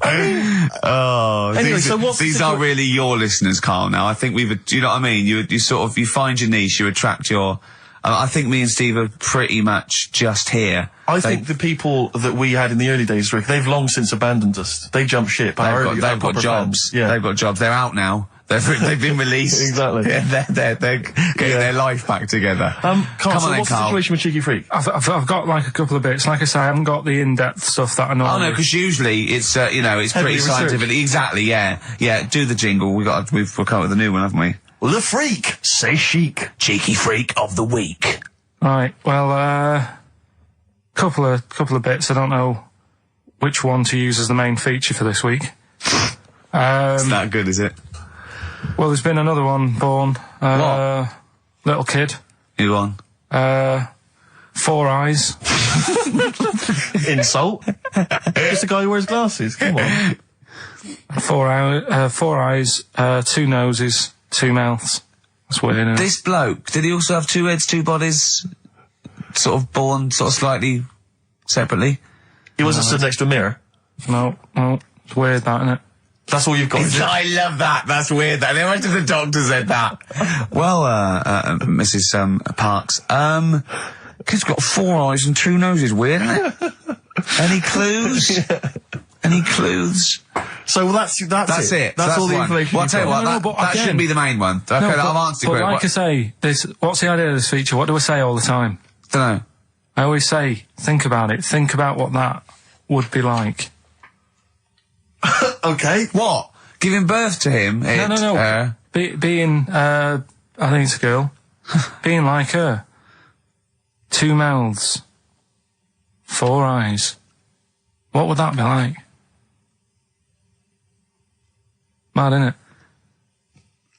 Anyway, so these are really your listeners, Karl. Now, I think do you know what I mean? You sort of, you find your niche, you attract your. I think me and Steve are pretty much just here. I think the people that we had in the early days, Rick, they've long since abandoned us. They jumped ship. They've got jobs. Yeah, they've got jobs. They're out now. They've been released. Exactly. Yeah, they're getting their life back together. Karl, Come so on then, what's the Karl. situation with Cheeky Freak? I've got like a couple of bits. Like I say, I haven't got the in-depth stuff that I know. Oh no, because usually it's it's Heavily pretty researched. scientific. Exactly. Yeah. Do the jingle. We've come up with a new one, haven't we? The Freak, say chic. Cheeky Freak of the Week. Right. Well, couple of bits. I don't know which one to use as the main feature for this week. It's not good, is it? Well, there's been another one born. What? Little kid. Who on? 4 eyes. Insult. Just a guy who wears glasses. Come on. 4 eyes, 2 noses, 2 mouths. That's weird, isn't it? This bloke, did he also have 2 heads, 2 bodies? Sort of born sort of slightly separately? He wasn't stood next to a mirror. No, it's weird, that, isn't it? That's all you've got. Is it? I love that. That's weird. That. Imagine the doctor said that. Well, Mrs. Parks, kid's got 4 eyes and 2 noses. Weird, isn't it? Any clues? Yeah. Any clues? So that's it. That's all the one. information. Well, I'll tell you what, that shouldn't be the main one. Okay, I've answered but it. like I say, what's the idea of this feature? What do I say all the time? Don't know. I always say, think about it. Think about what that would be like. Okay. What? Giving birth to him? No. Being, I think it's a girl. Being like her. 2 mouths. 4 eyes. What would that be like? Mad, innit?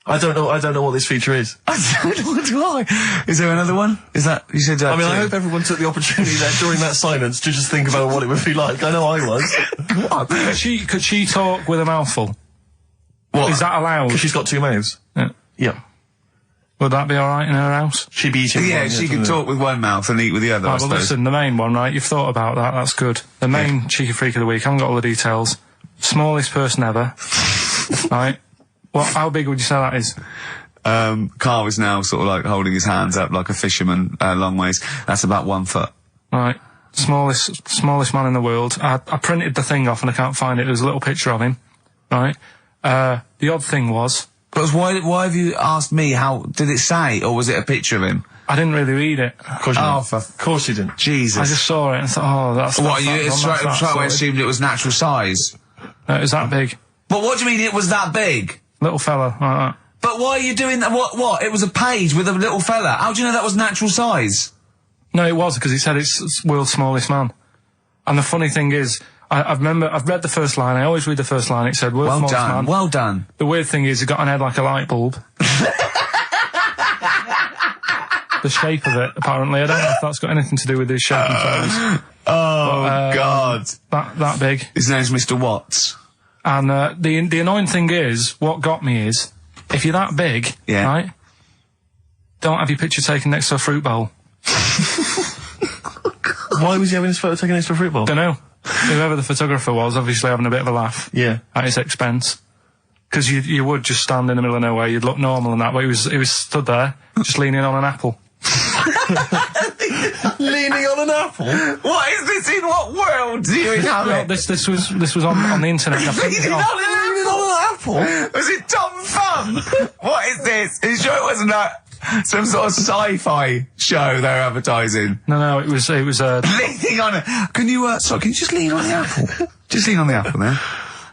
I don't know what this feature is. I don't know why. Is there another one? Is that, you said I hope everyone took the opportunity there during that silence to just think about what it would be like. I know I was. Could she talk with a mouthful? What? Is that allowed? Because she's got 2 mouths. Yeah. Yeah. Would that be alright in her house? She'd be eating Yeah, one, she can talk with one mouth and eat with the other, I Right, well suppose. listen, the main one, right? You've thought about that, that's good. The main Cheeky Freak of the Week, I haven't got all the details. Smallest person ever. Right? How big would you say that is? Karl is now sort of like holding his hands up like a fisherman, long ways. That's about 1 foot. Right. Smallest man in the world. I printed the thing off and I can't find it. There's a little picture of him. Right? The odd thing was... But why have you asked me how, did it say, or was it a picture of him? I didn't really read it. Of course you didn't. Of course you didn't. Jesus. I just saw it and thought, oh, that's... What, that's you straight away sorted. assumed it was natural size? No, it was that big. But what do you mean it was that big? Little fella, like that. But why are you doing that? What? It was a page with a little fella. How do you know that was natural size? No, it was, because he said it's world's smallest man. And the funny thing is, I've read the first line, I always read the first line, it said world's smallest man. Well done. The weird thing is, he got an head like a light bulb. The shape of it, apparently. I don't know if that's got anything to do with his shape and size. God. That big. His name's Mr. Watts. And the annoying thing is, what got me is, if you're that big, Yeah. right, don't have your picture taken next to a fruit bowl. Why was he having his photo taken next to a fruit bowl? Don't know. Whoever the photographer was, obviously having a bit of a laugh. Yeah. At his expense. Because you would just stand in the middle of nowhere, you'd look normal and that, but he was stood there, just leaning on an apple. Leaning on an apple? What is this in you inhabit? Well, this was on the internet. And I printed it off. Leaning on an apple? Was it Tom Thumb? What is this? Are you sure it wasn't some sort of sci-fi show they're advertising? No, it was Leaning on it. Can you just lean on the apple? Just lean on the apple there.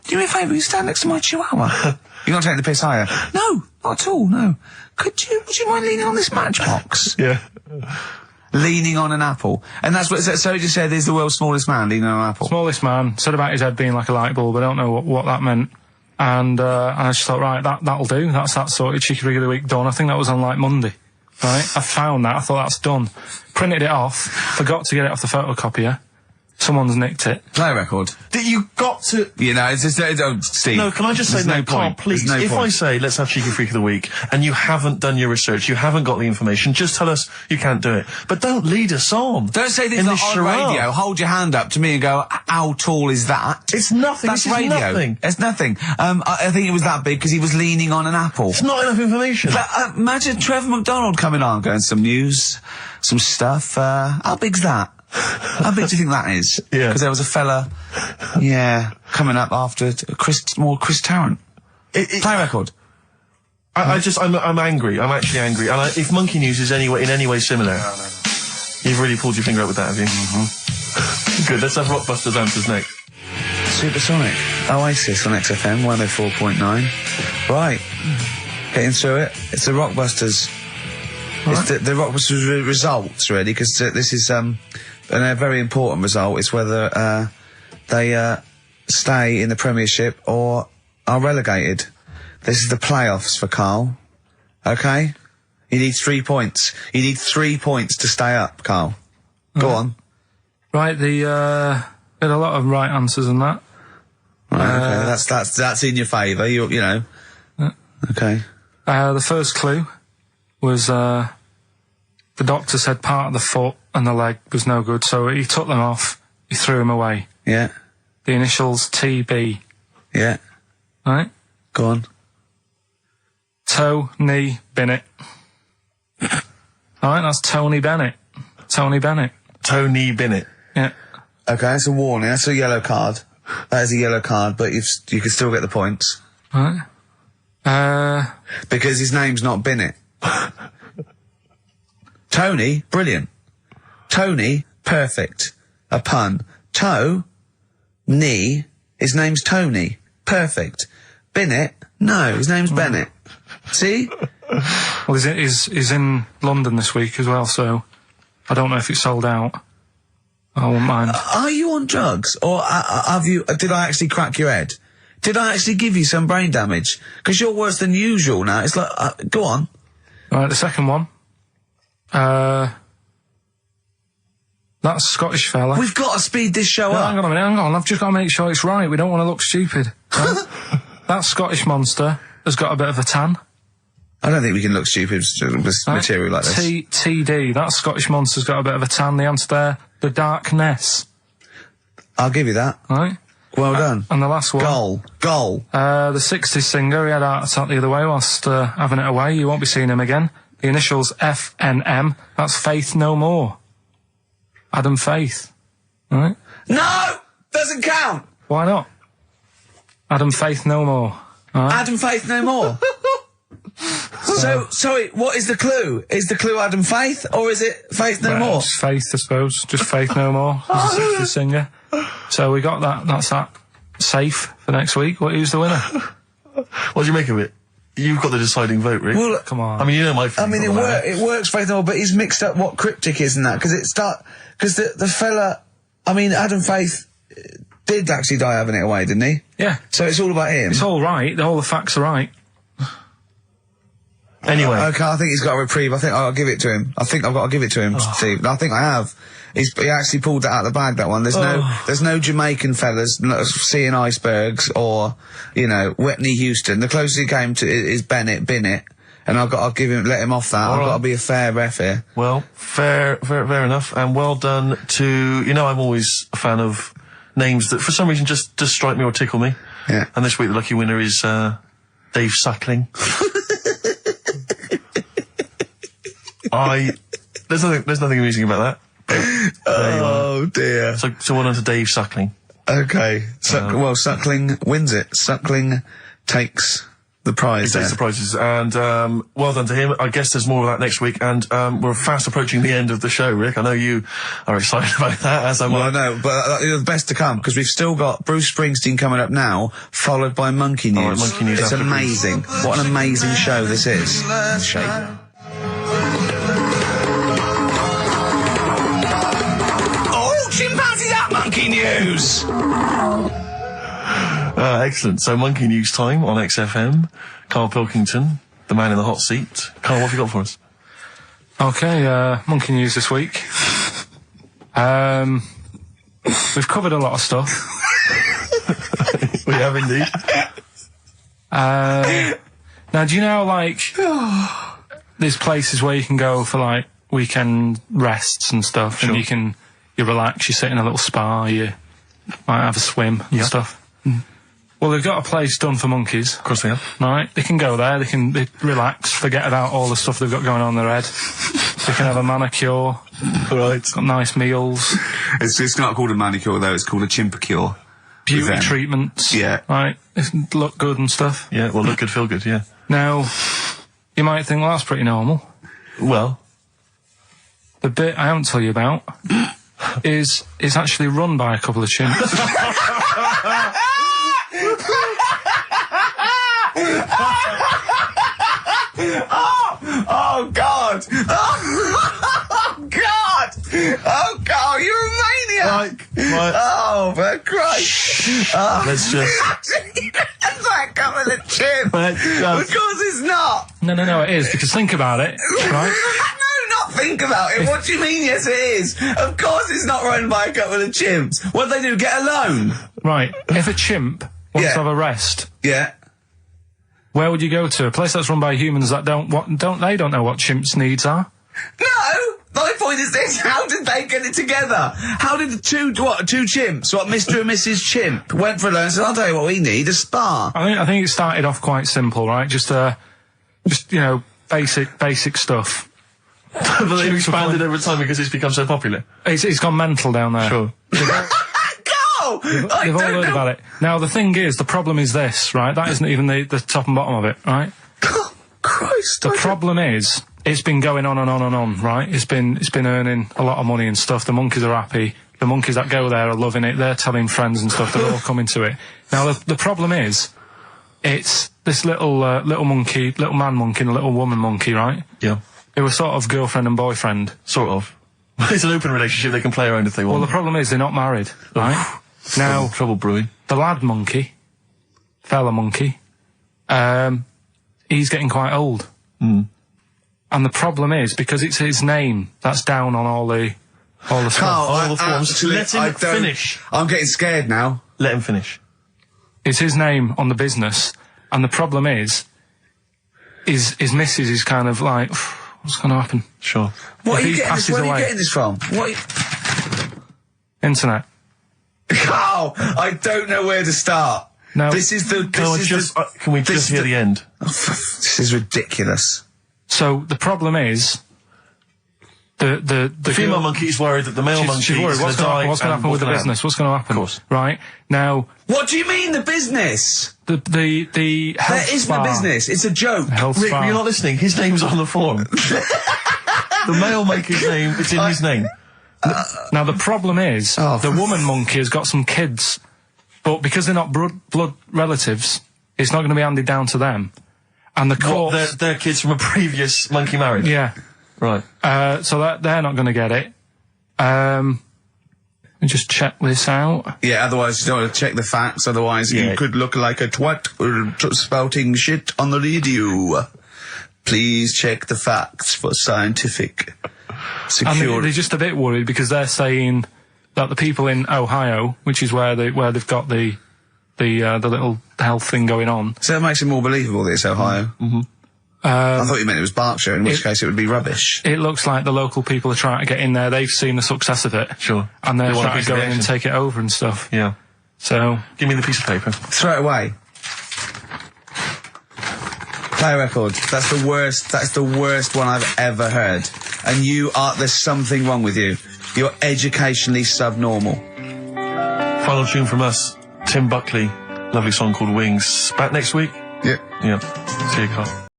Do me a favour, you stand next to my chihuahua. You're not taking the piss, are you? No, not at all, no. Would you mind leaning on this matchbox? Yeah. Leaning on an apple. And that's what, so he just said he's the world's smallest man leaning on an apple. smallest man, said about his head being like a light bulb. I don't know what that meant. And I just thought, right, that'll do. That's that sorted. Cheeky Rig of the Week done. I think that was on like Monday. Right? I found that. I thought that's done. Printed it off. Forgot to get it off the photocopier. Someone's nicked it. Play a record. You got to... You know, it's just, Steve. No, can I just say, there's no, no Carl, point. please, There's no if point. I say, let's have Cheeky Freak of the Week, and you haven't done your research, you haven't got the information, just tell us you can't do it. But don't lead us on. Don't say this in like this on charade. radio. Hold your hand up to me and go, how tall is that? It's nothing. That's This is radio. nothing. It's nothing. I think it was that big because he was leaning on an apple. It's not enough information. But, imagine Trevor McDonald coming on, going some news, some stuff. How big's that? How big do you think that is? Yeah. Because there was a fella, coming up after Chris Tarrant. Play a record. I'm angry. I'm actually angry. And if Monkey News is in any way similar, you've really pulled your finger out with that, have you? Mm-hmm. Good. Let's have Rockbusters answers next. Supersonic. Oasis on XFM 104.9. Right. Getting through it. It's the Rockbusters. Right. It's the Rockbusters results, really, because this is a very important result. It's whether they stay in the Premiership or are relegated. This is the playoffs for Karl. Okay? You need 3 points. You need 3 points to stay up, Karl. Go on. Right, had a lot of right answers in that. Right, okay. That's in your favour. You know. Okay. The first clue was the doctor said part of the foot and the leg was no good, so he took them off. He threw them away. Yeah. The initials TB. Yeah. Right. Go on. Tony Bennett. Alright, that's Tony Bennett. Tony Bennett. Tony Bennett. Yeah. Okay, that's a warning. That's a yellow card. That is a yellow card, but you can still get the points. Right. Because his name's not Bennett. Tony, brilliant. Tony, perfect. A pun. Knee, his name's Tony. Perfect. Bennett, no, his name's Bennett. See? Well, he's in London this week as well, so I don't know if it's sold out. I won't mind. Are you on drugs? Or did I actually crack your head? Did I actually give you some brain damage? Because you're worse than usual now. It's like, go on. Right, the second one. That's a Scottish fella. We've got to speed this show No, up. hang on a minute, hang on. I've just got to make sure it's right. We don't want to look stupid. Right? That Scottish monster has got a bit of a tan. I don't think we can look stupid with material like this. TD, that Scottish monster's got a bit of a tan. The answer there, the Darkness. I'll give you that. Right? Well done. And the last one. Goal. The 60s singer, he had a heart attack the other way whilst having it away. You won't be seeing him again. The initials FNM. That's Faith No More. Adam Faith. Right? No! Doesn't count! Why not? Adam Faith No More. Right? Adam Faith no more. So, sorry, what is the clue? Is the clue Adam Faith, or is it Faith no more? Just Faith, I suppose. Just Faith No More. He's a 60s singer. So we got that. That's that. Safe for next week. Who's the winner? What do you make of it? You've got the deciding vote, Rick. Well, Come on. I mean, you know my I feelings mean, on that. it works Faith no more, but he's mixed up what cryptic is and that, because the fella, I mean, Adam Faith did actually die having it away, didn't he? Yeah. So it's all about him. It's all right. All the facts are right. Anyway. Okay, I think he's got a reprieve. I think I'll give it to him. I think I've got to give it to him, Steve. I think I have. He actually pulled that out of the bag, that one. There's no Jamaican fellas seeing icebergs or, Whitney Houston. The closest he came to is Bennett, and I'll let him off that. I've got to be a fair ref here. Well, fair enough, and well done to, I'm always a fan of names that for some reason just strike me or tickle me. Yeah. And this week the lucky winner is, Dave Suckling. There's nothing amusing about that. Oh dear. So well done to Dave Suckling. Okay. Suckling wins it. Suckling takes the prize. He takes the prizes, and well done to him. I guess there's more of that next week, and we're fast approaching the end of the show, Rick. I know you are excited about that, as am I. Well, I know, but the best to come, because we've still got Bruce Springsteen coming up now, followed by Monkey News. All right, Monkey News it's after amazing. What an amazing show this is. Shake. Oh, chimpanzees at Monkey News! Excellent. So, Monkey News time on XFM. Karl Pilkington, the man in the hot seat. Karl, what have you got for us? Okay, Monkey News this week. We've covered a lot of stuff. We have indeed. Now, do you know, like, there's places where you can go for, like, weekend rests and stuff, Sure. and you relax, you sit in a little spa, you might have a swim and stuff. Well, they've got a place done for monkeys. Of course they have. Right, they can go there, they relax, forget about all the stuff they've got going on in their head. They can have a manicure, Right. got nice meals, It's not called a manicure, though. It's called a chimpacure. beauty treatments. Yeah. Right, they look good and stuff. Yeah, well, look good, feel good, yeah. Now, you might think, well, that's pretty normal. Well, The bit I haven't told you about is it's actually run by a couple of chimps. Oh, God! Oh, God! Oh, God, you're a maniac! right. Oh, for Christ! Oh. Let's just... It's like coming a chimp! Right, Of course it's not! No, it is, because think about it, right? No, not think about it. What do you mean, yes it is? Of course it's not run by a couple of chimps. What do they do, get a loan? Right, if a chimp wants Yeah. to have a rest, Yeah. where would you go to? A place that's run by humans that don't know what chimps' needs are? No! My point is this, how did they get it together? How did the two chimps, Mr. and Mrs. Chimp, went for a loan and said, I'll tell you what we need, a spa. I think it started off quite simple, right? Just basic stuff. But they've expanded over time because it's become so popular. It's gone mental down there. Sure. Go! They've all heard about it. Now, the thing is, the problem is this, right? That isn't even the top and bottom of it, right? Oh, Christ. The problem is, it's been going on and on and on, right? It's been earning a lot of money and stuff. The monkeys are happy. The monkeys that go there are loving it. They're telling friends and stuff. They're all coming to it. Now, the problem is, it's this little monkey, little man monkey and a little woman monkey, right? Yeah. Who were sort of girlfriend and boyfriend. Sort of. It's an open relationship. They can play around if they want. Well, the problem is they're not married, right? Now, trouble brewing. the lad monkey, fella monkey, he's getting quite old. Mm. And the problem is, because it's his name that's down on all the stuff. Carl, All the forms. actually, Let him I don't- finish. I'm getting scared now. Let him finish. It's his name on the business, and the problem is his missus is kind of like, what's going to happen? Sure. What If are you he getting passes this, where are you away. getting this from? Internet. Carl, I don't know where to start. No. This is the... Can we this just is hear the- the end? This is ridiculous. So the problem is, the Female girl- monkey is worried that the male monkey she's worried. is What's going to die. going to happen with the business? What's going to happen? Of course. Right now, What do you mean, the business? the health There isn't spa. a business. It's a joke. Health Rick, spa. you're not listening. His name's on the form. The male monkey's name, it's in his name. Now the problem is, Oh, the woman monkey has got some kids, but because they're not blood relatives, it's not going to be handed down to them. And the What, courts, they're kids from a previous monkey marriage? yeah, Right. so that they're not going to get it. Let me just check this out. Yeah, otherwise you don't want to check the facts, otherwise Yeah. you could look like a twat spouting shit on the radio. Please check the facts for scientific And security. they're just a bit worried because they're saying that the people in Ohio, which is where they've got the little health thing going on. So that makes it more believable that it's Ohio. Mm-hmm. I thought you meant it was Berkshire, in which case it would be rubbish. It looks like the local people are trying to get in there. They've seen the success of it. Sure. And they're They want a trying piece to of go in and action. take it over and stuff. Yeah. So, Give me the piece of paper. Throw it away. Play a record. That's the worst one I've ever heard. And there's something wrong with you. You're educationally subnormal. Final tune from us, Tim Buckley. Lovely song called Wings. Back next week? Yeah. Yeah. See you, Carl.